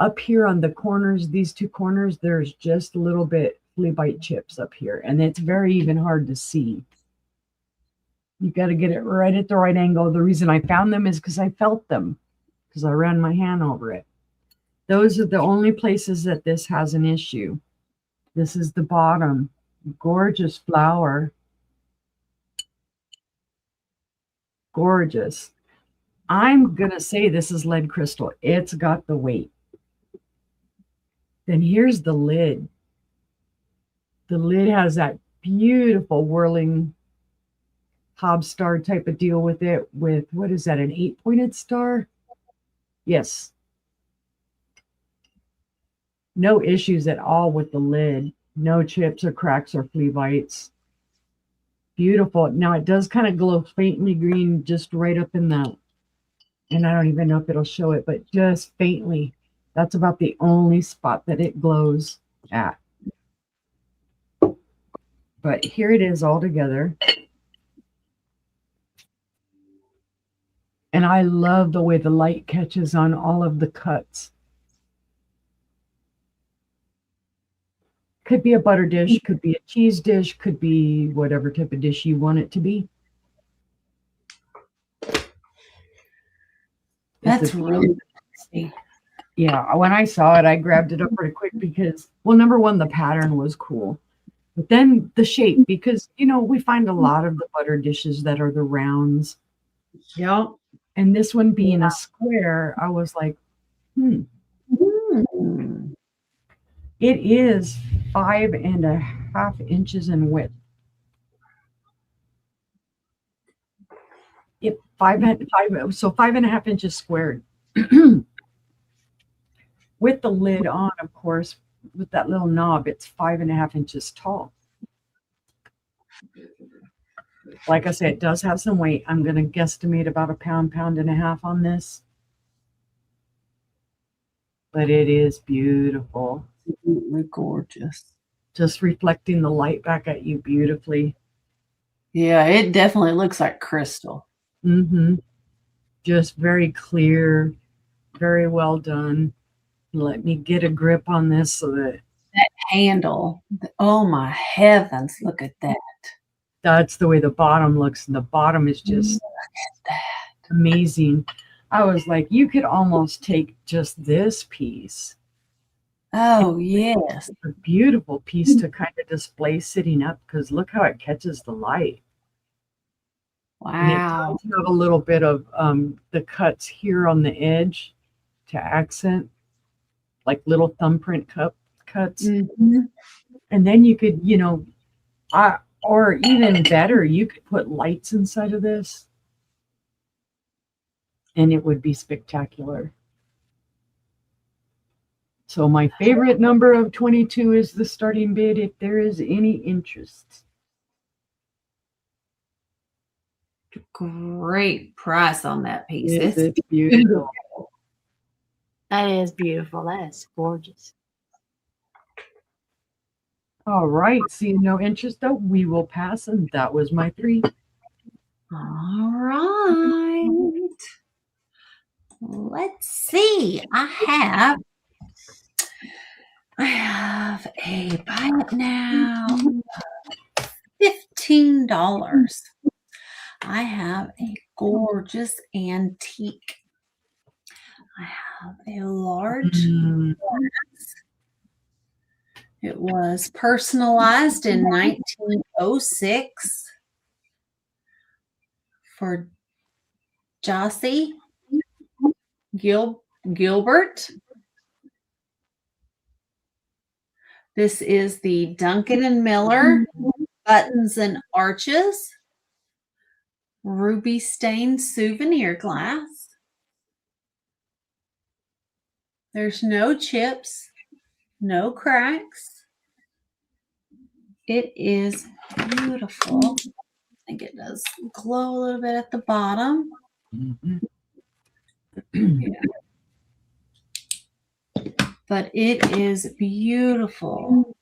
[SPEAKER 3] Up here on the corners, these two corners, there's just a little bit flea bite chips up here. And it's very even hard to see. You got to get it right at the right angle. The reason I found them is because I felt them, because I ran my hand over it. Those are the only places that this has an issue. This is the bottom. Gorgeous flower. Gorgeous. I'm going to say this is lead crystal. It's got the weight. Then here's the lid. The lid has that beautiful whirling hob star type of deal with it. With, what is that, an 8-pointed star? Yes. No issues at all with the lid. No chips or cracks or flea bites. Beautiful. Now it does kind of glow faintly green just right up in the, and I don't even know if it'll show it, but just faintly. That's about the only spot that it glows at. But here it is all together. And I love the way the light catches on all of the cuts. Could be a butter dish, could be a cheese dish, could be whatever type of dish you want it to be.
[SPEAKER 2] That's really tasty.
[SPEAKER 3] Yeah, when I saw it, I grabbed it up pretty quick because, well, number one, the pattern was cool. But then the shape, because, you know, we find a lot of the butter dishes that are the rounds.
[SPEAKER 2] Yep.
[SPEAKER 3] And this one being a square, I was like, It is 5.5 inches in width. Yep, so 5.5 inches squared. With the lid on, of course, with that little knob, it's 5.5 inches tall. Like I said, it does have some weight. I'm going to guesstimate about a pound, pound and a half on this. But it is beautiful.
[SPEAKER 2] Absolutely gorgeous.
[SPEAKER 3] Just reflecting the light back at you beautifully.
[SPEAKER 2] Yeah, it definitely looks like crystal.
[SPEAKER 3] Just very clear, very well done. Let me get a grip on this so that
[SPEAKER 2] Handle. Oh my heavens, look at that.
[SPEAKER 3] that's the way the bottom looks. And the bottom is just amazing. I was like, you could almost take just this piece.
[SPEAKER 2] Oh, yes.
[SPEAKER 3] A beautiful piece to kind of display sitting up because look how it catches the light. And it
[SPEAKER 2] Wow.
[SPEAKER 3] does have a little bit of the cuts here on the edge to accent, like little thumbprint cuts.
[SPEAKER 2] Mhm.
[SPEAKER 3] And then you could, or even better, you could put lights inside of this and it would be spectacular. So my favorite number of 22 is the starting bid if there is any interest.
[SPEAKER 2] Great price on that piece.
[SPEAKER 3] Is
[SPEAKER 2] It's
[SPEAKER 3] it beautiful?
[SPEAKER 1] That is beautiful. That is gorgeous.
[SPEAKER 3] All right. Seeing no interest though, we will pass. And that was my 3.
[SPEAKER 2] all right. Let's see. I have a buy it now $15. I have a gorgeous antique. I have a large. It was personalized in 1906 for Jossie Gilbert. This is the Duncan and Miller buttons and arches ruby stained souvenir glass. There's no chips, no cracks. It is beautiful. I think it does glow a little bit at the bottom. Yeah. But it is beautiful.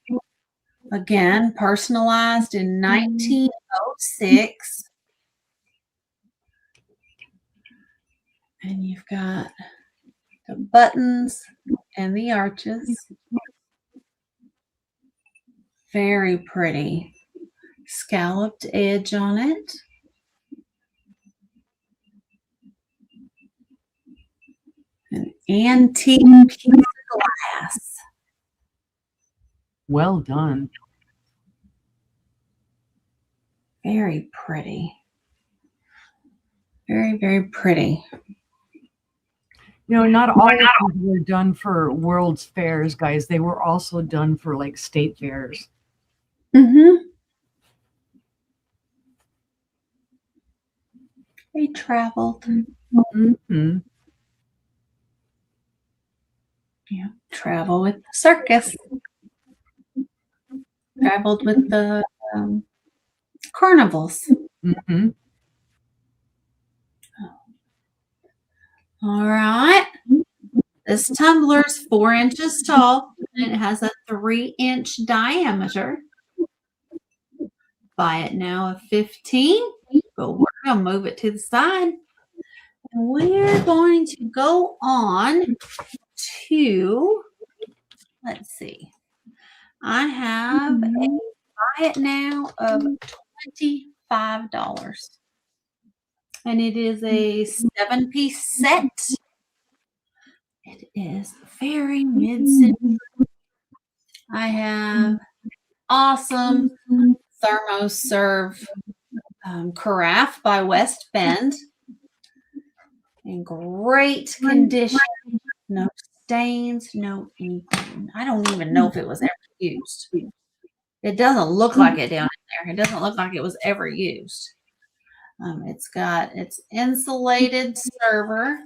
[SPEAKER 2] Again, personalized in 1906. And you've got the buttons and the arches. Very pretty. Scalloped edge on it. An antique piece of glass.
[SPEAKER 3] Well done.
[SPEAKER 2] Very pretty. Very, very pretty.
[SPEAKER 3] Not all of these were done for World's Fairs, guys. They were also done for like state fairs.
[SPEAKER 2] Mm-hmm. They traveled.
[SPEAKER 3] Mm-hmm.
[SPEAKER 2] Yeah, travel with the circus. Traveled with the carnivals.
[SPEAKER 3] Mm-hmm.
[SPEAKER 2] All right. This tumbler is 4 inches tall and it has a 3-inch diameter. Buy it now at $15. But we're going to move it to the side. And we're going to go on to, let's see. I have a buy it now of $25. And it is a 7-piece set. It is very mid-century. I have awesome thermoserve carafe by West Bend in great condition. No stains, no anything. I don't even know if it was ever used. It doesn't look like it down in there. It doesn't look like it was ever used. It's got its insulated server.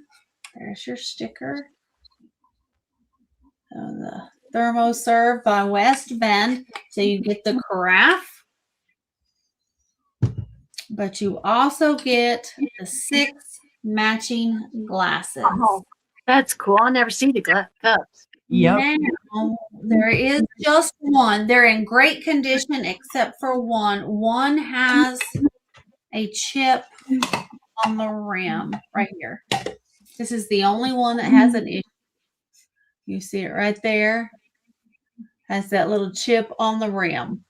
[SPEAKER 2] There's your sticker. The thermoserve by West Bend. So you get the carafe, but you also get the 6 matching glasses.
[SPEAKER 1] Oh, that's cool. I never see the cups.
[SPEAKER 3] Yep.
[SPEAKER 2] Now, there is just one. They're in great condition except for one. One has a chip on the rim right here. This is the only one that has an issue. You see it right there? Has that little chip on the rim.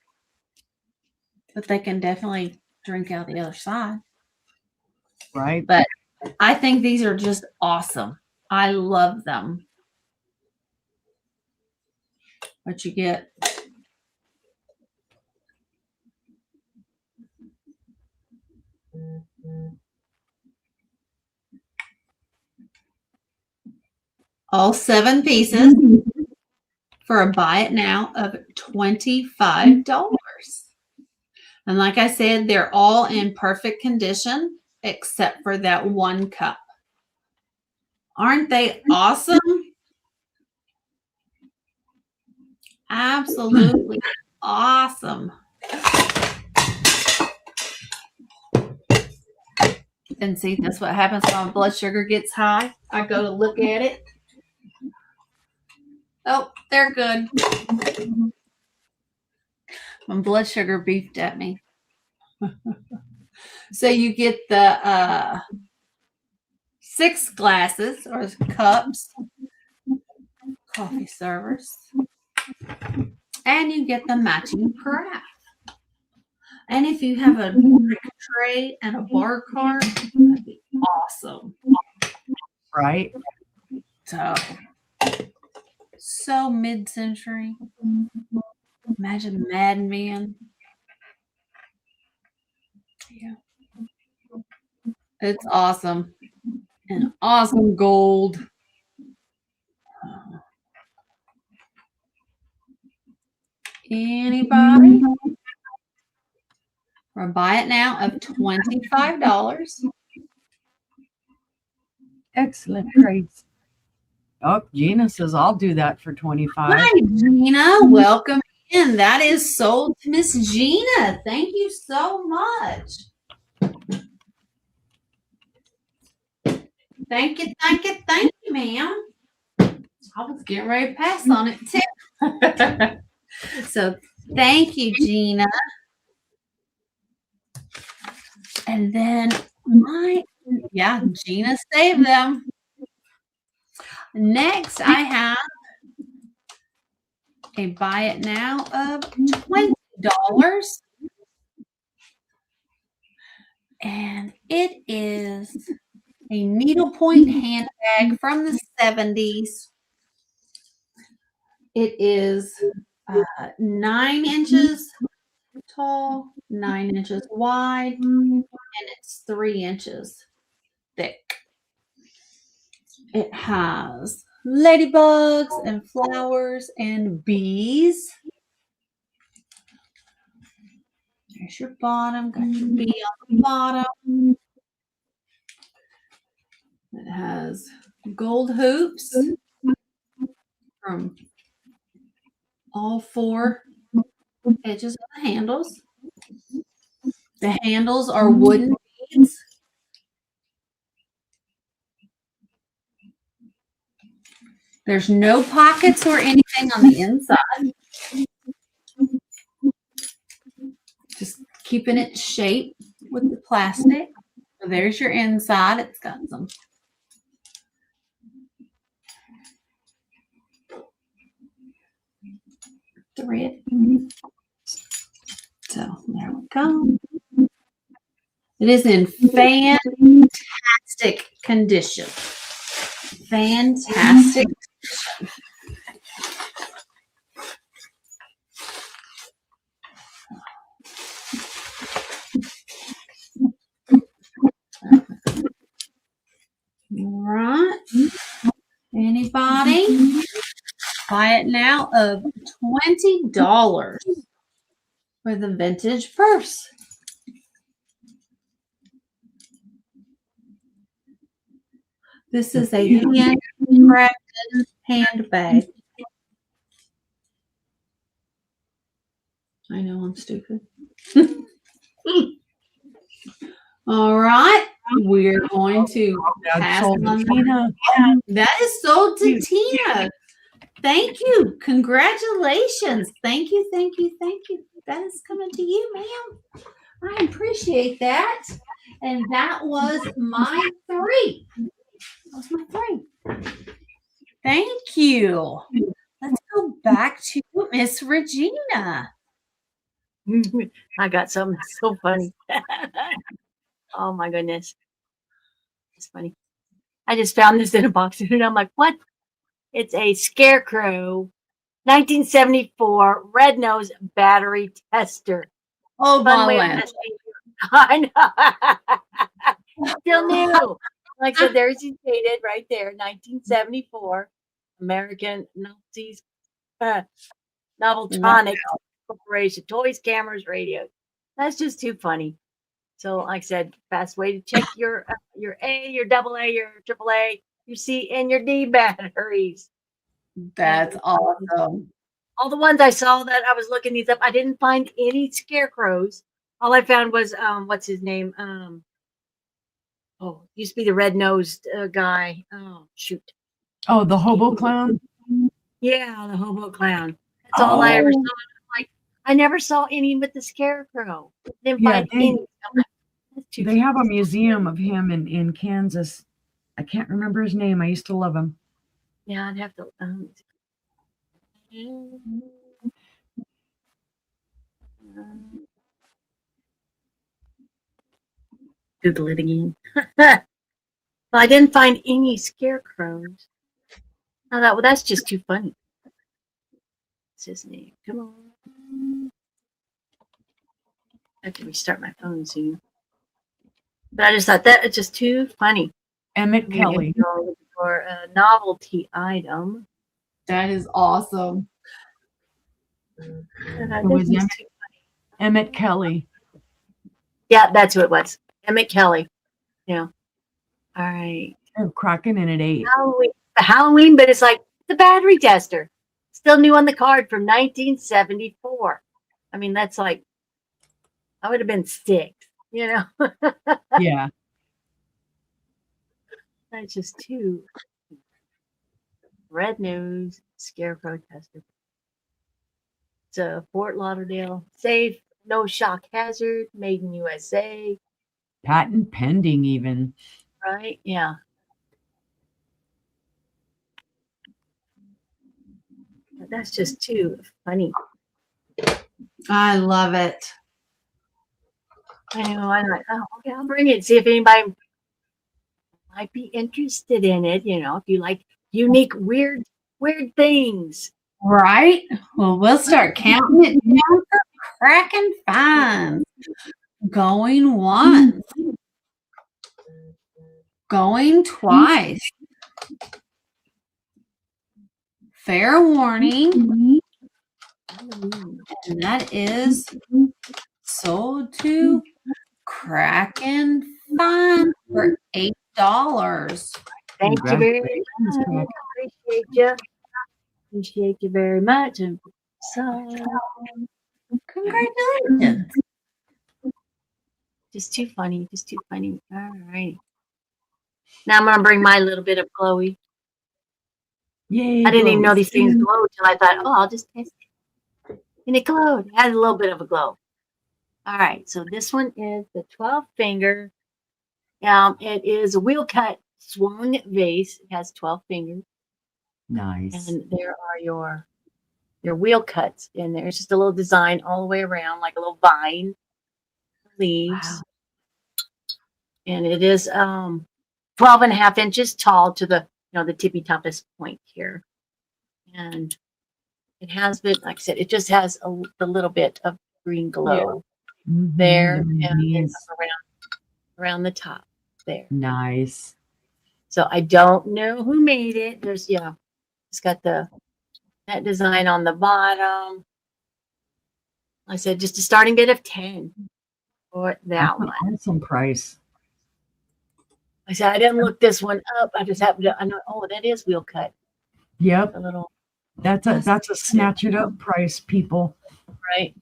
[SPEAKER 2] But they can definitely drink out the other side.
[SPEAKER 3] Right.
[SPEAKER 2] But I think these are just awesome. I love them. What you get? All 7 pieces for a buy it now of $25. And like I said, they're all in perfect condition except for that 1 cup. Aren't they awesome? Absolutely awesome. And see, that's what happens when my blood sugar gets high. I go to look at it. Oh, they're good. My blood sugar beefed at me. So you get the 6 glasses or cups, coffee servers, and you get the matching carafe. And if you have a drink tray and a bar cart, that'd be awesome.
[SPEAKER 3] Right.
[SPEAKER 2] So mid-century. Imagine Mad Men. Yeah. It's awesome. And awesome gold. Anybody? Or buy it now of $25.
[SPEAKER 3] Excellent price. Oh, Gina says I'll do that for 25.
[SPEAKER 2] Hi, Gina. Welcome in. That is sold to Miss Gina. Thank you so much. Thank you, ma'am. I was getting ready to pass on it too. So thank you, Gina. And then Gina saved them. Next, I have a buy it now of $20. And it is a needlepoint handbag from the 70s. It is 9 inches tall, 9 inches wide, and it's 3 inches thick. It has ladybugs and flowers and bees. There's your bottom, got your bee on the bottom. It has gold hoops from all 4 edges of the handles. The handles are wooden beads. There's no pockets or anything on the inside. Just keeping it shape with the plastic. So there's your inside. It's got some thread. So there we go. It is in fantastic condition. Fantastic condition. All right. Anybody? Buy it now of $20 for the vintage purse. This is a handcrafted handbag. I know I'm stupid. All right. We're going to pass on Tina. That is sold to Tina. Thank you. Congratulations. Thank you. That is coming to you, ma'am. I appreciate that. And that was my 3. That was my 3. Thank you. you. Let's go back to Miss Regina.
[SPEAKER 1] I got something so funny. Oh my goodness. It's funny. I just found this in a box and I'm like, what? It's a Scarecrow 1974 red nose battery tester.
[SPEAKER 2] Oh,
[SPEAKER 1] Fun
[SPEAKER 2] my
[SPEAKER 1] way of
[SPEAKER 2] land.
[SPEAKER 1] testing. I know. Still new. Like I said, there's he dated right there, 1974. American Nazis, Noveltronic Corporation, toys, cameras, radios. That's just too funny. So, like I said, fast way to check your A, your double A, your triple A, your C, and your D batteries.
[SPEAKER 2] That's
[SPEAKER 1] And
[SPEAKER 2] awesome.
[SPEAKER 1] all the ones I saw that I was looking these up, I didn't find any scarecrows. All I found was what's his name? Used to be the red nosed guy. Oh shoot.
[SPEAKER 3] Oh, the hobo clown.
[SPEAKER 1] Yeah, the hobo clown. That's all I ever saw. Like I never saw any with the scarecrow. Didn't
[SPEAKER 3] Yeah,
[SPEAKER 1] find any. That's too
[SPEAKER 3] they have a museum of him in Kansas. I can't remember his name. I used to love him.
[SPEAKER 1] Yeah, I'd have to. Google it again. Well, I didn't find any scarecrows. I thought, well, that's just too funny. What's his name? Come on. I have to restart my phone soon. But I just thought that it's just too funny.
[SPEAKER 3] Emmett Kelly.
[SPEAKER 1] For a novelty item.
[SPEAKER 2] That is awesome.
[SPEAKER 3] It was Emmett Kelly.
[SPEAKER 1] Yeah, that's who it was. Emmett Kelly. Yeah. All right.
[SPEAKER 3] Oh, cracking in at 8.
[SPEAKER 1] Halloween, but it's like the battery tester. Still new on the card from 1974. I mean, that's like, I would have been 6, you know?
[SPEAKER 3] Yeah.
[SPEAKER 1] That's just too. Red nose scarecrow tester. It's a Fort Lauderdale safe, no shock hazard, made in USA.
[SPEAKER 3] Patent pending, even.
[SPEAKER 1] Right? Yeah. That's just too funny.
[SPEAKER 2] I love it.
[SPEAKER 1] I know. I'm like, oh, okay, I'll bring it. See if anybody might be interested in it. You know, if you like unique, weird things.
[SPEAKER 2] Right? Well, we'll start counting it down for cracking finds. Going once. Going twice. Fair warning. And that is sold to Kraken Fun for $8.
[SPEAKER 1] Thank you very much. Appreciate you. Appreciate you very much. And so,
[SPEAKER 2] Congratulations.
[SPEAKER 1] just too funny. Just too funny. All right. Now I'm going to bring my little bit of glowy.
[SPEAKER 3] Yay.
[SPEAKER 1] I didn't even know these things glowed till I thought, oh, I'll just test it. And it glowed. It had a little bit of a glow. All right. So this one is the 12 finger. It is a wheel cut swung vase. It has 12 fingers.
[SPEAKER 3] Nice.
[SPEAKER 1] And there are your wheel cuts in there. It's just a little design all the way around, like a little vine, leaves.
[SPEAKER 2] Wow.
[SPEAKER 1] And it is 12 and a half inches tall to the the tippy toppest point here. And it has been, like I said, it just has a little bit of green glow there and around the top there.
[SPEAKER 3] Nice.
[SPEAKER 1] So I don't know who made it. There's it's got that design on the bottom. I said just a starting bid of 10 for that one.
[SPEAKER 3] Awesome price.
[SPEAKER 1] I said I didn't look this one up. I just happened to. I know. Oh, that is wheel cut.
[SPEAKER 3] Yep.
[SPEAKER 1] A little.
[SPEAKER 3] That's a snatch it up price, people.
[SPEAKER 1] Right.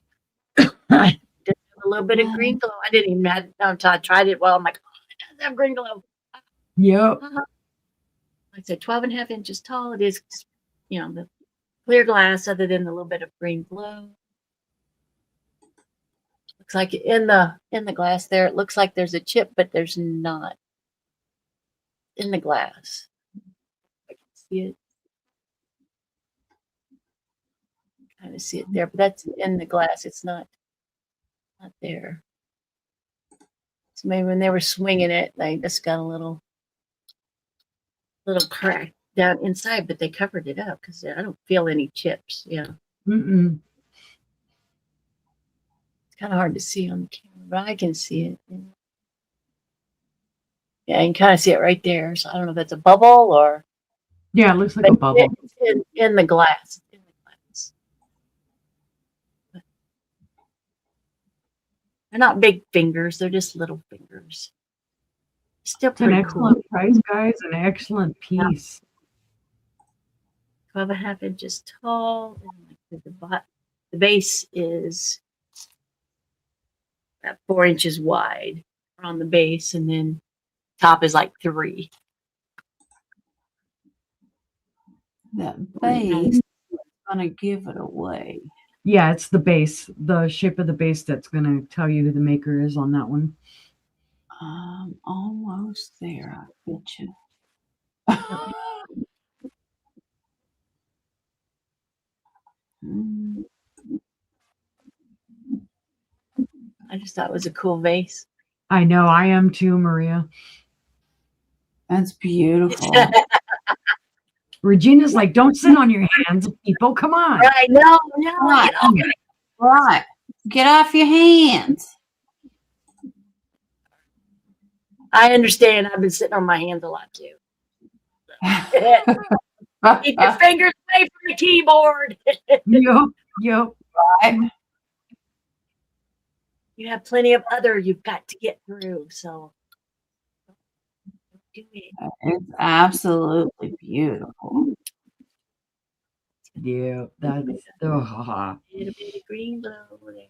[SPEAKER 1] Just a little bit of green glow. I didn't even have until I tried it. Well, I'm like, oh, it does have green glow.
[SPEAKER 3] Yep.
[SPEAKER 1] I said 12 and a half inches tall. It is, the clear glass other than the little bit of green glow. Looks like in the glass there, it looks like there's a chip, but there's not in the glass. I can see it. kind of see it there, but that's in the glass. It's not there. So maybe when they were swinging it, they just got a little crack down inside, but they covered it up because I don't feel any chips. Yeah,
[SPEAKER 3] Mm-mm.
[SPEAKER 1] it's kind of hard to see on the camera, but I can see it. Yeah, you can kind of see it right there. So I don't know if that's a bubble or
[SPEAKER 3] Yeah, it looks like a bubble.
[SPEAKER 1] it's in the glass. In the glass. They're not big fingers; they're just little fingers. Still
[SPEAKER 3] It's an
[SPEAKER 1] pretty cool.
[SPEAKER 3] excellent price, guys. An excellent piece.
[SPEAKER 1] 12.5 inches tall, and the base is about 4 inches wide on the base, and then top is like 3.
[SPEAKER 2] That base is gonna give it away.
[SPEAKER 3] Yeah, it's the base, the shape of the base that's going to tell you who the maker is on that one.
[SPEAKER 2] Almost there, I bet you.
[SPEAKER 1] I just thought it was a cool vase.
[SPEAKER 3] I know, I am too, Maria.
[SPEAKER 2] That's beautiful.
[SPEAKER 3] Regina's like, don't sit on your hands, people. Come on.
[SPEAKER 1] Right? No,
[SPEAKER 2] Right.
[SPEAKER 1] get off it.
[SPEAKER 2] Right. Get off your hands.
[SPEAKER 1] I understand. I've been sitting on my hands a lot too. Keep your fingers away from the keyboard.
[SPEAKER 3] Yep.
[SPEAKER 2] Right.
[SPEAKER 1] You have plenty of other you've got to get through. So do it.
[SPEAKER 2] It's absolutely beautiful.
[SPEAKER 3] Yeah, that's
[SPEAKER 1] A little bit of green glow there.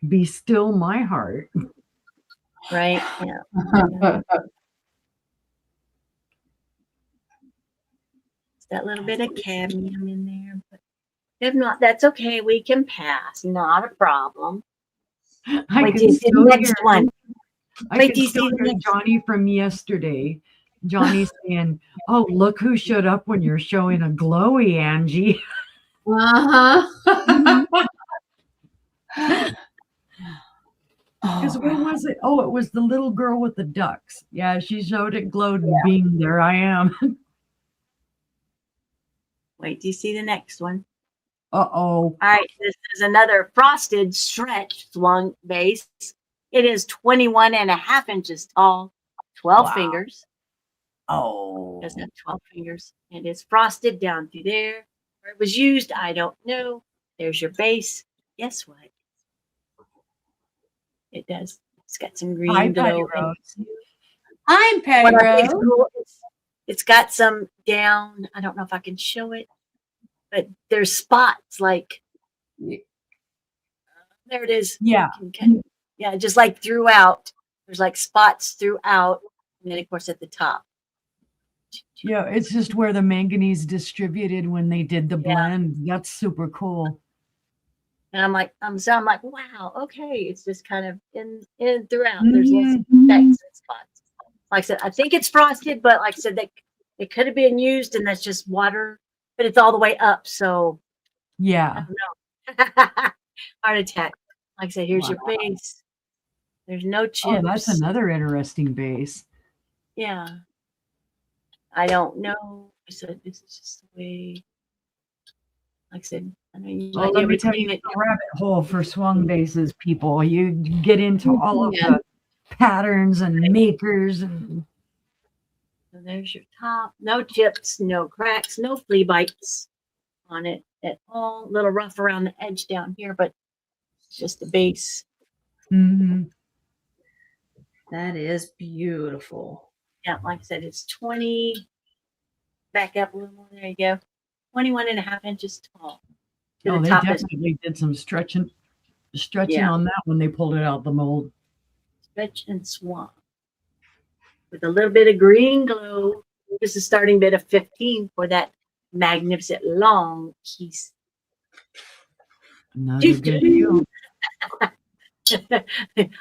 [SPEAKER 3] be still my heart.
[SPEAKER 1] Right? Yeah. It's that little bit of cadmium in there. But if not, that's okay. We can pass. Not a problem.
[SPEAKER 3] I
[SPEAKER 1] Wait
[SPEAKER 3] can
[SPEAKER 1] till you see the
[SPEAKER 3] still
[SPEAKER 1] next
[SPEAKER 3] hear,
[SPEAKER 1] one.
[SPEAKER 3] I
[SPEAKER 1] Wait
[SPEAKER 3] can
[SPEAKER 1] till you
[SPEAKER 3] still
[SPEAKER 1] see the
[SPEAKER 3] hear
[SPEAKER 1] next
[SPEAKER 3] Johnny from yesterday. Johnny saying, "Oh, look who showed up when you're showing a glowy, Angie." Because what was it? Oh, it was the little girl with the ducks. Yeah, she showed it glowed and bing, there I am.
[SPEAKER 1] Wait till you see the next one.
[SPEAKER 3] Uh-oh.
[SPEAKER 1] All right, this is another frosted stretch swung base. It is 21.5 inches tall, 12 fingers.
[SPEAKER 3] Oh.
[SPEAKER 1] It does have 12 fingers. It is frosted down through there. Where it was used, I don't know. There's your base. Guess what? It does. It's got some green
[SPEAKER 3] Hi, Patty
[SPEAKER 1] glow.
[SPEAKER 3] Rose.
[SPEAKER 2] I'm Patty
[SPEAKER 1] What I think is
[SPEAKER 2] Rose.
[SPEAKER 1] cool, it's got some down. I don't know if I can show it, but there's spots like there it is.
[SPEAKER 3] Yeah.
[SPEAKER 1] Yeah, just like throughout. There's like spots throughout, and then of course at the top.
[SPEAKER 3] Yeah, it's just where the manganese distributed when they did the blend. That's super cool.
[SPEAKER 1] And I'm like, wow, okay. It's just kind of in throughout. There's lots of specks and spots. Like I said, I think it's frosted, but like I said, that it could have been used, and that's just water, but it's all the way up. So
[SPEAKER 3] Yeah.
[SPEAKER 1] I don't know. Heart attack. Like I said, here's your base. There's no chips.
[SPEAKER 3] Oh, that's another interesting base.
[SPEAKER 1] Yeah. I don't know. So this is just the way. Like I said, I know you might be
[SPEAKER 3] let
[SPEAKER 1] able
[SPEAKER 3] me
[SPEAKER 1] to
[SPEAKER 3] tell
[SPEAKER 1] clean
[SPEAKER 3] you
[SPEAKER 1] it.
[SPEAKER 3] the rabbit hole for swung bases, people. You get into all of the patterns and makers and
[SPEAKER 1] So there's your top. No chips, no cracks, no flea bites on it at all. A little rough around the edge down here, but it's just the base.
[SPEAKER 2] That is beautiful.
[SPEAKER 1] Yeah, like I said, it's 20. Back up a little more. There you go. 21.5 inches tall.
[SPEAKER 3] Oh, they definitely did some stretching on that when they pulled it out the mold.
[SPEAKER 1] Stretch and swamp with a little bit of green glow. This is starting bit of 15 for that magnificent long piece.
[SPEAKER 3] Another good deal.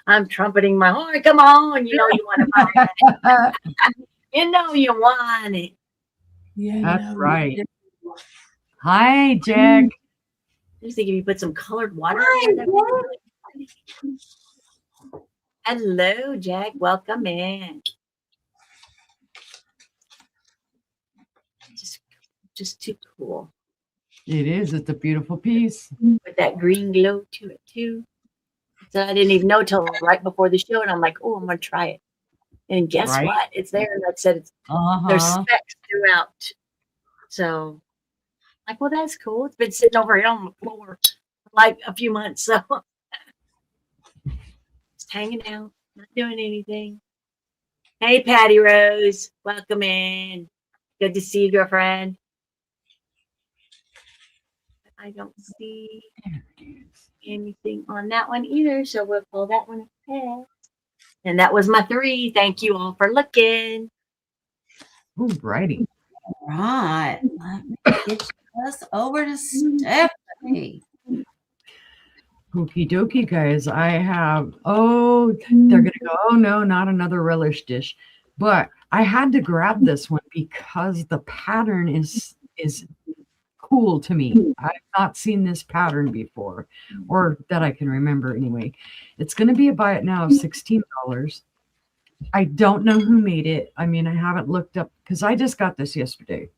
[SPEAKER 1] I'm trumpeting my horn. Come on, you know you want to buy it. You know you want it.
[SPEAKER 2] Yeah,
[SPEAKER 3] that's right. Hi, Jack.
[SPEAKER 1] just think if you put some colored water in there, that'd be really pretty. Hello, Jack. Welcome in. Just too cool.
[SPEAKER 3] It is. It's a beautiful piece.
[SPEAKER 1] With that green glow to it too. So I didn't even know till right before the show, and I'm like, oh, I'm gonna try it. And guess
[SPEAKER 3] Right.
[SPEAKER 1] what? It's there. Like I said, there's specs throughout. So, like, well, that's cool. It's been sitting over here on the floor for like a few months, so just hanging out, not doing anything. Hey, Patty Rose, welcome in. Good to see you, girlfriend. I don't see anything on that one either, so we'll pull that one ahead. And that was my 3. Thank you all for looking.
[SPEAKER 3] Ooh, righty.
[SPEAKER 2] Right. Let me get us over to Stephanie.
[SPEAKER 3] Okie dokie, guys. I have, they're going to go, oh no, not another relish dish. But I had to grab this one because the pattern is cool to me. I've not seen this pattern before, or that I can remember anyway. It's going to be a buy it now of $16. I don't know who made it. I mean, I haven't looked up because I just got this yesterday.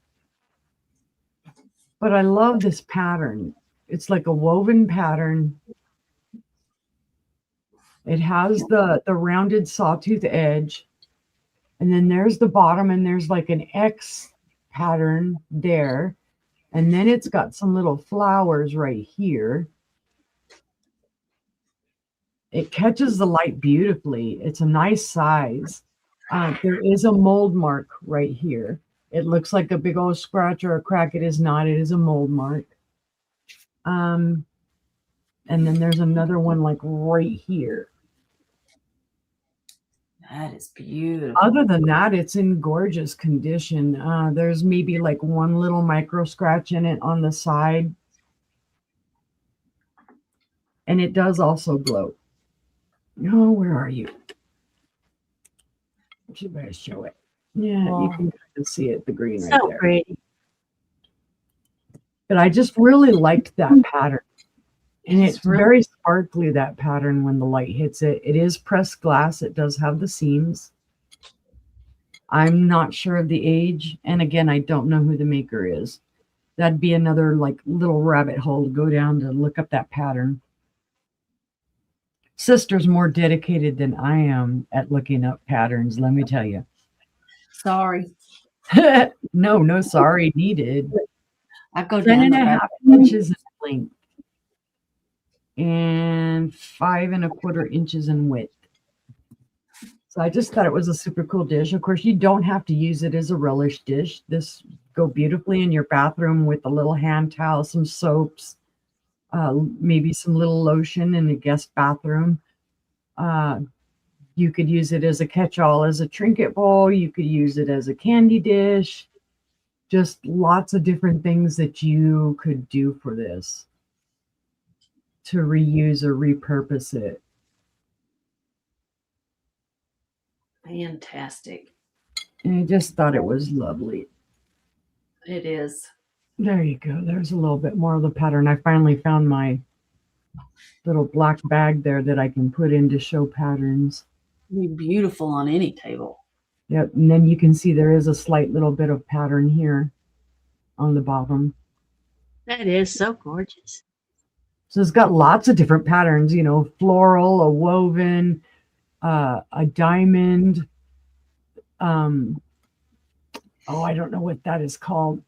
[SPEAKER 3] But I love this pattern. It's like a woven pattern. It has the rounded sawtooth edge. And then there's the bottom, and there's like an X pattern there. And then it's got some little flowers right here. It catches the light beautifully. It's a nice size. There is a mold mark right here. It looks like a big old scratch or a crack. It is not. It is a mold mark. And then there's another one like right here.
[SPEAKER 2] That is beautiful.
[SPEAKER 3] Other than that, it's in gorgeous condition. There's maybe like one little micro scratch in it on the side. And it does also glow. Oh, where are you? Should I show it? Yeah, you can kind of see it, the green right
[SPEAKER 1] So
[SPEAKER 3] there.
[SPEAKER 1] pretty.
[SPEAKER 3] But I just really liked that pattern. And it's
[SPEAKER 2] really
[SPEAKER 3] very sparkly, that pattern, when the light hits it. It is pressed glass. It does have the seams. I'm not sure of the age. And again, I don't know who the maker is. That'd be another like little rabbit hole to go down to look up that pattern. Sister's more dedicated than I am at looking up patterns, let me tell you.
[SPEAKER 2] Sorry.
[SPEAKER 3] No sorry needed.
[SPEAKER 2] I go
[SPEAKER 3] 10
[SPEAKER 2] down
[SPEAKER 3] and a half inches in length and 5 1/4 inches in width. So I just thought it was a super cool dish. Of course, you don't have to use it as a relish dish. This go beautifully in your bathroom with a little hand towel, some soaps, maybe some little lotion in the guest bathroom. You could use it as a catch-all, as a trinket bowl. You could use it as a candy dish. Just lots of different things that you could do for this to reuse or repurpose it.
[SPEAKER 2] Fantastic.
[SPEAKER 3] And I just thought it was lovely.
[SPEAKER 2] It is.
[SPEAKER 3] There you go. There's a little bit more of the pattern. I finally found my little black bag there that I can put in to show patterns.
[SPEAKER 2] It'd be beautiful on any table.
[SPEAKER 3] Yep. And then you can see there is a slight little bit of pattern here on the bottom.
[SPEAKER 1] That is so gorgeous.
[SPEAKER 3] So it's got lots of different patterns, you know, floral, a woven, a diamond. I don't know what that is called.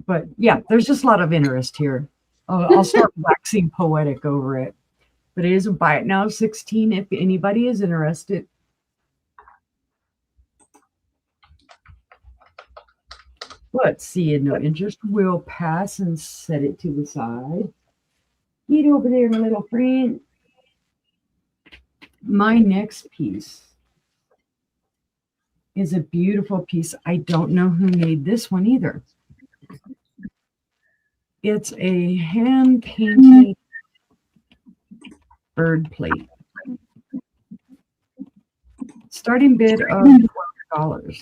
[SPEAKER 3] But yeah, there's just a lot of interest here. I'll start waxing poetic over it. But it is a buy it now 16 if anybody is interested. Let's see, no interest. We'll pass and set it to the side. Get over there, my little friend. My next piece is a beautiful piece. I don't know who made this one either. It's a hand-painted bird plate. Starting bid of $12.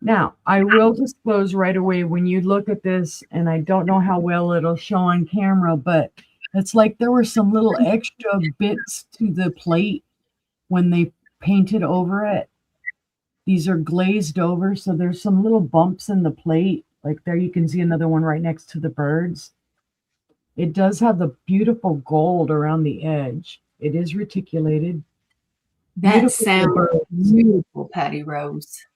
[SPEAKER 3] Now, I will disclose right away when you look at this, and I don't know how well it'll show on camera, but it's like there were some little extra bits to the plate when they painted over it. These are glazed over, so there's some little bumps in the plate. Like there you can see another one right next to the birds. It does have the beautiful gold around the edge. It is reticulated.
[SPEAKER 2] That
[SPEAKER 3] Beautiful
[SPEAKER 2] sounds
[SPEAKER 3] birds.
[SPEAKER 2] beautiful, Patty Rose.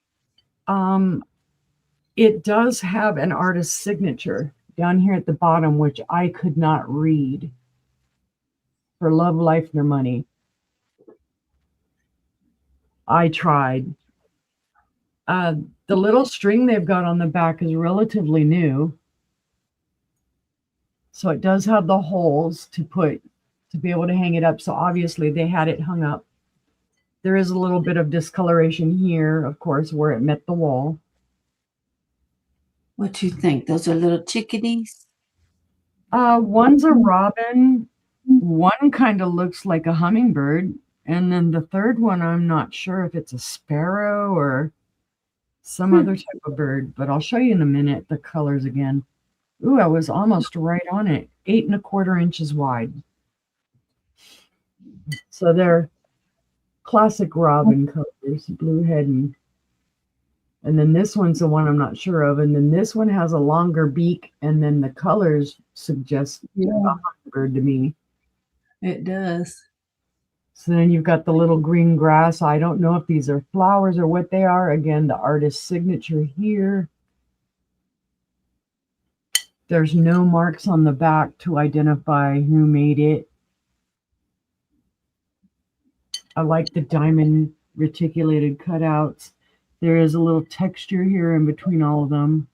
[SPEAKER 3] It does have an artist's signature down here at the bottom, which I could not read for love, life, nor money. I tried. The little string they've got on the back is relatively new. So it does have the holes to be able to hang it up. So obviously they had it hung up. There is a little bit of discoloration here, of course, where it met the wall.
[SPEAKER 2] What you think? Those are little chickadees?
[SPEAKER 3] One's a robin. One kind of looks like a hummingbird. And then the third one, I'm not sure if it's a sparrow or some other type of bird, but I'll show you in a minute the colors again. Ooh, I was almost right on it. 8 1/4 inches wide. So they're classic robin colors, blue head and then this one's the one I'm not sure of. And then this one has a longer beak, and then the colors suggest a hummingbird to me.
[SPEAKER 2] It does.
[SPEAKER 3] So then you've got the little green grass. I don't know if these are flowers or what they are. Again, the artist's signature here. There's no marks on the back to identify who made it. I like the diamond reticulated cutouts. There is a little texture here in between all of them.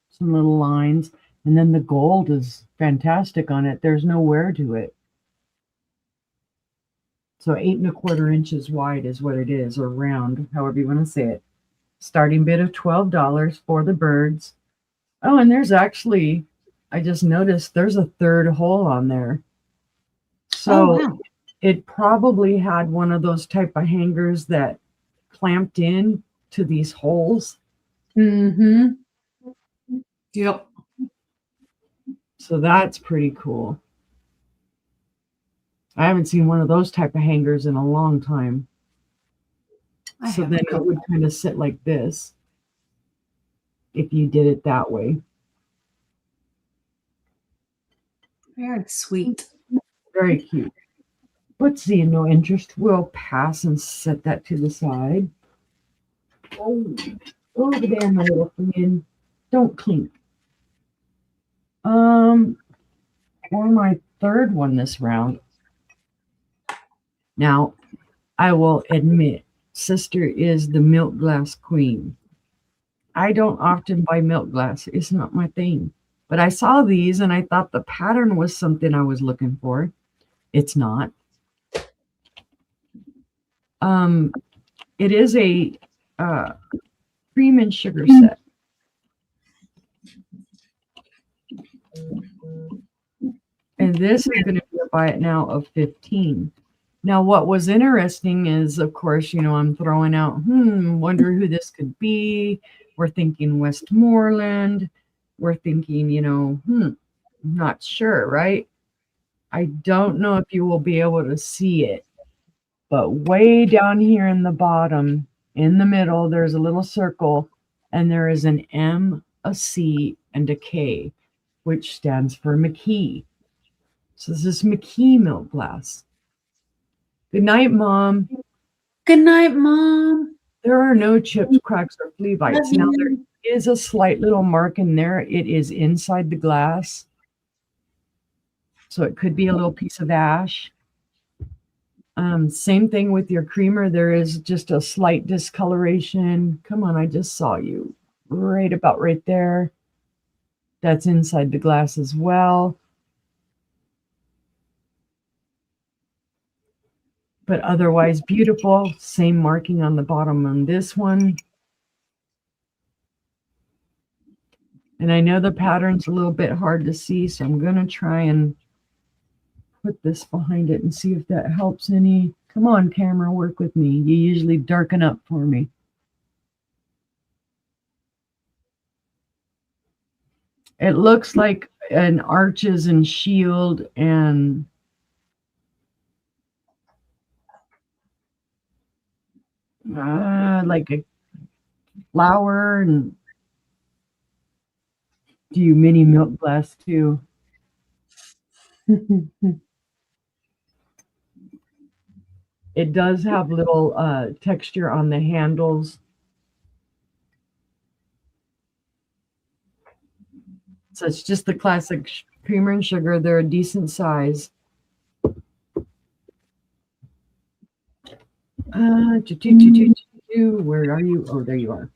[SPEAKER 3] Some little lines. And then the gold is fantastic on it. There's no wear to it. So 8 1/4 inches wide is what it is, or round, however you want to say it. Starting bid of $12 for the birds. Oh, and there's actually, I just noticed there's a third hole on there. So
[SPEAKER 2] wow.
[SPEAKER 3] It probably had one of those type of hangers that clamped in to these holes.
[SPEAKER 2] Mm-hmm. Yep.
[SPEAKER 3] So that's pretty cool. I haven't seen one of those type of hangers in a long time. So then it would kind of sit like this if you did it that way.
[SPEAKER 2] Very sweet.
[SPEAKER 3] Very cute. But seeing no interest, we'll pass and set that to the side. Oh, over there, my little friend. Don't clink. For my third one this round. Now, I will admit, sister is the milk glass queen. I don't often buy milk glass. It's not my thing. But I saw these and I thought the pattern was something I was looking for. It's not. It is a cream and sugar set. And this is going to be a buy it now of 15. Now, what was interesting is, of course, you know, I'm throwing out, wonder who this could be. We're thinking Westmoreland. We're thinking, you know, not sure, right? I don't know if you will be able to see it, but way down here in the bottom, in the middle, there's a little circle, and there is an M, a C, and a K, which stands for McKee. So this is McKee milk glass. Good night, Mom.
[SPEAKER 2] Good night, Mom.
[SPEAKER 3] There are no chips, cracks, or flea bites. Now, there is a slight little mark in there. It is inside the glass. So it could be a little piece of ash. Same thing with your creamer. There is just a slight discoloration. Come on, I just saw you. Right about right there. That's inside the glass as well. But otherwise beautiful. Same marking on the bottom on this one. And I know the pattern's a little bit hard to see, so I'm going to try and put this behind it and see if that helps any. Come on, camera, work with me. You usually darken up for me. It looks like an arches and shield and like a flower. And do you mini milk glass too? It does have little texture on the handles. So it's just the classic creamer and sugar. They're a decent size. Where are you? Oh, there you are.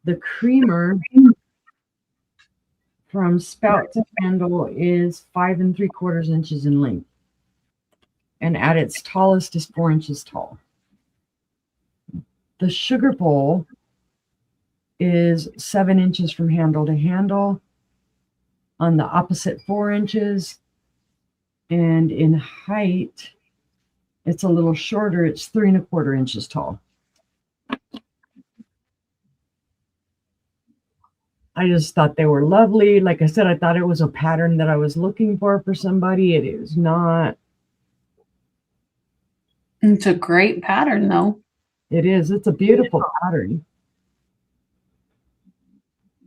[SPEAKER 3] The creamer from spout to handle is 5 3/4 inches in length. And at its tallest is 4 inches tall. The sugar bowl is 7 inches from handle to handle. On the opposite 4 inches. And in height, it's a little shorter. It's 3 1/4 inches tall. I just thought they were lovely. Like I said, I thought it was a pattern that I was looking for somebody. It is not.
[SPEAKER 2] It's a great pattern, though.
[SPEAKER 3] It is. It's a beautiful pattern.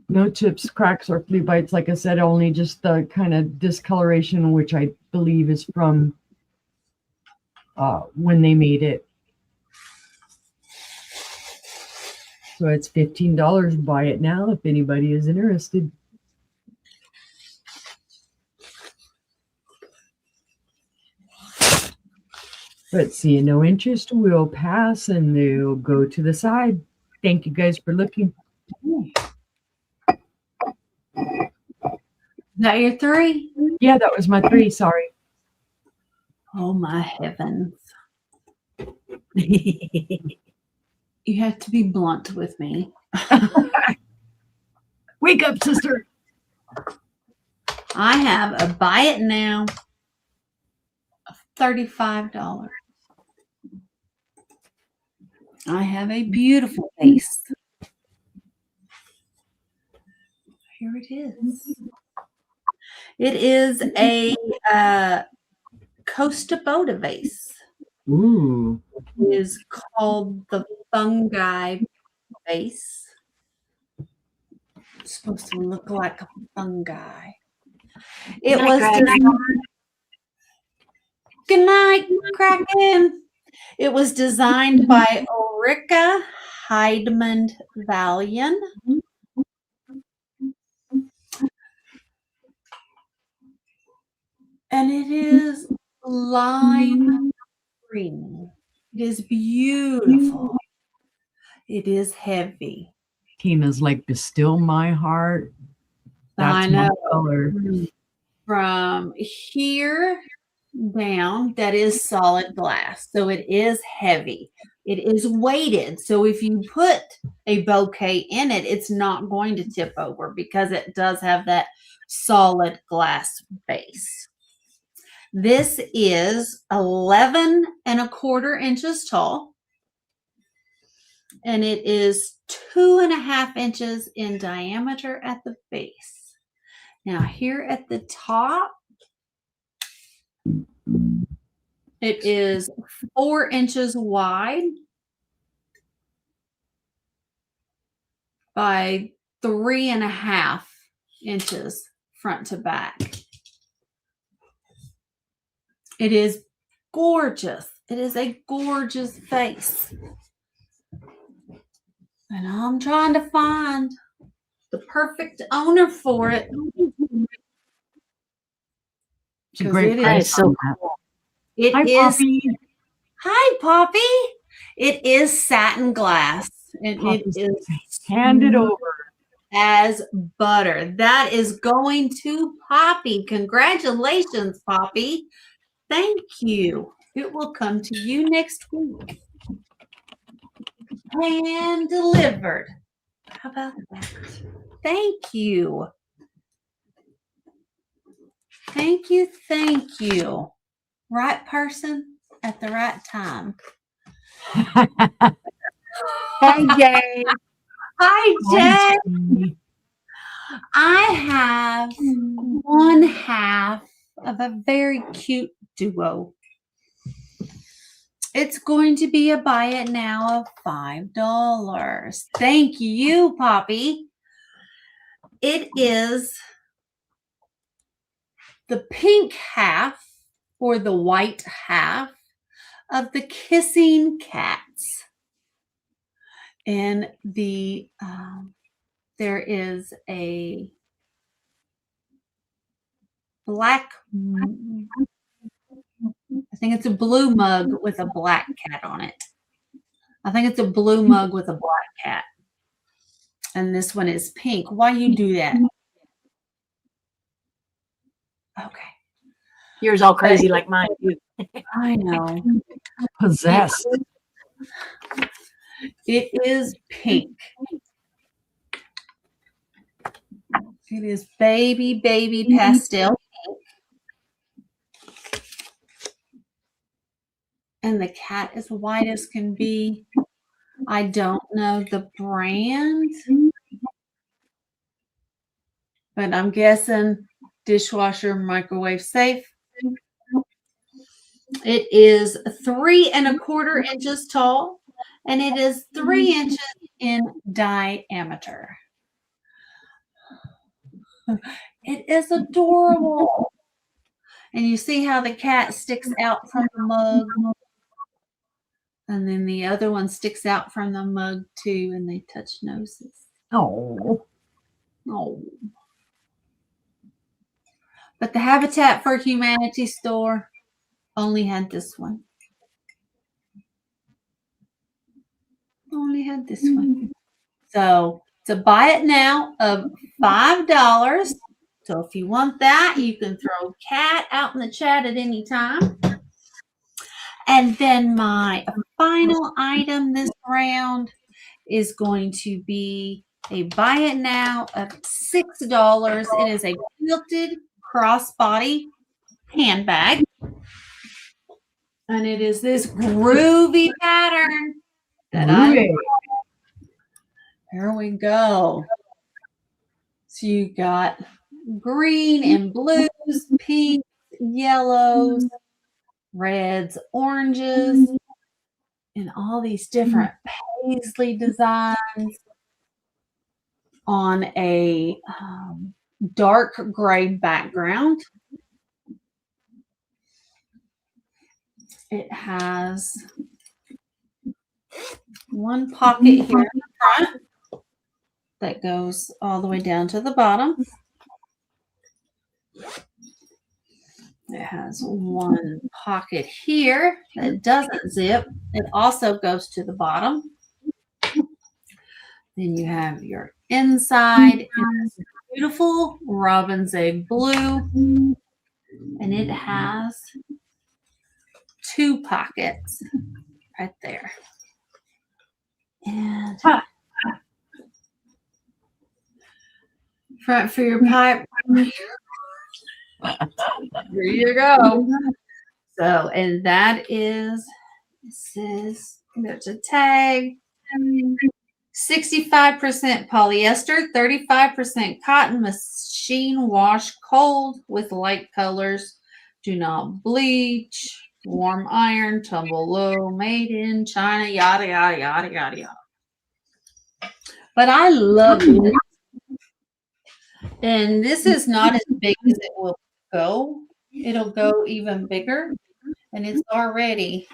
[SPEAKER 3] No chips, cracks, or flea bites. Like I said, only just the kind of discoloration, which I believe is from when they made it. So it's $15. Buy it now if anybody is interested. But seeing no interest, we'll pass and we'll go to the side. Thank you guys for looking.
[SPEAKER 2] Is that your 3?
[SPEAKER 3] Yeah, that was my 3. Sorry.
[SPEAKER 2] Oh, my heavens. You have to be blunt with me.
[SPEAKER 3] Wake up, sister.
[SPEAKER 2] I have a buy it now of $35. I have a beautiful vase. Here it is. It is a Costa Boda vase.
[SPEAKER 3] Ooh.
[SPEAKER 2] It is called the fungi vase. It's supposed to look like a fungi. It
[SPEAKER 1] Good night,
[SPEAKER 2] was
[SPEAKER 1] Kraken.
[SPEAKER 2] designed. Good night, Kraken. It was designed by Ulrika Heidmund Valian. And it is lime green. It is beautiful. It is heavy.
[SPEAKER 3] Tina's like, "Bestill my heart." That's
[SPEAKER 2] I know.
[SPEAKER 3] my color.
[SPEAKER 2] From here down, that is solid glass. So it is heavy. It is weighted. So if you put a bouquet in it, it's not going to tip over because it does have that solid glass base. This is 11 1/4 inches tall. And it is 2 1/2 inches in diameter at the base. Now here at the top, it is 4 inches wide by 3 1/2 inches front to back. It is gorgeous. It is a gorgeous vase. And I'm trying to find the perfect owner for it.
[SPEAKER 3] It's a great
[SPEAKER 2] It
[SPEAKER 3] price
[SPEAKER 1] is so
[SPEAKER 3] on that.
[SPEAKER 2] It
[SPEAKER 3] Hi,
[SPEAKER 2] is.
[SPEAKER 3] Poppy.
[SPEAKER 2] Hi, Poppy. It is satin glass, and
[SPEAKER 3] Poppy
[SPEAKER 2] it is
[SPEAKER 3] Hand it over.
[SPEAKER 2] as butter. That is going to Poppy. Congratulations, Poppy. Thank you. It will come to you next week. And delivered. How about that? Thank you. Thank you. Thank you. Right person at the right time.
[SPEAKER 1] Hey, Jay.
[SPEAKER 2] Hi, Jay. I have one half of a very cute duo. It's going to be a buy it now of $5. Thank you, Poppy. It is the pink half or the white half of the Kissing Cats. And there is a black, I think it's a blue mug with a black cat on it. I think it's a blue mug with a black cat. And this one is pink. Why you do that? Okay.
[SPEAKER 1] Yours all crazy like mine.
[SPEAKER 2] I know.
[SPEAKER 3] Possessed.
[SPEAKER 2] It is pink. It is baby pastel pink. And the cat is white as can be. I don't know the brand, but I'm guessing dishwasher, microwave safe. It is 3 1/4 inches tall, and it is 3 inches in diameter. It is adorable. And you see how the cat sticks out from the mug? And then the other one sticks out from the mug too, and they touch noses.
[SPEAKER 3] Oh.
[SPEAKER 2] Oh. But the Habitat for Humanity store only had this one. Only had this one. So to buy it now of $5. So if you want that, you can throw cat out in the chat at any time. And then my final item this round is going to be a buy it now of $6. It is a quilted crossbody handbag. And it is this groovy pattern that Here we go. So you got green and blues, pinks, yellows, reds, oranges, and all these different paisley designs on a dark gray background. It has one pocket here in the front that goes all the way down to the bottom. It has one pocket here that doesn't zip. It also goes to the bottom. Then you have your inside. It's beautiful robin's egg blue. And it has 2 pockets right there. And front for your pipe. There you go. So, and that is, it says, there's a tag, 65% polyester, 35% cotton, machine wash cold with light colors, do not bleach, warm iron, tumble low, made in China, yada, yada, yada, yada, yada. But I love it. And this is not as big as it will go. It'll go even bigger. And it's already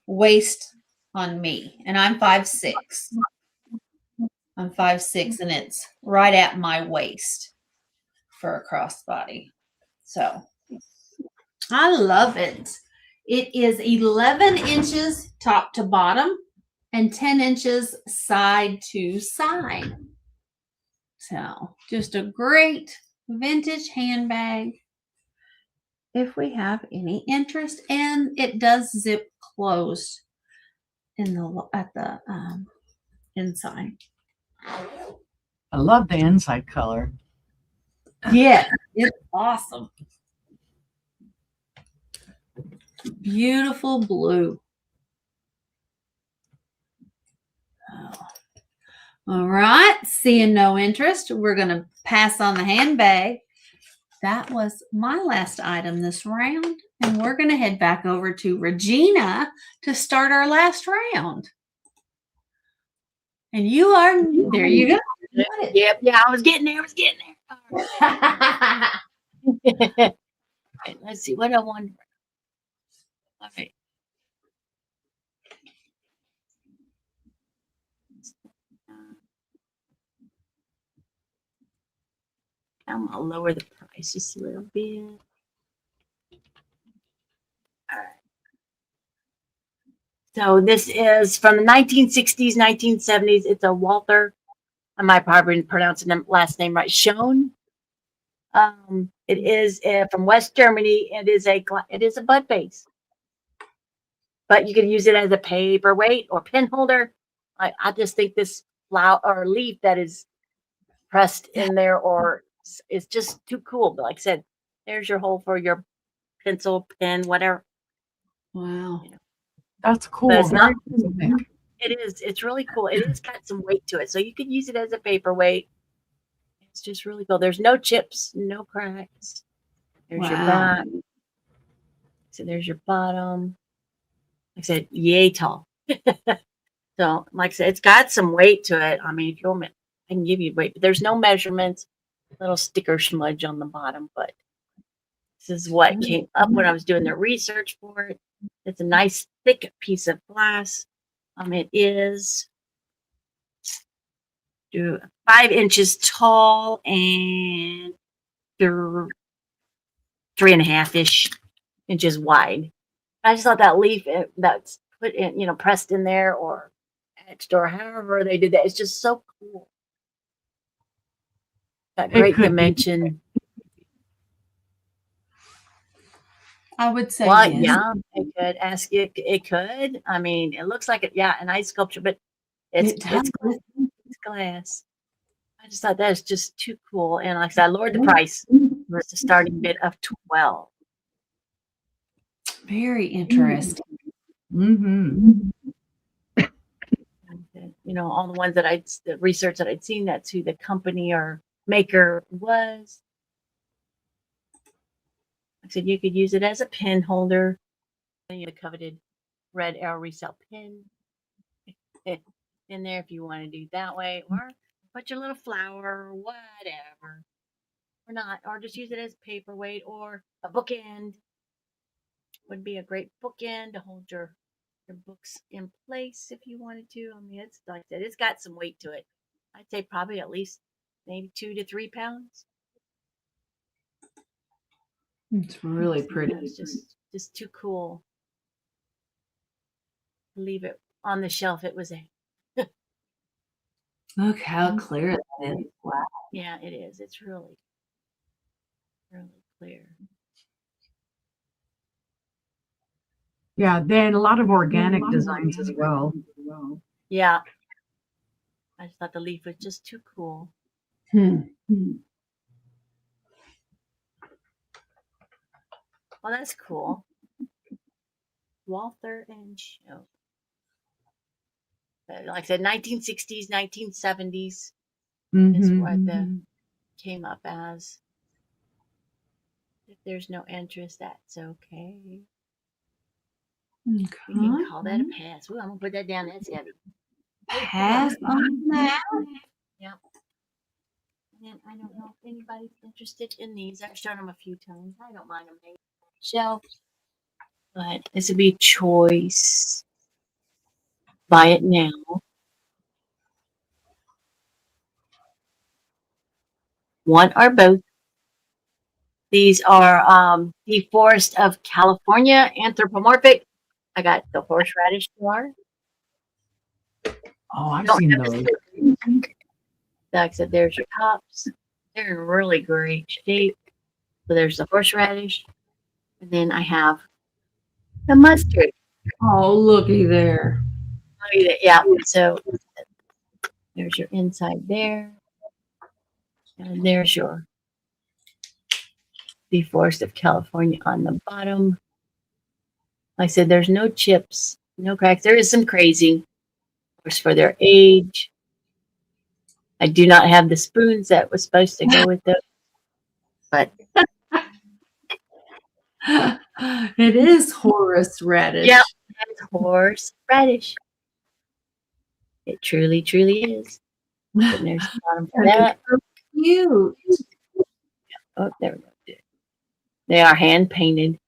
[SPEAKER 2] waist on me. And I'm 5'6". I'm 5'6", and it's right at my waist for a crossbody. So I love it. It is 11 inches top to bottom and 10 inches side to side. So just a great vintage handbag if we have any interest. And it does zip closed in the at the inside.
[SPEAKER 3] I love the inside color.
[SPEAKER 2] Yeah, it's awesome. Beautiful blue. Oh. All right. Seeing no interest, we're going to pass on the handbag. That was my last item this round. And we're going to head back over to Regina to start our last round. And you are, there you go.
[SPEAKER 1] Yep. Yeah, I was getting there. All right, let's see what I want. All right. I'm gonna lower the price just a little bit. All right. So this is from the 1960s, 1970s. It's a Walther. I might probably pronounce the last name right. Schoen. It is from West Germany. It is a bud base, but you can use it as a paperweight or pin holder. I just think this flower or leaf that is pressed in there or is just too cool. But like I said, there's your hole for your pencil, pen, whatever.
[SPEAKER 2] Wow.
[SPEAKER 3] That's cool.
[SPEAKER 1] But it's not.
[SPEAKER 3] Very cool.
[SPEAKER 1] It is. It's really cool. It has got some weight to it, so you could use it as a paperweight. It's just really cool. There's no chips, no cracks. There's your
[SPEAKER 2] Wow.
[SPEAKER 1] back. So there's your bottom. Like I said, yay tall. So, like I said, it's got some weight to it. I mean, if you want me, I can give you weight, but there's no measurements. Little sticker smudge on the bottom, but this is what came up when I was doing the research for it. It's a nice thick piece of glass. It is 5 inches tall and 3.5-ish inches wide. I just thought that leaf that's put in, pressed in there or etched or however they did that, it's just so cool. That
[SPEAKER 3] It
[SPEAKER 1] great
[SPEAKER 3] could be.
[SPEAKER 1] dimension.
[SPEAKER 2] I would say
[SPEAKER 1] Well,
[SPEAKER 2] yes.
[SPEAKER 1] yeah, I could ask you. It could. I mean, it looks like it. Yeah, an ice sculpture, but it's glass. I just thought that is just too cool. And like I said, I lowered the price. It's a starting bid of 12.
[SPEAKER 2] Very interesting.
[SPEAKER 3] Mm-hmm.
[SPEAKER 1] All the ones the research that I'd seen, that's who the company or maker was. Like I said, you could use it as a pen holder. The coveted red arrow resale pin in there if you want to do that way, or put your little flower or whatever, or not, or just use it as paperweight or a bookend. Would be a great bookend to hold your books in place if you wanted to. I mean, it's like I said, it's got some weight to it. I'd say probably at least maybe 2 to 3 pounds.
[SPEAKER 2] It's really pretty.
[SPEAKER 1] It's just too cool. Leave it on the shelf. It was a
[SPEAKER 2] Look how clear that is. Wow.
[SPEAKER 1] yeah, it is. It's really, really clear.
[SPEAKER 3] Yeah, then a lot of organic designs as well.
[SPEAKER 1] Yeah. I just thought the leaf was just too cool.
[SPEAKER 2] Hmm.
[SPEAKER 1] Well, that's cool. Walther and Schoen. Like I said, 1960s, 1970s is what the came up as. If there's no interest, that's okay. We can call that a pass. Ooh, I'm gonna put that down. That's heavy.
[SPEAKER 2] Pass on that.
[SPEAKER 1] Yep. And I don't know if anybody's interested in these. I've shown them a few times. I don't mind them hanging on the shelf, but this would be choice. Buy it now. One or both. These are the Forest of California anthropomorphic. I got the horseradish jar.
[SPEAKER 3] Oh, I've seen those.
[SPEAKER 1] Like I said, there's your tops. They're in really great shape. So there's the horseradish. And then I have the mustard.
[SPEAKER 2] Oh, looky there.
[SPEAKER 1] Yeah. So there's your inside there. And there's your the Forest of California on the bottom. Like I said, there's no chips, no cracks. There is some crazy, of course, for their age. I do not have the spoons that was supposed to go with those, but
[SPEAKER 2] It is horseradish.
[SPEAKER 1] yeah, it's horseradish. It truly, truly is. And there's the bottom for that.
[SPEAKER 2] So cute.
[SPEAKER 1] Oh, there we go. They are hand painted.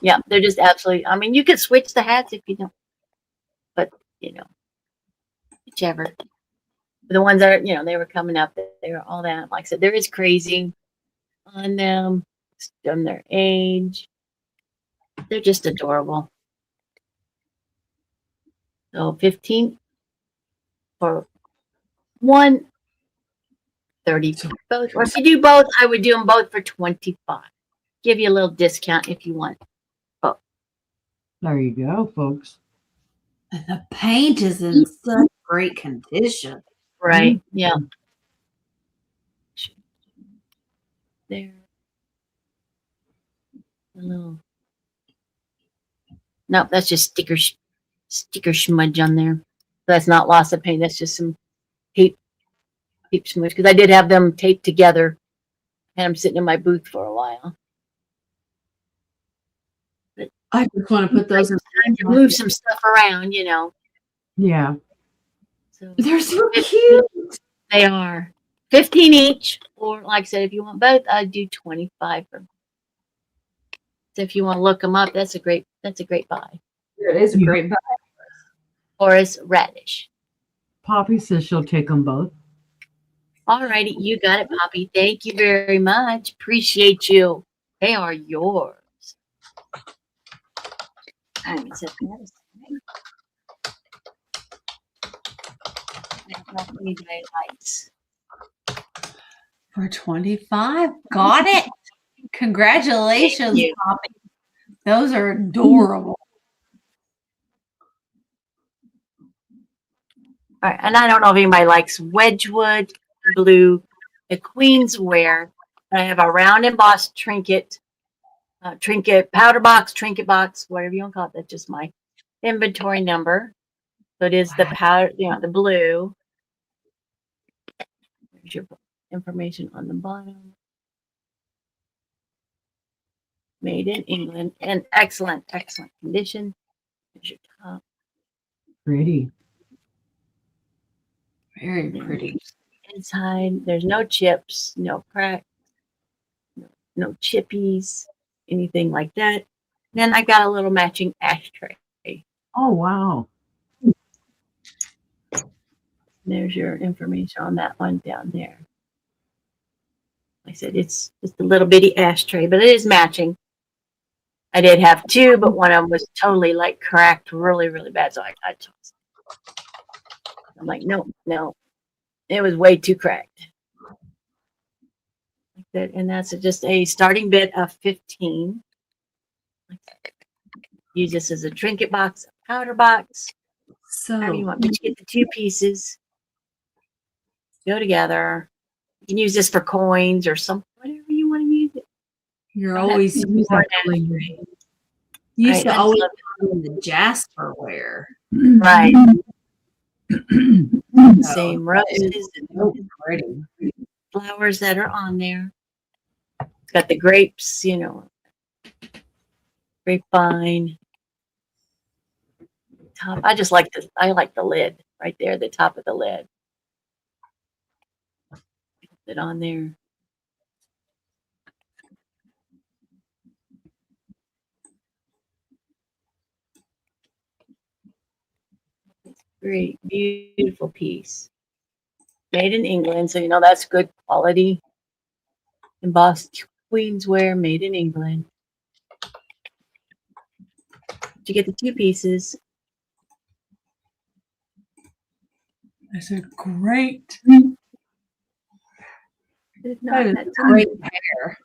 [SPEAKER 1] Yeah, they're just absolutely. I mean, you could switch the hats if you don't, but whichever. The ones that are, they were coming up. They were all that. Like I said, there is crazy on them, on their age. They're just adorable. So 15 for one, 30 for both. Or if you do both, I would do them both for 25. Give you a little discount if you want.
[SPEAKER 3] There you go, folks.
[SPEAKER 2] And the paint is in such great condition.
[SPEAKER 1] Right. Yeah. There. A little. No, that's just sticker smudge on there. That's not loss of paint. That's just some tape smudge. Because I did have them taped together. And I'm sitting in my booth for a while.
[SPEAKER 2] I just want to put those in.
[SPEAKER 1] Time to move some stuff around,
[SPEAKER 3] Yeah.
[SPEAKER 1] So
[SPEAKER 2] They're so cute.
[SPEAKER 1] they are 15 each, or like I said, if you want both, I'd do 25 for. So if you want to look them up, that's a great buy.
[SPEAKER 2] It is a great buy.
[SPEAKER 1] Horace Radish.
[SPEAKER 3] Poppy says she'll take them both.
[SPEAKER 1] All righty, you got it, Poppy. Thank you very much. Appreciate you. They are yours. I haven't said that. I don't know if anybody likes.
[SPEAKER 2] For 25. Got it. Congratulations,
[SPEAKER 1] you.
[SPEAKER 2] Poppy. Those are adorable.
[SPEAKER 1] All right, and I don't know if anybody likes Wedgwood blue, the Queen's wear. I have a round embossed trinket powder box, trinket box, whatever you want to call it. That's just my inventory number. So it is the powder, the blue. There's your information on the bottom. Made in England and excellent condition. There's your top.
[SPEAKER 3] Pretty.
[SPEAKER 2] Very pretty.
[SPEAKER 1] Inside, there's no chips, no crack, no chippies, anything like that. Then I got a little matching ashtray.
[SPEAKER 3] Oh, wow.
[SPEAKER 1] There's your information on that one down there. Like I said, it's just a little bitty ashtray, but it is matching. I did have two, but one of them was totally like cracked really, really bad. So I tossed it. I'm like, no. It was way too cracked. Like that, and that's just a starting bid of 15. Use this as a trinket box, a powder box.
[SPEAKER 2] So
[SPEAKER 1] However you want, but you get the two pieces. Go together. You can use this for coins or something, whatever you want to use it.
[SPEAKER 2] you're always
[SPEAKER 3] Use that cling.
[SPEAKER 2] used to
[SPEAKER 1] Right,
[SPEAKER 2] always
[SPEAKER 1] love
[SPEAKER 2] in the Jasper wear.
[SPEAKER 1] Right.
[SPEAKER 2] So
[SPEAKER 1] Same
[SPEAKER 2] that is
[SPEAKER 1] roses and
[SPEAKER 2] so pretty.
[SPEAKER 1] flowers that are on there. It's got the grapes, grapevine. Top. I just like this. I like the lid right there, the top of the lid. Put it on there. Great, beautiful piece. Made in England, so that's good quality. Embossed queensware, made in England. You get the two pieces.
[SPEAKER 2] That's a great.
[SPEAKER 1] If
[SPEAKER 2] That
[SPEAKER 1] not,
[SPEAKER 2] is
[SPEAKER 1] that's
[SPEAKER 2] a great pair.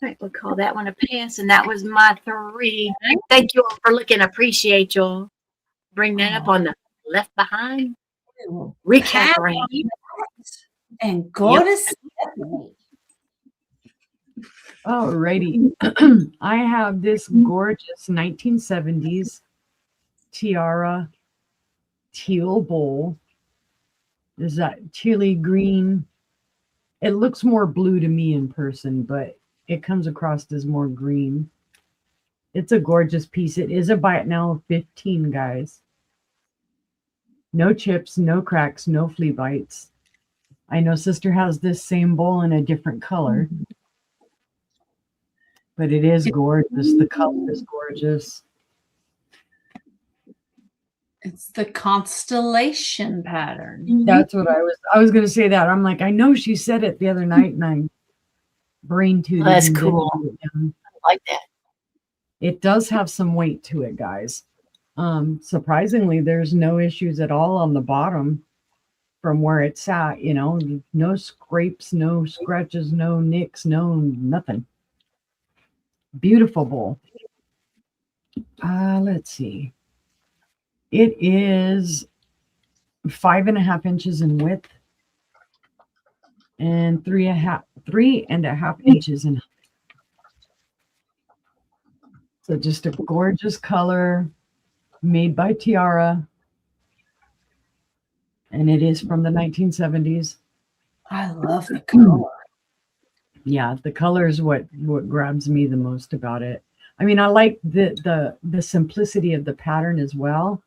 [SPEAKER 1] right, we'll call that one a pass, and that was my 3. Thank you all for looking. Appreciate y'all. Bring that up on the left behind recap range.
[SPEAKER 2] And go to Stephanie.
[SPEAKER 3] Alrighty. I have this gorgeous 1970s tiara teal bowl. There's that chili green. It looks more blue to me in person, but it comes across as more green. It's a gorgeous piece. It is a buy it now of 15, guys. No chips, no cracks, no flea bites. I know sister has this same bowl in a different color, but it is gorgeous. The color is gorgeous.
[SPEAKER 2] It's the constellation pattern.
[SPEAKER 3] That's what I was going to say that. I'm like, I know she said it the other night and I brain tooted.
[SPEAKER 1] That's
[SPEAKER 3] and didn't
[SPEAKER 1] cool.
[SPEAKER 3] write it down.
[SPEAKER 1] I like that.
[SPEAKER 3] It does have some weight to it, guys. Surprisingly, there's no issues at all on the bottom from where it's at, you know, no scrapes, no scratches, no nicks, no nothing. Beautiful bowl. Let's see. It is 5.5 inches in width and 3.5 inches in height. So just a gorgeous color made by Tiara. And it is from the 1970s.
[SPEAKER 2] I love the color.
[SPEAKER 3] Yeah, the color is what grabs me the most about it. I mean, I like the simplicity of the pattern as well.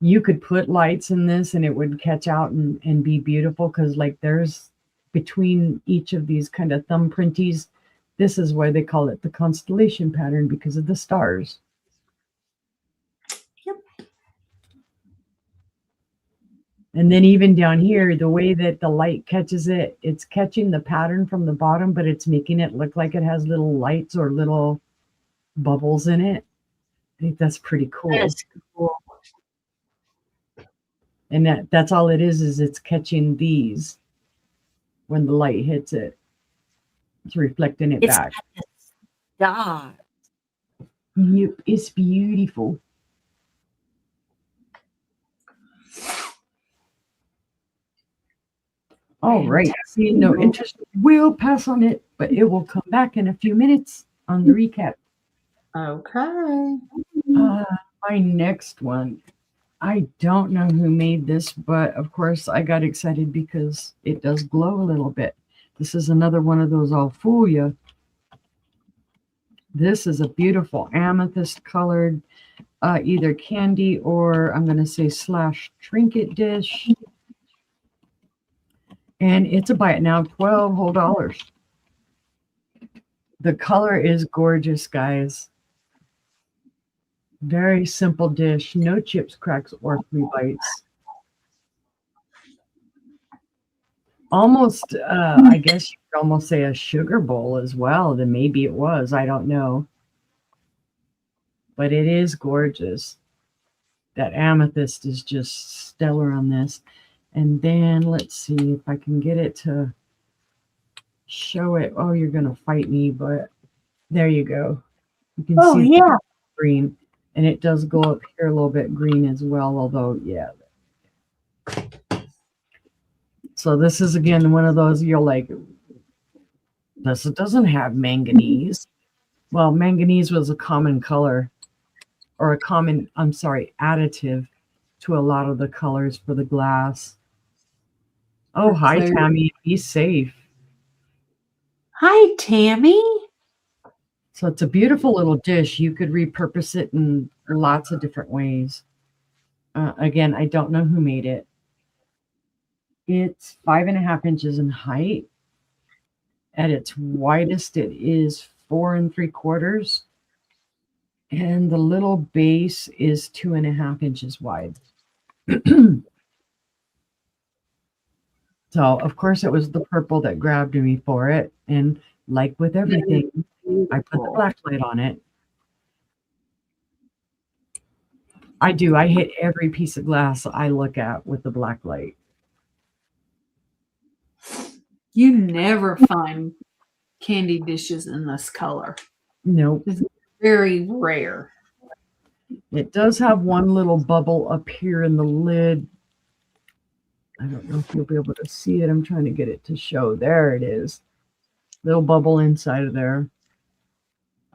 [SPEAKER 3] You could put lights in this and it would catch out and be beautiful because like there's between each of these kind of thumbprinties, this is why they call it the constellation pattern because of the stars.
[SPEAKER 2] Yep.
[SPEAKER 3] And then even down here, the way that the light catches it, it's catching the pattern from the bottom, but it's making it look like it has little lights or little bubbles in it. I think that's pretty cool.
[SPEAKER 1] That's cool.
[SPEAKER 3] And that's all it is it's catching these when the light hits it. It's reflecting it back.
[SPEAKER 1] Got the star.
[SPEAKER 3] Yep, it's beautiful. All right. Seeing no interest, we'll pass on it, but it will come back in a few minutes on the recap.
[SPEAKER 2] Okay.
[SPEAKER 3] My next one. I don't know who made this, but of course I got excited because it does glow a little bit. This is another one of those I'll fool you. This is a beautiful amethyst colored, either candy or I'm going to say / trinket dish. And it's a buy it now, $12 whole. The color is gorgeous, guys. Very simple dish, no chips, cracks, or flea bites. Almost, I guess you could almost say a sugar bowl as well. Then maybe it was, I don't know. But it is gorgeous. That amethyst is just stellar on this. And then let's see if I can get it to show it. Oh, you're going to fight me, but there you go. You can see
[SPEAKER 2] yeah.
[SPEAKER 3] green. And it does go up here a little bit green as well, although, yeah. So this is, again, one of those you're like, this doesn't have manganese. Well, manganese was a common color or a common, I'm sorry, additive to a lot of the colors for the glass. Oh, hi, Tammy. Be safe.
[SPEAKER 2] Hi, Tammy.
[SPEAKER 3] So it's a beautiful little dish. You could repurpose it in lots of different ways. Again, I don't know who made it. It's 5.5 inches in height. At its widest, it is 4 3/4. And the little base is 2.5 inches wide. So, of course, it was the purple that grabbed me for it. And like with everything, I put the black light on it. I do. I hit every piece of glass I look at with the black light.
[SPEAKER 2] You never find candy dishes in this color.
[SPEAKER 3] Nope.
[SPEAKER 2] It's very rare.
[SPEAKER 3] It does have one little bubble up here in the lid. I don't know if you'll be able to see it. I'm trying to get it to show. There it is. Little bubble inside of there.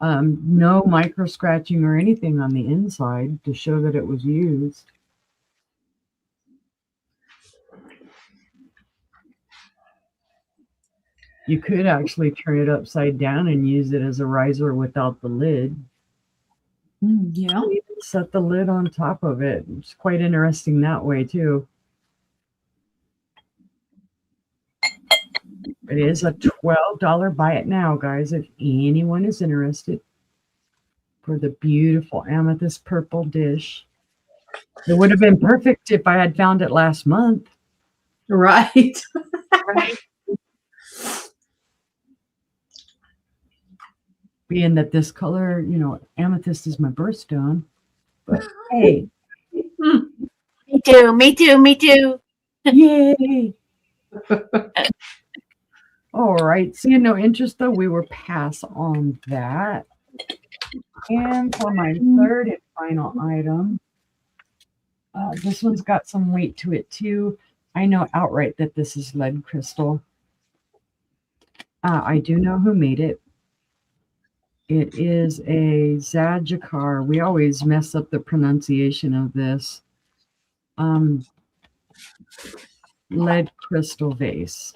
[SPEAKER 3] No micro scratching or anything on the inside to show that it was used. You could actually turn it upside down and use it as a riser without the lid.
[SPEAKER 2] Yeah.
[SPEAKER 3] You can set the lid on top of it. It's quite interesting that way too. It is a $12 buy it now, guys, if anyone is interested, for the beautiful amethyst purple dish. It would have been perfect if I had found it last month.
[SPEAKER 2] Right.
[SPEAKER 1] Right.
[SPEAKER 3] Being that this color, amethyst is my birthstone. But hey,
[SPEAKER 1] Me too. Me too. Me too.
[SPEAKER 3] yay! All right. Seeing no interest, though, we will pass on that. And for my third and final item, this one's got some weight to it, too. I know outright that this is lead crystal. I do know who made it. It is a Zajakar. We always mess up the pronunciation of this. Lead crystal vase.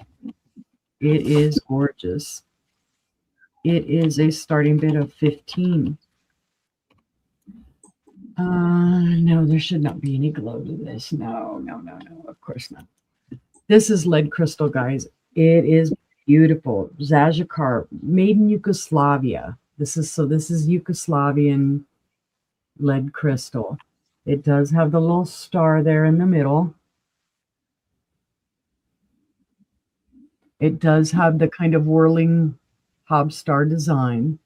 [SPEAKER 3] It is gorgeous. It is a starting bid of 15. No, there should not be any glow to this. No, of course not. This is lead crystal, guys. It is beautiful. Zajakar, made in Yugoslavia. This is Yugoslavian lead crystal. It does have the little star there in the middle. It does have the kind of whirling hob star design.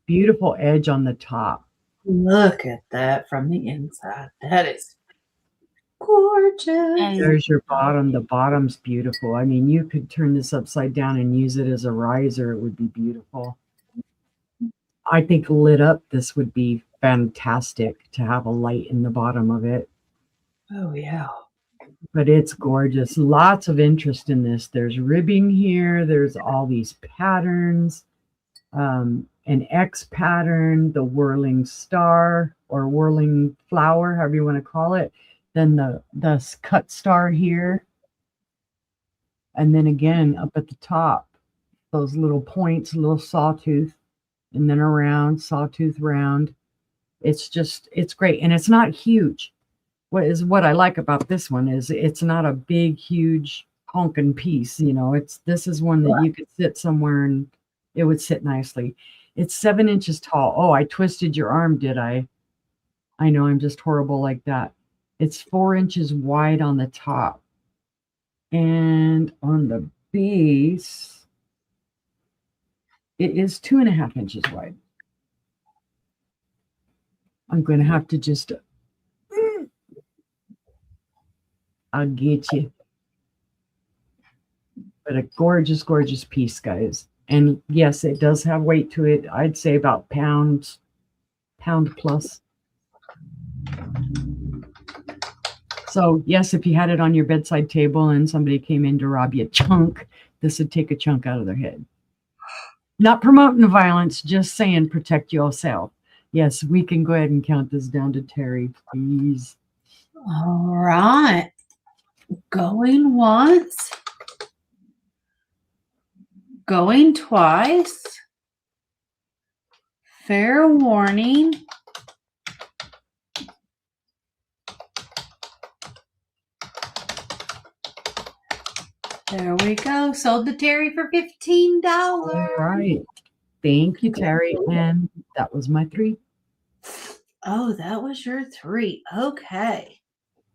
[SPEAKER 3] Beautiful edge on the top.
[SPEAKER 2] Look at that from the inside. That is gorgeous.
[SPEAKER 3] There's your bottom. The bottom's beautiful. I mean, you could turn this upside down and use it as a riser. It would be beautiful. I think lit up, this would be fantastic to have a light in the bottom of it.
[SPEAKER 2] Oh, yeah.
[SPEAKER 3] But it's gorgeous. Lots of interest in this. There's ribbing here. There's all these patterns. An X pattern, the whirling star or whirling flower, however you want to call it. Then the cut star here. And then again, up at the top, those little points, little sawtooth, and then around, sawtooth round. It's great. And it's not huge. What I like about this one is it's not a big, huge honking piece. This is one that you could sit somewhere and it would sit nicely. It's 7 inches tall. Oh, I twisted your arm, did I? I know, I'm just horrible like that. It's 4 inches wide on the top. And on the base, it is 2.5 inches wide. I'm going to have to just, I'll get you. But a gorgeous, gorgeous piece, guys. And yes, it does have weight to it. I'd say about pound plus. So yes, if you had it on your bedside table and somebody came in to rob you a chunk, this would take a chunk out of their head. Not promoting violence, just saying protect yourself. Yes, we can go ahead and count this down to Terry, please.
[SPEAKER 2] All right. Going once. Going twice. Fair warning. There we go. Sold to Terry for $15.
[SPEAKER 3] All right. Thank you, Terry. And that was my 3.
[SPEAKER 2] Oh, that was your 3. Okay.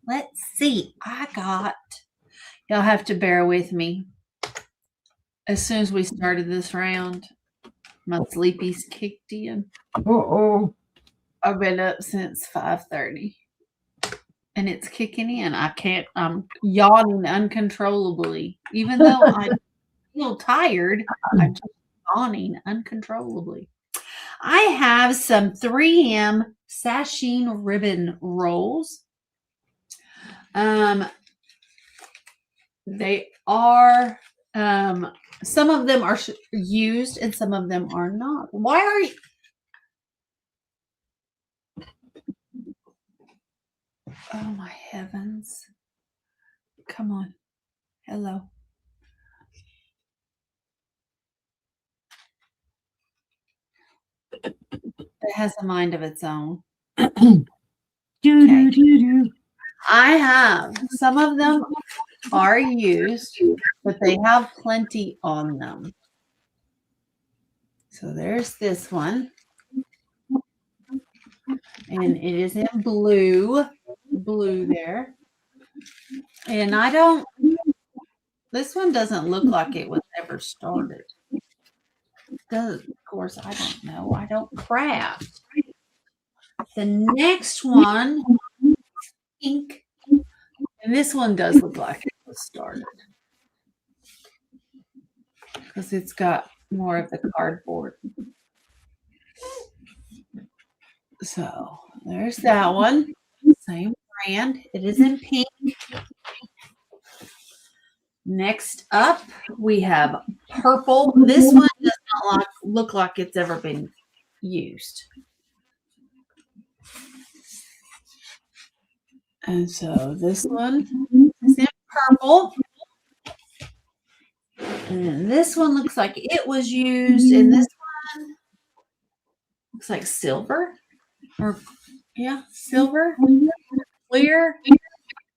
[SPEAKER 2] Let's see. Y'all have to bear with me. As soon as we started this round, my sleepies kicked in.
[SPEAKER 3] Uh-oh.
[SPEAKER 2] I've been up since 5:30. And it's kicking in. I'm yawning uncontrollably. Even though I feel tired, I'm just yawning uncontrollably. I have some 3M sashing ribbon rolls. They are, some of them are used and some of them are not. Why are you? Oh my heavens. Come on. Hello. It has a mind of its own.
[SPEAKER 3] Do, do, do, do.
[SPEAKER 2] I have some of them are used, but they have plenty on them. So there's this one. And it is in blue there. And this one doesn't look like it was ever started. Of course, I don't know. I don't craft. The next one, pink. And this one does look like it was started. Because it's got more of the cardboard. So there's that one. Same brand. It is in pink. Next up, we have purple. This one does not look like it's ever been used. And so this one is in purple. And this one looks like it was used. And this one looks like silver. Or, yeah, silver. Clear.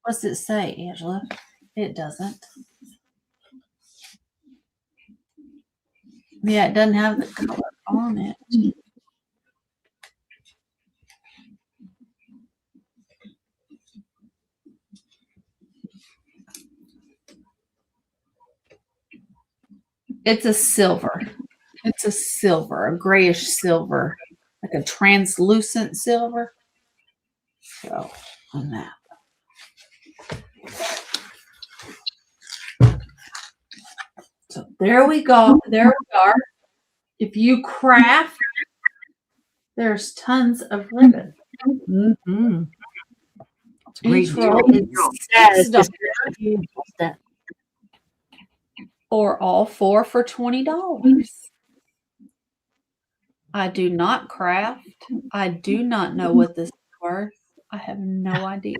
[SPEAKER 2] What's it say, Angela? It doesn't. Yeah, it doesn't have the color on it. It's a silver. It's a silver, a grayish silver, like a translucent silver. So, on that. So there we go. There we are. If you craft, there's tons of ribbon.
[SPEAKER 3] Mm-hmm.
[SPEAKER 2] Each roll is $6. Or all four for $20. I do not craft. I do not know what this is worth. I have no idea.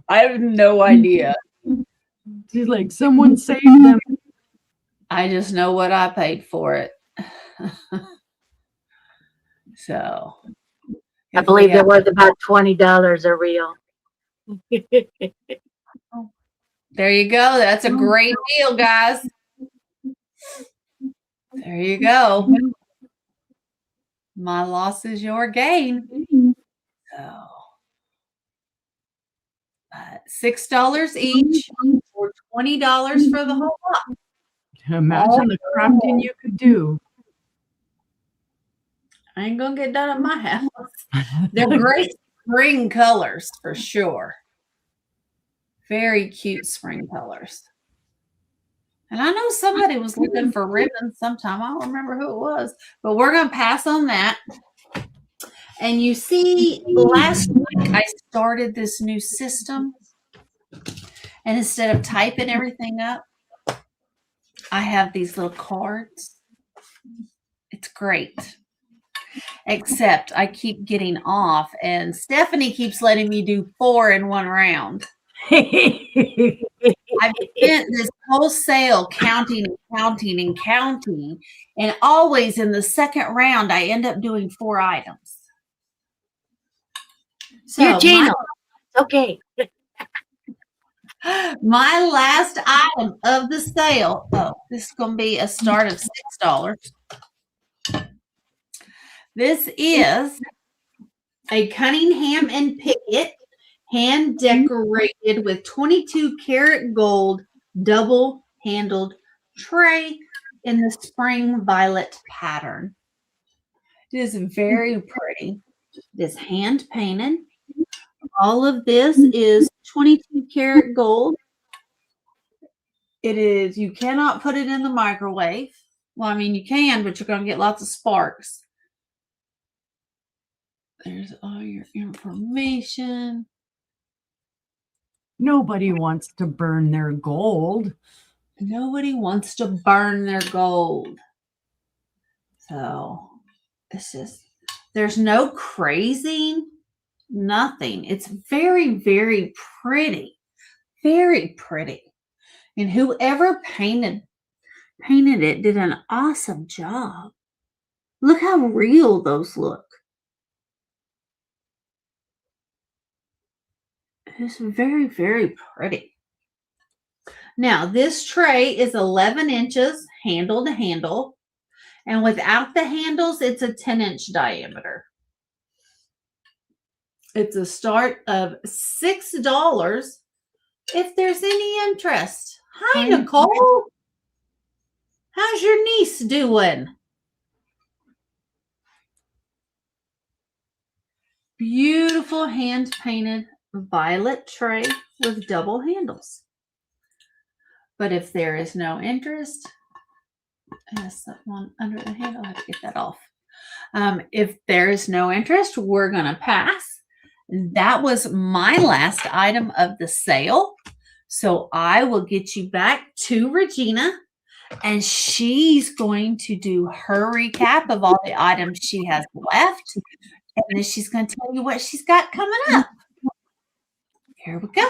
[SPEAKER 2] I have no idea.
[SPEAKER 3] She's like, someone saved them.
[SPEAKER 2] I just know what I paid for it. So
[SPEAKER 1] I believe they're worth about $20 a reel.
[SPEAKER 2] There you go. That's a great deal, guys. There you go. My loss is your gain. So $6 each or $20 for the whole lot.
[SPEAKER 3] Imagine the crafting you could do.
[SPEAKER 2] I ain't gonna get done at my house. They're great spring colors for sure. Very cute spring colors. And I know somebody was looking for ribbons sometime. I don't remember who it was, but we're going to pass on that. And you see, last week I started this new system. And instead of typing everything up, I have these little cards. It's great. Except I keep getting off, and Stephanie keeps letting me do 4 in one round. I've spent this whole sale counting and counting and counting, and always in the second round, I end up doing 4 items. So
[SPEAKER 1] Your channel. Okay.
[SPEAKER 2] My last item of the sale, this is going to be a start of $6. This is a Cunningham and Pickett hand decorated with 22 karat gold double handled tray in the spring violet pattern. It is very pretty. It is hand painted. All of this is 22 karat gold. It is, you cannot put it in the microwave. Well, I mean, you can, but you're going to get lots of sparks. There's all your information.
[SPEAKER 3] Nobody wants to burn their gold.
[SPEAKER 2] Nobody wants to burn their gold. So it's just, there's no crazing, nothing. It's very, very pretty. Very pretty. And whoever painted it did an awesome job. Look how real those look. It's very, very pretty. Now, this tray is 11 inches handle to handle, and without the handles, it's a 10-inch diameter. It's a start of $6 if there's any interest. Hi, Nicole. How's your niece doing? Beautiful hand-painted violet tray with double handles. But if there is no interest, yes, that one under the handle, I have to get that off. If there is no interest, we're going to pass. That was my last item of the sale. So I will get you back to Regina, and she's going to do her recap of all the items she has left. And then she's going to tell you what she's got coming up. Here we go.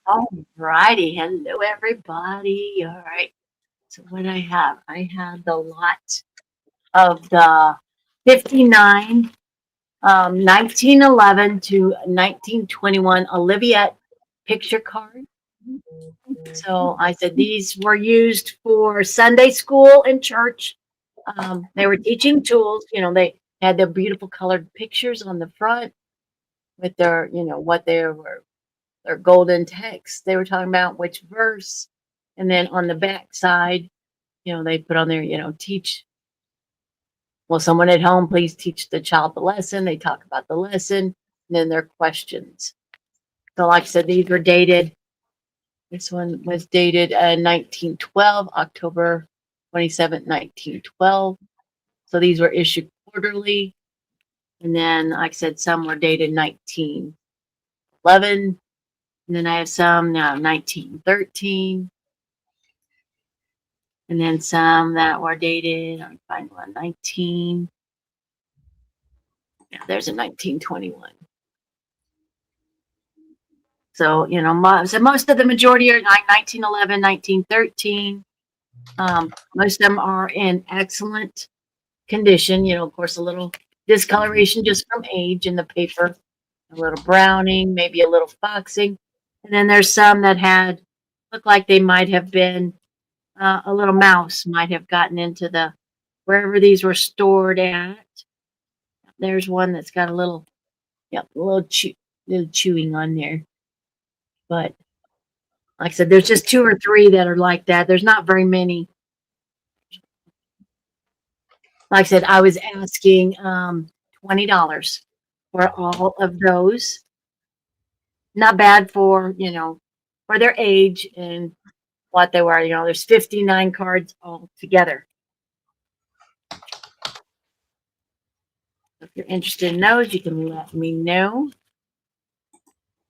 [SPEAKER 1] All righty. Hello, everybody. All right. So what I had the lot of the 59, 1911 to 1921 Oliviette picture card. So I said these were used for Sunday school and church. They were teaching tools. They had the beautiful colored pictures on the front with their, what they were, their golden text. They were talking about which verse. And then on the back side, they put on there, teach. Well, someone at home, please teach the child the lesson. They talk about the lesson and then their questions. So like I said, these were dated. This one was dated 1912, October 27th, 1912. So these were issued quarterly. And then, like I said, some were dated 1911. And then I have some now 1913. And then some that were dated, I'll find one, 19. Yeah, there's a 1921. So, most of the majority are 1911, 1913. Most of them are in excellent condition. Of course, a little discoloration just from age in the paper, a little browning, maybe a little foxing. And then there's some that looked like they might have been a little mouse might have gotten into wherever these were stored at. There's one that's got a little chewing on there. But like I said, there's just 2 or 3 that are like that. There's not very many. Like I said, I was asking $20 for all of those. Not bad for their age and what they were. There's 59 cards all together. If you're interested in those, you can let me know.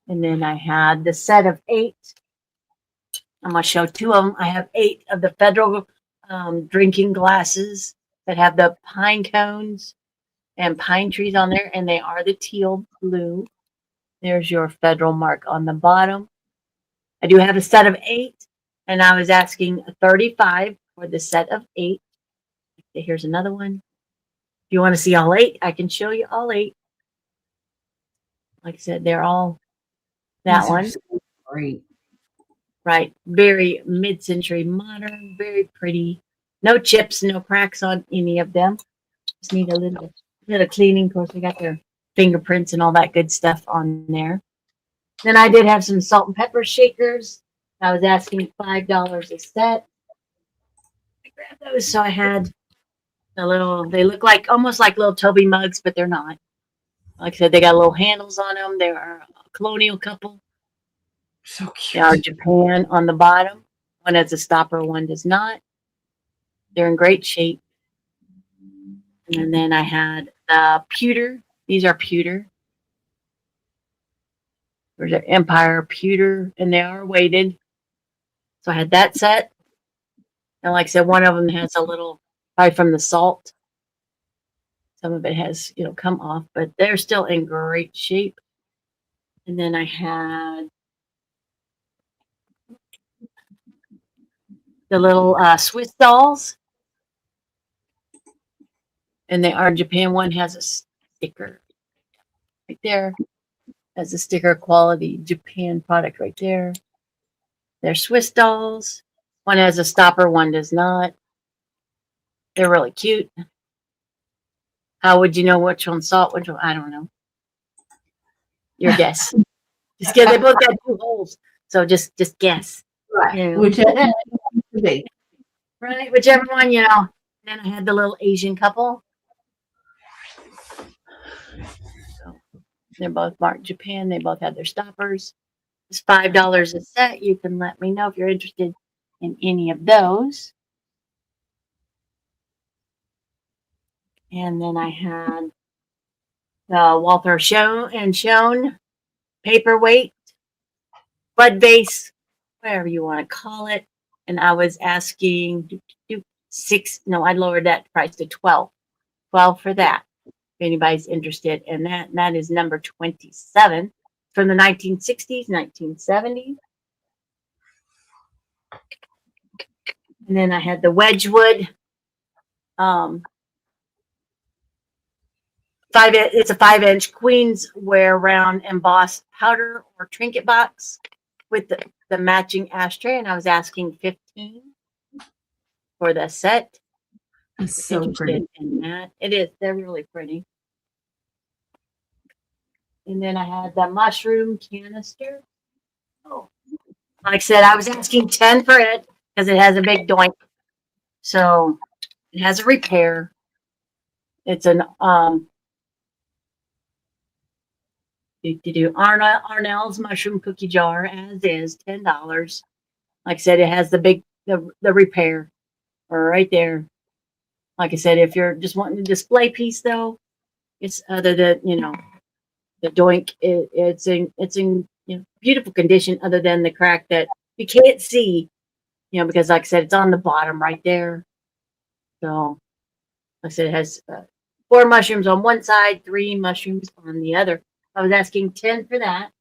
[SPEAKER 1] And then I had the set of 8. I'm going to show 2 of them. I have 8 of the Federal drinking glasses that have the pine cones and pine trees on there, and they are the teal blue. There's your Federal mark on the bottom. I do have a set of 8, and I was asking $35 for the set of 8. Okay, here's another one. If you want to see all 8, I can show you all 8. Like I said, they're all that one.
[SPEAKER 2] So great.
[SPEAKER 1] Right. Very mid-century modern, very pretty. No chips, no cracks on any of them. Just need a little cleaning. Of course, we got their fingerprints and all that good stuff on there. Then I did have some salt and pepper shakers. I was asking $5 a set. I grabbed those. So I had they look almost like little Toby mugs, but they're not. Like I said, they got little handles on them. They are a colonial couple.
[SPEAKER 2] So
[SPEAKER 1] They are
[SPEAKER 2] cute.
[SPEAKER 1] Japan on the bottom. One has a stopper, one does not. They're in great shape. And then I had the pewter. These are pewter. There's an Empire pewter, and they are weighted. So I had that set. And like I said, one of them has a little, probably from the salt. Some of it has, come off, but they're still in great shape. And then I had the little Swiss dolls. And our Japan one has a sticker right there. Has a sticker quality Japan product right there. They're Swiss dolls. One has a stopper, one does not. They're really cute. How would you know which one's salt, which one? I don't know. Your guess. Just guess. They both got 2 holes, so just guess.
[SPEAKER 2] Right.
[SPEAKER 1] You know.
[SPEAKER 2] Whichever one to be.
[SPEAKER 1] Right, whichever one, you know. Then I had the little Asian couple. So they're both marked Japan. They both had their stoppers. It's $5 a set. You can let me know if you're interested in any of those. And then I had the Walther Schoen paperweight, bud vase, whatever you want to call it. And I was asking I lowered that price to 12. 12 for that. If anybody's interested in that. And that is number 27 from the 1960s, 1970s. And then I had the Wedgwood. It's a 5-inch Queens wear round embossed powder or trinket box with the matching ashtray, and I was asking 15 for the set.
[SPEAKER 2] It's so pretty.
[SPEAKER 1] In that. It is. They're really pretty. And then I had the mushroom canister. Oh, like I said, I was asking 10 for it because it has a big doink. So it has a repair. It's an Arnell's mushroom cookie jar, as is $10. Like I said, it has the repair right there. Like I said, if you're just wanting a display piece, though, it's other than the doink. It's in beautiful condition, other than the crack that you can't see, because like I said, it's on the bottom right there. So, like I said, it has 4 mushrooms on one side, 3 mushrooms on the other. I was asking 10 for that.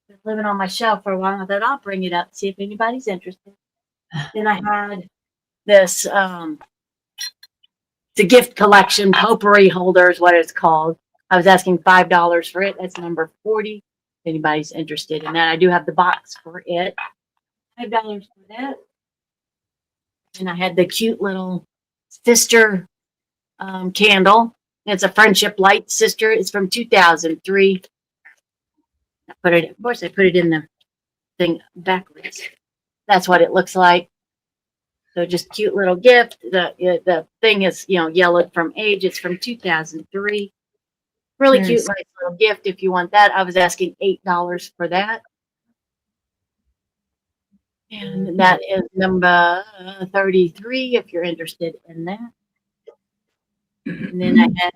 [SPEAKER 1] Been living on my shelf for a while. I thought I'll bring it up, see if anybody's interested. Then I had this, the gift collection potpourri holder is what it's called. I was asking $5 for it. That's number 40. If anybody's interested in that, I do have the box for it. $5 for that. And I had the cute little sister candle. It's a friendship light, sister. It's from 2003. Of course, I put it in the thing backwards. That's what it looks like. So just cute little gift. The thing is, yellowed from age. It's from 2003. Really
[SPEAKER 2] Nice.
[SPEAKER 1] cute, nice little gift. If you want that, I was asking $8 for that. And that is number 33. If you're interested in that. And then I had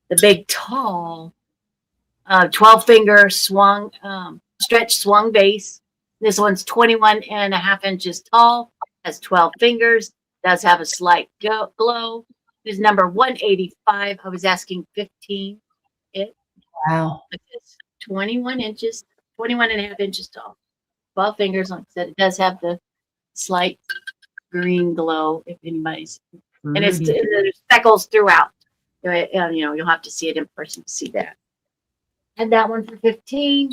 [SPEAKER 1] the big tall 12-finger stretch swung base. This one's 21.5 inches tall, has 12 fingers, does have a slight glow. It is number 185. I was asking 15.
[SPEAKER 2] Wow.
[SPEAKER 1] It's 21.5 inches tall. 12 fingers. Like I said, it does have the slight green glow if anybody's. And there's speckles throughout. You'll have to see it in person to see that. Had that one for 15.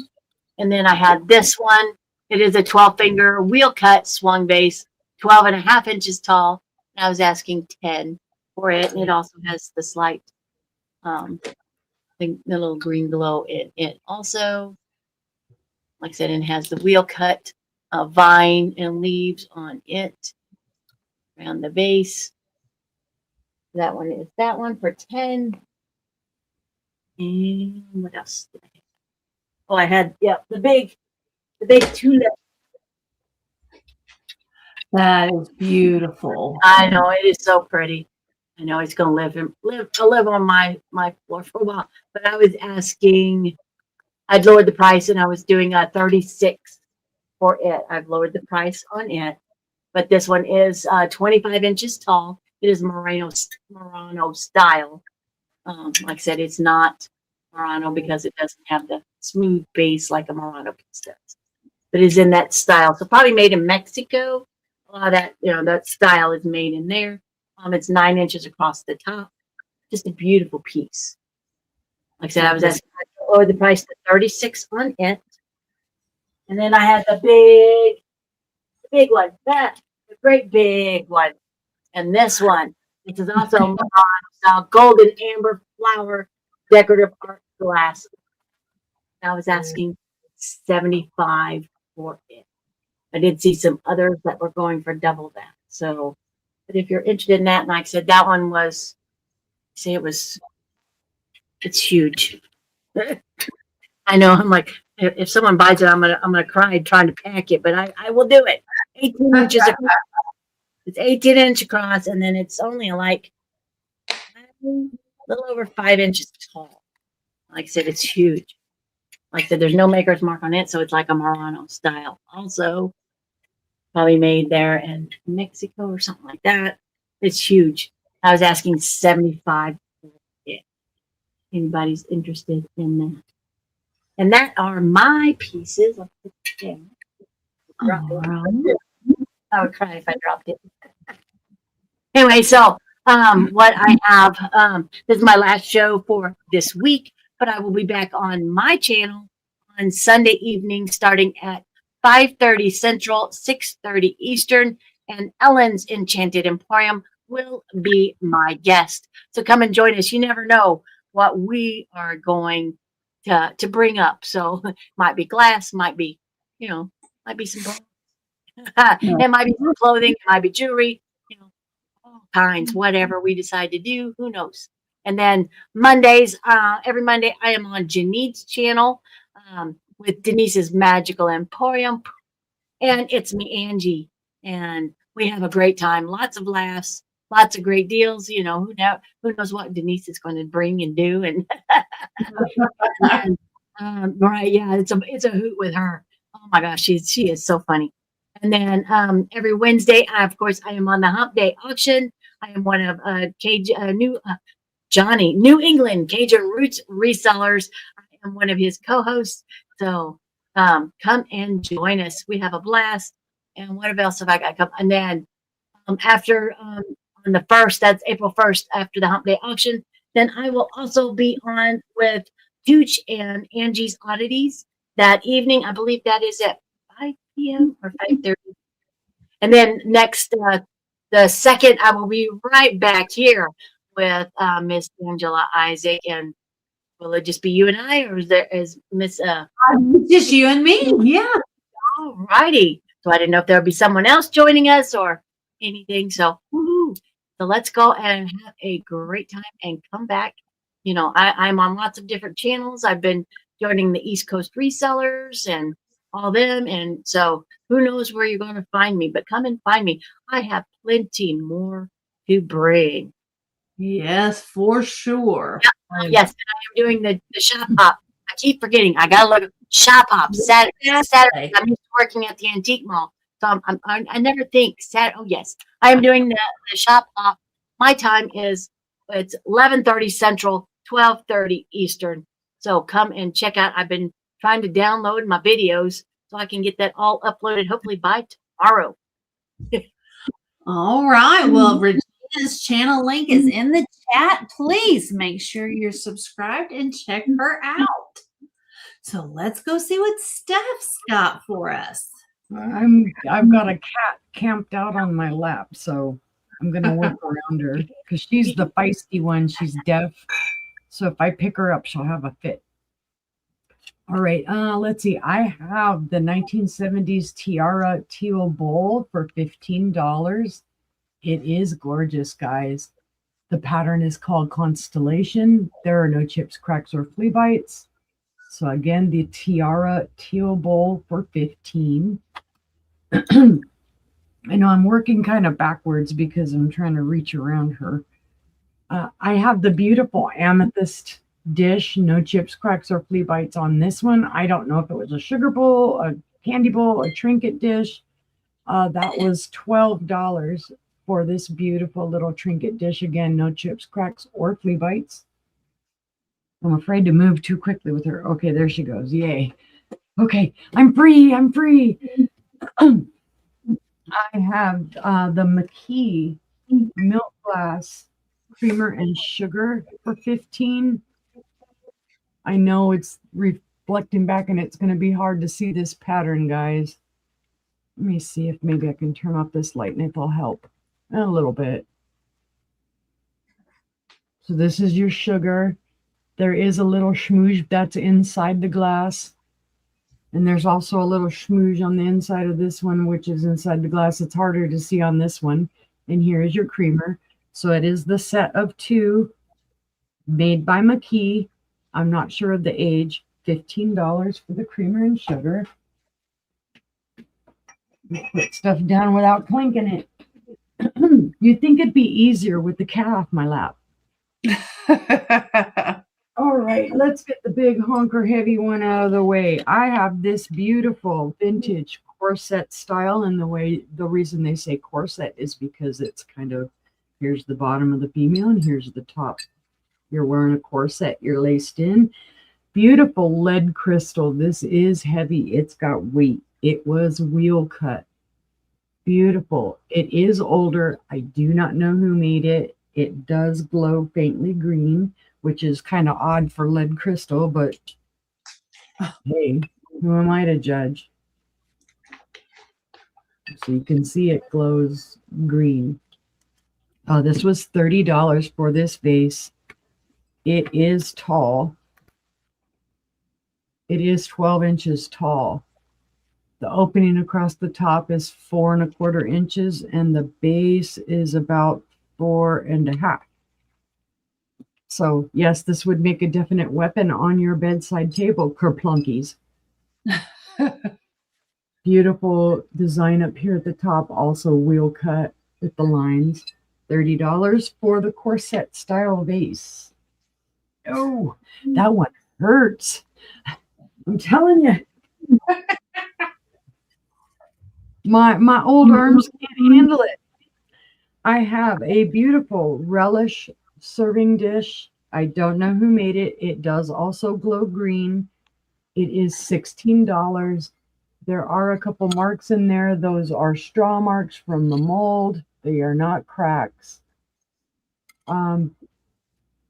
[SPEAKER 1] And then I had this one. It is a 12-finger wheel cut swung base, 12.5 inches tall. And I was asking 10 for it. And it also has the slight, the little green glow in it. Also, like I said, it has the wheel cut vine and leaves on it around the base. That one is that one for 10. And what else did I have? Oh, I had, the big tulip.
[SPEAKER 2] That is beautiful.
[SPEAKER 1] I know, it is so pretty. I know it's going to live on my floor for a while. But I was asking, I'd lowered the price and I was doing a 36 for it. I've lowered the price on it. But this one is 25 inches tall. It is Murano style. Like I said, it's not Murano because it doesn't have the smooth base like a Murano piece does. But it's in that style. So probably made in Mexico. A lot of that, that style is made in there. It's 9 inches across the top. Just a beautiful piece. Like I said, I was asking to lower the price to $36 on it. And then I had the big one, the great big one. And this one, which is also golden amber flower decorative art glass. I was asking 75 for it. I did see some others that were going for double that. So, but if you're interested in that, and like I said, that one was, it's huge. I know. I'm like, if someone buys it, I'm gonna cry trying to pack it, but I will do it. 18 inches across. It's 18-inch across, and then it's only like a little over 5 inches tall. Like I said, it's huge. Like I said, there's no maker's mark on it, so it's like a Murano style. Also, probably made there in Mexico or something like that. It's huge. I was asking 75 for it. Anybody's interested in that? And that are my pieces. I'll put it down. I would cry if I dropped it. Anyway, so what I have, this is my last show for this week, but I will be back on my channel on Sunday evening starting at 5:30 Central, 6:30 Eastern, and Ellen's Enchanted Emporium will be my guest. So come and join us. You never know what we are going to bring up. So might be glass, might be some it might be some clothing, it might be jewelry, all kinds, whatever we decide to do, who knows. And then Mondays, every Monday, I am on Janine's channel with Denise's Magical Emporium. And it's me, Angie. And we have a great time, lots of laughs, lots of great deals. Who knows what Denise is going to bring and do. And right, yeah, it's a hoot with her. Oh my gosh, she is so funny. And then every Wednesday, of course, I am on the Hump Day auction. I am one of New England Cajun Roots resellers. I am one of his co-hosts. So come and join us. We have a blast. And what else have I got come? And then after on the 1st, that's April 1st, after the Hump Day auction, then I will also be on with Dooch and Angie's Oddities that evening. I believe that is at 5 p.m. or 5:30. And then next, the 2nd, I will be right back here with Miss Angela Isaac. And will it just be you and I, or is Miss?
[SPEAKER 2] Just you and me. Yeah.
[SPEAKER 1] All righty. So I didn't know if there would be someone else joining us or anything. So, woo-hoo. So let's go and have a great time and come back. I'm on lots of different channels. I've been joining the East Coast resellers and all them. And so who knows where you're going to find me, but come and find me. I have plenty more to bring.
[SPEAKER 2] Yes, for sure.
[SPEAKER 1] Yes, and I am doing the shop hop. I keep forgetting. I got to look at shop hop Saturday. I'm used to working at the antique mall. So I never think Saturday. Oh, yes, I am doing the shop hop. My time it's 11:30 Central, 12:30 Eastern. So come and check out. I've been trying to download my videos so I can get that all uploaded hopefully by tomorrow.
[SPEAKER 2] All right. Well, Regina's channel link is in the chat. Please make sure you're subscribed and check her out. So let's go see what Steph's got for us.
[SPEAKER 3] I've got a cat camped out on my lap, so I'm gonna work around her because she's the feisty one. She's deaf, so if I pick her up, she'll have a fit. All right, let's see. I have the 1970s tiara teal bowl for $15. It is gorgeous, guys. The pattern is called Constellation. There are no chips, cracks, or flea bites. So again, the tiara teal bowl for $15. I know I'm working kind of backwards because I'm trying to reach around her. I have the beautiful amethyst dish, no chips, cracks, or flea bites on this one. I don't know if it was a sugar bowl, a candy bowl, a trinket dish. That was $12 for this beautiful little trinket dish. Again, no chips, cracks, or flea bites. I'm afraid to move too quickly with her. Okay, there she goes. Yay. Okay, I'm free. I'm free. I have the McKee milk glass creamer and sugar for 15. I know it's reflecting back and it's going to be hard to see this pattern, guys. Let me see if maybe I can turn off this light and it'll help a little bit. So this is your sugar. There is a little schmooze that's inside the glass. And there's also a little schmooze on the inside of this one, which is inside the glass. It's harder to see on this one. And here is your creamer. So it is the set of 2 made by McKee. I'm not sure of the age. $15 for the creamer and sugar. Put stuff down without clinking it. You'd think it'd be easier with the cat off my lap. All right, let's get the big honker heavy one out of the way. I have this beautiful vintage corset style, and the reason they say corset is because it's kind of, here's the bottom of the female and here's the top. You're wearing a corset, you're laced in. Beautiful lead crystal. This is heavy. It's got weight. It was wheel cut. Beautiful. It is older. I do not know who made it. It does glow faintly green, which is kind of odd for lead crystal, but hey, who am I to judge? So you can see it glows green. This was $30 for this vase. It is tall. It is 12 inches tall. The opening across the top is 4¼ inches, and the base is about 4½. So yes, this would make a definite weapon on your bedside table, kerplunkies. Beautiful design up here at the top, also wheel cut with the lines. $30 for the corset style vase. Oh, that one hurts. I'm telling you. My old arms can't handle it. I have a beautiful relish serving dish. I don't know who made it. It does also glow green. It is $16. There are a couple marks in there. Those are straw marks from the mold. They are not cracks.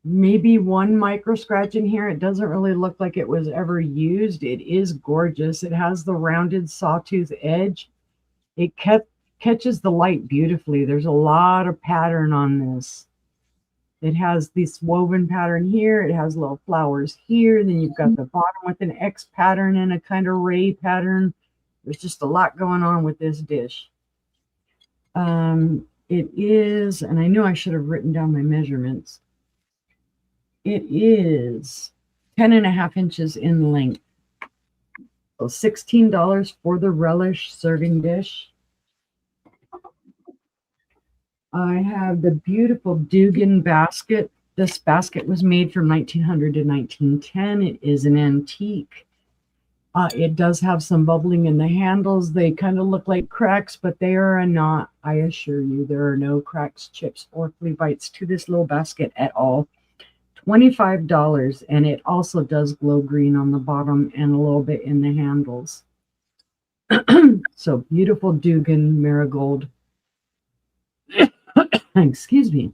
[SPEAKER 3] Maybe one micro scratch in here. It doesn't really look like it was ever used. It is gorgeous. It has the rounded sawtooth edge. It catches the light beautifully. There's a lot of pattern on this. It has this woven pattern here. It has little flowers here. Then you've got the bottom with an X pattern and a kind of ray pattern. There's just a lot going on with this dish. It is, and I knew I should have written down my measurements. It is 10½ inches in length. So $16 for the relish serving dish. I have the beautiful Dugan basket. This basket was made from 1900 to 1910. It is an antique. It does have some bubbling in the handles. They kind of look like cracks, but they are not. I assure you, there are no cracks, chips, or flea bites to this little basket at all. $25, and it also does glow green on the bottom and a little bit in the handles. So beautiful Dugan marigold. Excuse me.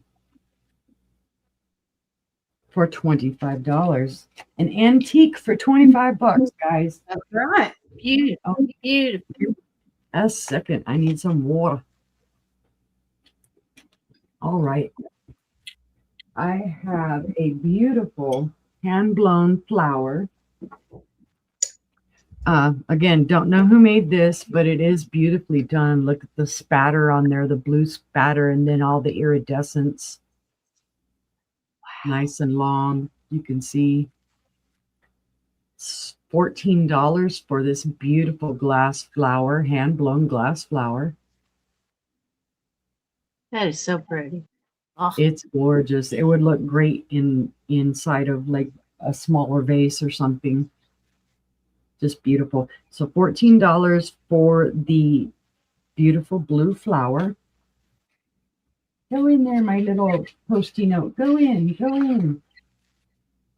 [SPEAKER 3] For $25. An antique for $25, guys.
[SPEAKER 2] That's right.
[SPEAKER 1] Beautiful. Beautiful.
[SPEAKER 3] A second. I need some water. All right. I have a beautiful hand-blown flower. Again, don't know who made this, but it is beautifully done. Look at the spatter on there, the blue spatter, and then all the iridescence. Nice and long. You can see it's $14 for this beautiful glass flower, hand-blown glass flower.
[SPEAKER 1] That is so pretty. Oh.
[SPEAKER 3] It's gorgeous. It would look great inside of like a smaller vase or something. Just beautiful. So $14 for the beautiful blue flower. Go in there, my little Post-it note. Go in, go in.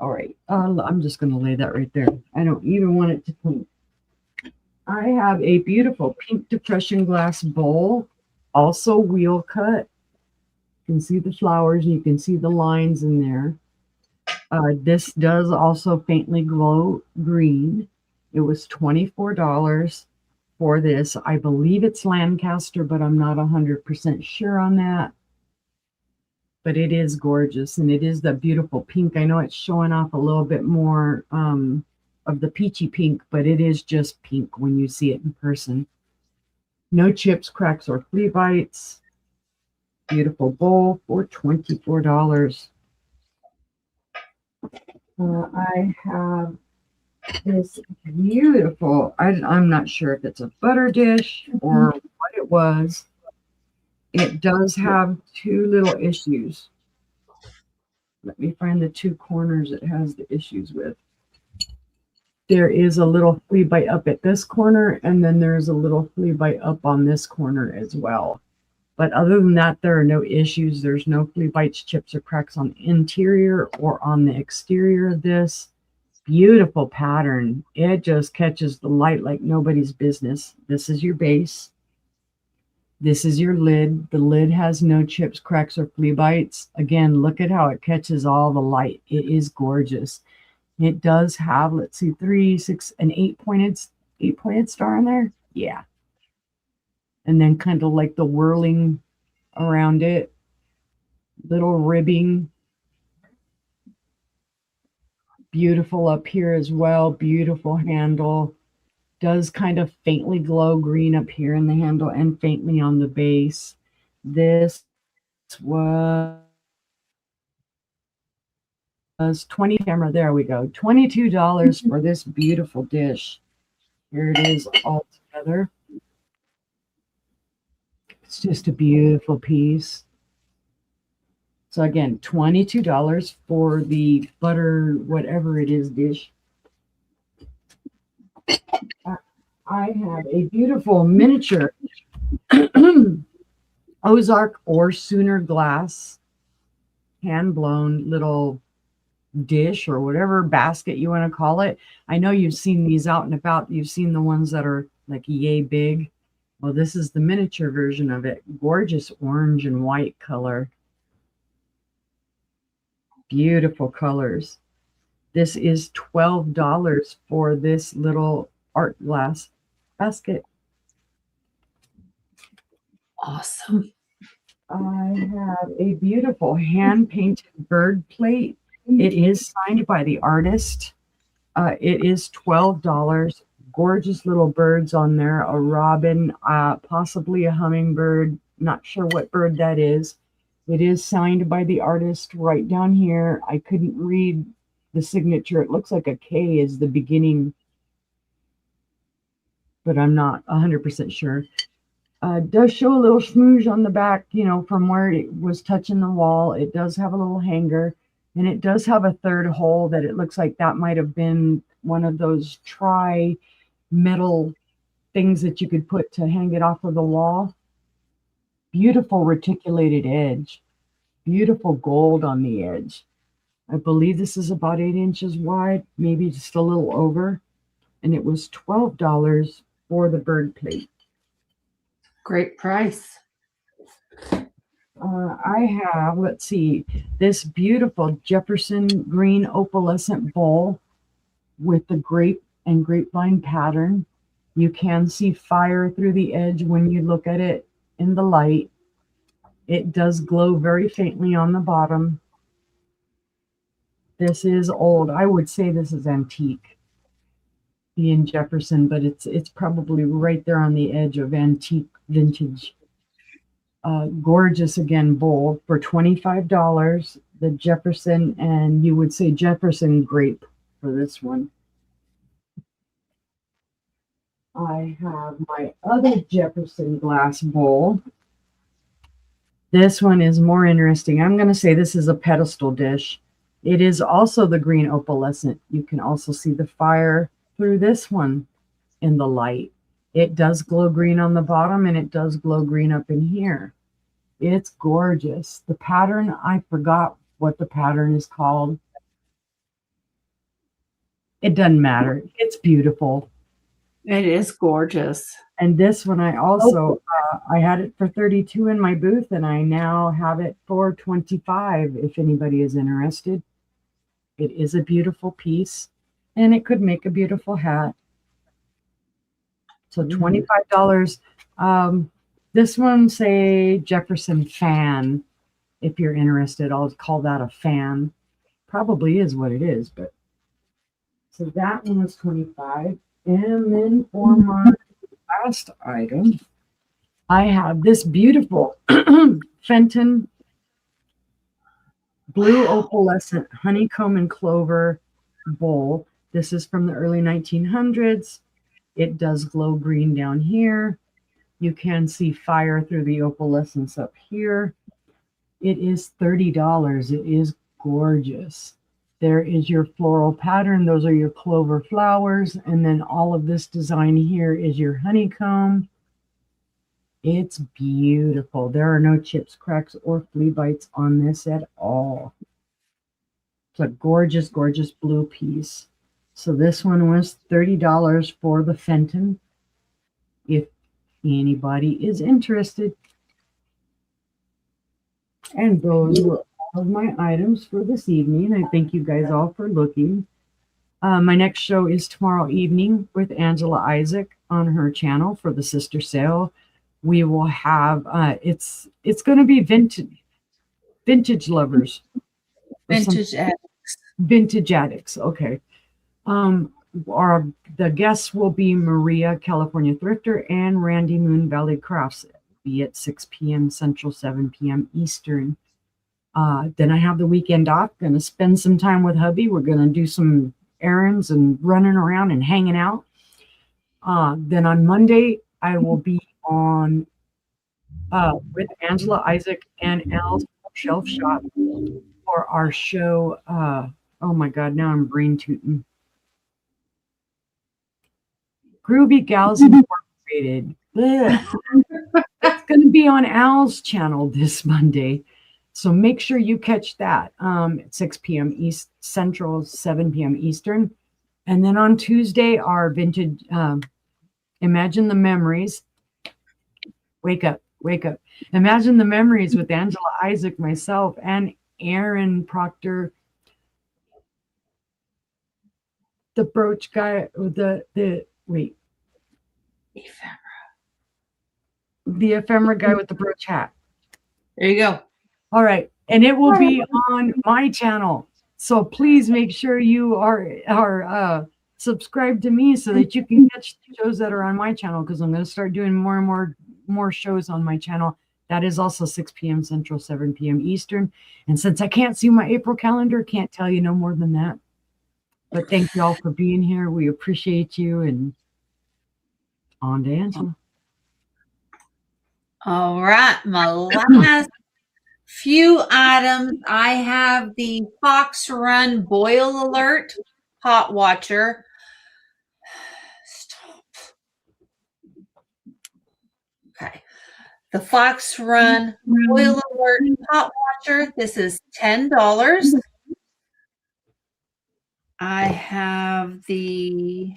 [SPEAKER 3] All right. I'm just going to lay that right there. I don't even want it to clean. I have a beautiful pink depression glass bowl, also wheel cut. can see the flowers, and you can see the lines in there. This does also faintly glow green. It was $24 for this. I believe it's Lancaster, but I'm not 100% sure on that. But it is gorgeous, and it is the beautiful pink. I know it's showing off a little bit more of the peachy pink, but it is just pink when you see it in person. No chips, cracks, or flea bites. Beautiful bowl for $24. I have this beautiful, I'm not sure if it's a butter dish or what it was. It does have two little issues. Let me find the two corners it has the issues with. There is a little flea bite up at this corner, and then there's a little flea bite up on this corner as well. But other than that, there are no issues. There's no flea bites, chips, or cracks on the interior or on the exterior of this. Beautiful pattern. It just catches the light like nobody's business. This is your base. This is your lid. The lid has no chips, cracks, or flea bites. Again, look at how it catches all the light. It is gorgeous. It does have, let's see, 3, 6, and 8-pointed star in there. Yeah. And then kind of like the whirling around it. Little ribbing. Beautiful up here as well. Beautiful handle. Does kind of faintly glow green up here in the handle and faintly on the base. This was 20 camera. There we go. $22 for this beautiful dish. Here it is all together. It's just a beautiful piece. So again, $22 for the butter, whatever it is, dish. I have a beautiful miniature Ozark or Sooner glass, hand-blown little dish or whatever basket you want to call it. I know you've seen these out and about. You've seen the ones that are like yay big. Well, this is the miniature version of it. Gorgeous orange and white color. Beautiful colors. This is $12 for this little art glass basket.
[SPEAKER 2] Awesome.
[SPEAKER 3] I have a beautiful hand-painted bird plate. It is signed by the artist. It is $12. Gorgeous little birds on there. A robin, possibly a hummingbird. Not sure what bird that is. It is signed by the artist right down here. I couldn't read the signature. It looks like a K is the beginning, but I'm not 100% sure. Does show a little smooge on the back, you know, from where it was touching the wall. It does have a little hanger, and it does have a third hole that it looks like that might have been one of those metal things that you could put to hang it off of the wall. Beautiful reticulated edge. Beautiful gold on the edge. I believe this is about 8 inches wide, maybe just a little over. And it was $12 for the bird plate.
[SPEAKER 2] Great price.
[SPEAKER 3] I have, let's see, this beautiful Jefferson green opalescent bowl with the grape and grapevine pattern. You can see fire through the edge when you look at it in the light. It does glow very faintly on the bottom. This is old. I would say this is antique, being Jefferson, but it's probably right there on the edge of antique vintage. Gorgeous again bowl for $25. The Jefferson, and you would say Jefferson grape for this one. I have my other Jefferson glass bowl. This one is more interesting. I'm going to say this is a pedestal dish. It is also the green opalescent. You can also see the fire through this one in the light. It does glow green on the bottom, and it does glow green up in here. It's gorgeous. The pattern, I forgot what the pattern is called. It doesn't matter. It's beautiful.
[SPEAKER 2] It is gorgeous.
[SPEAKER 3] And this one I also I had it for 32 in my booth, and I now have it for 25 if anybody is interested. It is a beautiful piece, and it could make a beautiful hat. So $25. This one, say Jefferson fan. If you're interested, I'll call that a fan. Probably is what it is, but so that one was 25. And then for my last item, I have this beautiful Fenton blue opalescent honeycomb and clover bowl. This is from the early 1900s. It does glow green down here. You can see fire through the opalescence up here. It is $30. It is gorgeous. There is your floral pattern. Those are your clover flowers. And then all of this design here is your honeycomb. It's beautiful. There are no chips, cracks, or flea bites on this at all. It's a gorgeous, gorgeous blue piece. So this one was $30 for the Fenton. If anybody is interested. And those were all of my items for this evening. I thank you guys all for looking. My next show is tomorrow evening with Angela Isaac on her channel for the sister sale. We will have it's going to be vintage lovers, vintage addicts. Okay. The guests will be Maria, California Thrifter, and Randy Moon Valley Crafts. Be at 6 p.m. Central, 7 p.m. Eastern. Then I have the weekend off. Going to spend some time with hubby. We're going to do some errands and running around and hanging out. Then on Monday, I will be on with Angela Isaac and Al's Shelf Shop for our show. Oh my God, now I'm brain tooting. Groovy Gals Incorporated. It's going to be on Al's channel this Monday. So make sure you catch that at 6 p.m. East Central, 7 p.m. Eastern. And then on Tuesday, our vintage, Imagine the Memories. Wake up, wake up. Imagine the Memories with Angela Isaac, myself, and Aaron Proctor. The brooch guy, wait. The ephemera guy with the brooch hat.
[SPEAKER 2] There you go.
[SPEAKER 3] All right. And it will be on my channel. So please make sure you are subscribed to me so that you can catch the shows that are on my channel, because I'm going to start doing more and more shows on my channel. That is also 6 p.m. Central, 7 p.m. Eastern. And since I can't see my April calendar, can't tell you no more than that. But thank you all for being here. We appreciate you. And on to Angela.
[SPEAKER 2] All right. My last few items. I have the Fox Run Boil Alert Hot Watcher. Stop. Okay. The Fox Run Boil Alert Hot Watcher. This is $10. I have the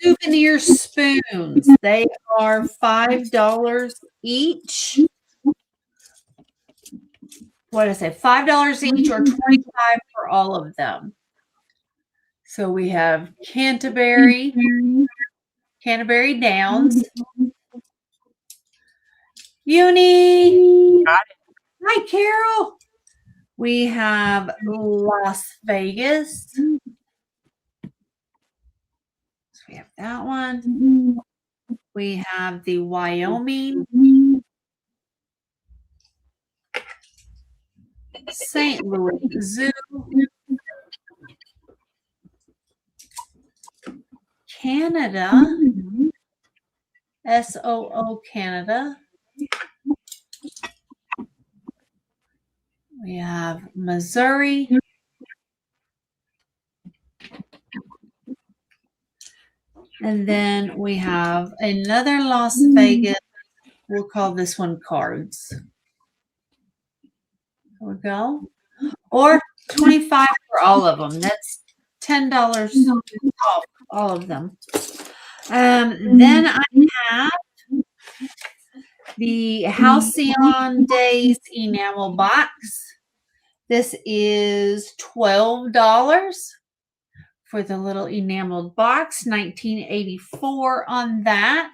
[SPEAKER 2] souvenir spoons. They are $5 each. What did I say? $5 each or $25 for all of them. So we have Canterbury Downs. Uni. Hi, Carol. We have Las Vegas. So we have that one. We have the Wyoming. St. Louis Zoo. Canada. SOO Canada. We have Missouri. And then we have another Las Vegas. We'll call this one Cards. There we go. Or 25 for all of them. That's $10 off all of them. Then I have the Halcyon Days enamel box. This is $12 for the little enameled box, $19.84 on that.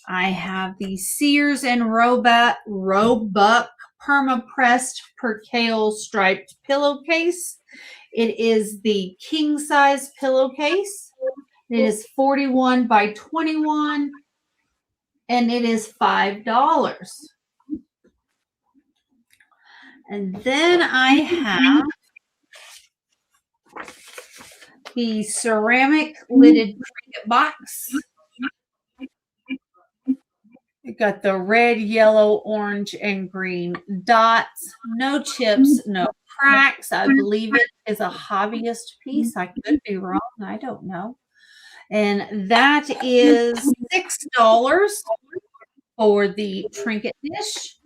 [SPEAKER 2] I have the Sears and Roebuck perma-pressed percale striped pillowcase. It is the king size pillowcase. It is 41 by 21 and it is $5. And then I have the ceramic lidded trinket box. It got the red, yellow, orange, and green dots. No chips, no cracks. I believe it is a hobbyist piece. I could be wrong. I don't know. And that is $6 for the trinket dish.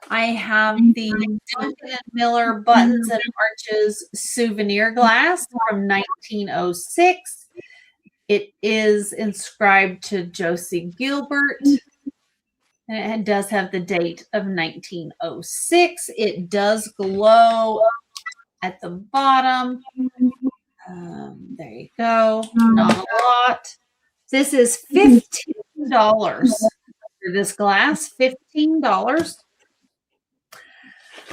[SPEAKER 2] I have the Duncan & Miller Buttons and Arches souvenir glass from 1906. It is inscribed to Josie Gilbert. And it does have the date of 1906. It does glow at the bottom. There you go. Not a lot. This is $15 for this glass. $15.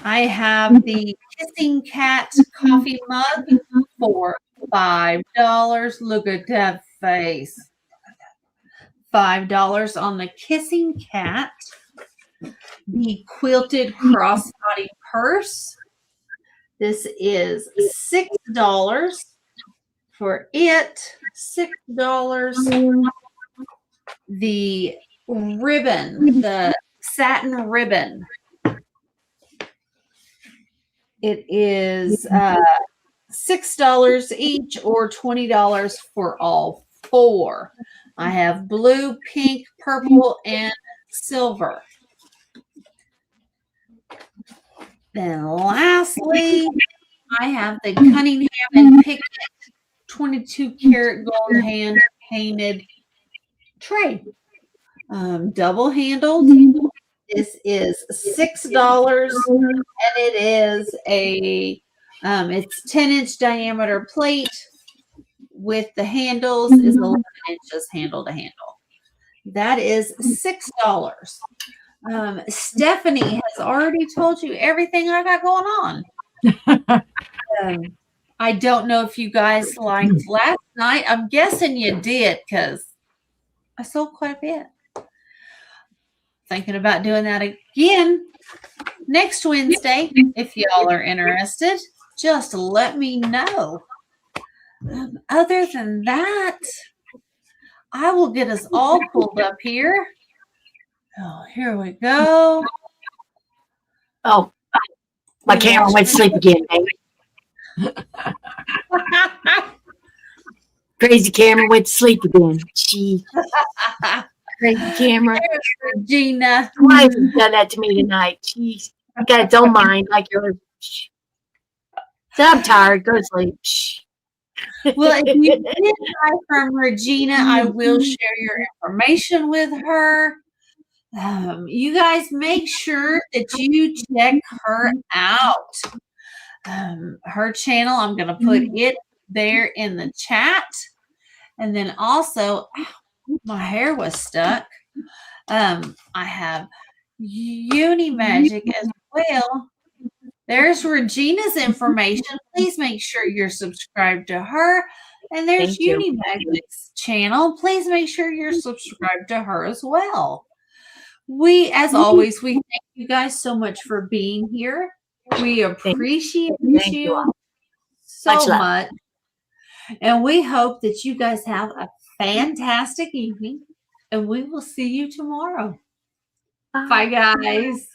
[SPEAKER 2] I have the Kissing Cat coffee mug for $5. Look at that face. $5 on the Kissing Cat. The quilted crossbody purse. This is $6 for it. $6. The ribbon, the satin ribbon. It is $6 each or $20 for all four. I have blue, pink, purple, and silver. Then lastly, I have the Cunningham and Pickett 22 karat gold hand painted tray. Double handled. This is $6 and it is a it's 10-inch diameter plate with the handles is 11 inches handle to handle. That is $6. Stephanie has already told you everything I got going on. I don't know if you guys liked last night. I'm guessing you did because I sold quite a bit. Thinking about doing that again next Wednesday. If y'all are interested, just let me know. Other than that, I will get us all pulled up here. Oh, here we go.
[SPEAKER 1] Oh, my camera went to sleep again, baby. Crazy camera went to sleep again. She crazy camera.
[SPEAKER 2] There's Regina.
[SPEAKER 1] Why have you done that to me tonight? Jeez, you got its own mind like yours. So I'm tired. Go to sleep. Shh.
[SPEAKER 2] Well, if you did buy from Regina, I will share your information with her. You guys make sure that you check her out. Her channel, I'm going to put it there in the chat. And then also, my hair was stuck. I have Unimagic as well. There's Regina's information. Please make sure you're subscribed to her. And there's Unimagic's channel. Please make sure you're subscribed to her as well. As always, we thank you guys so much for being here. We appreciate you so much. And we hope that you guys have a fantastic evening. And we will see you tomorrow. Bye guys.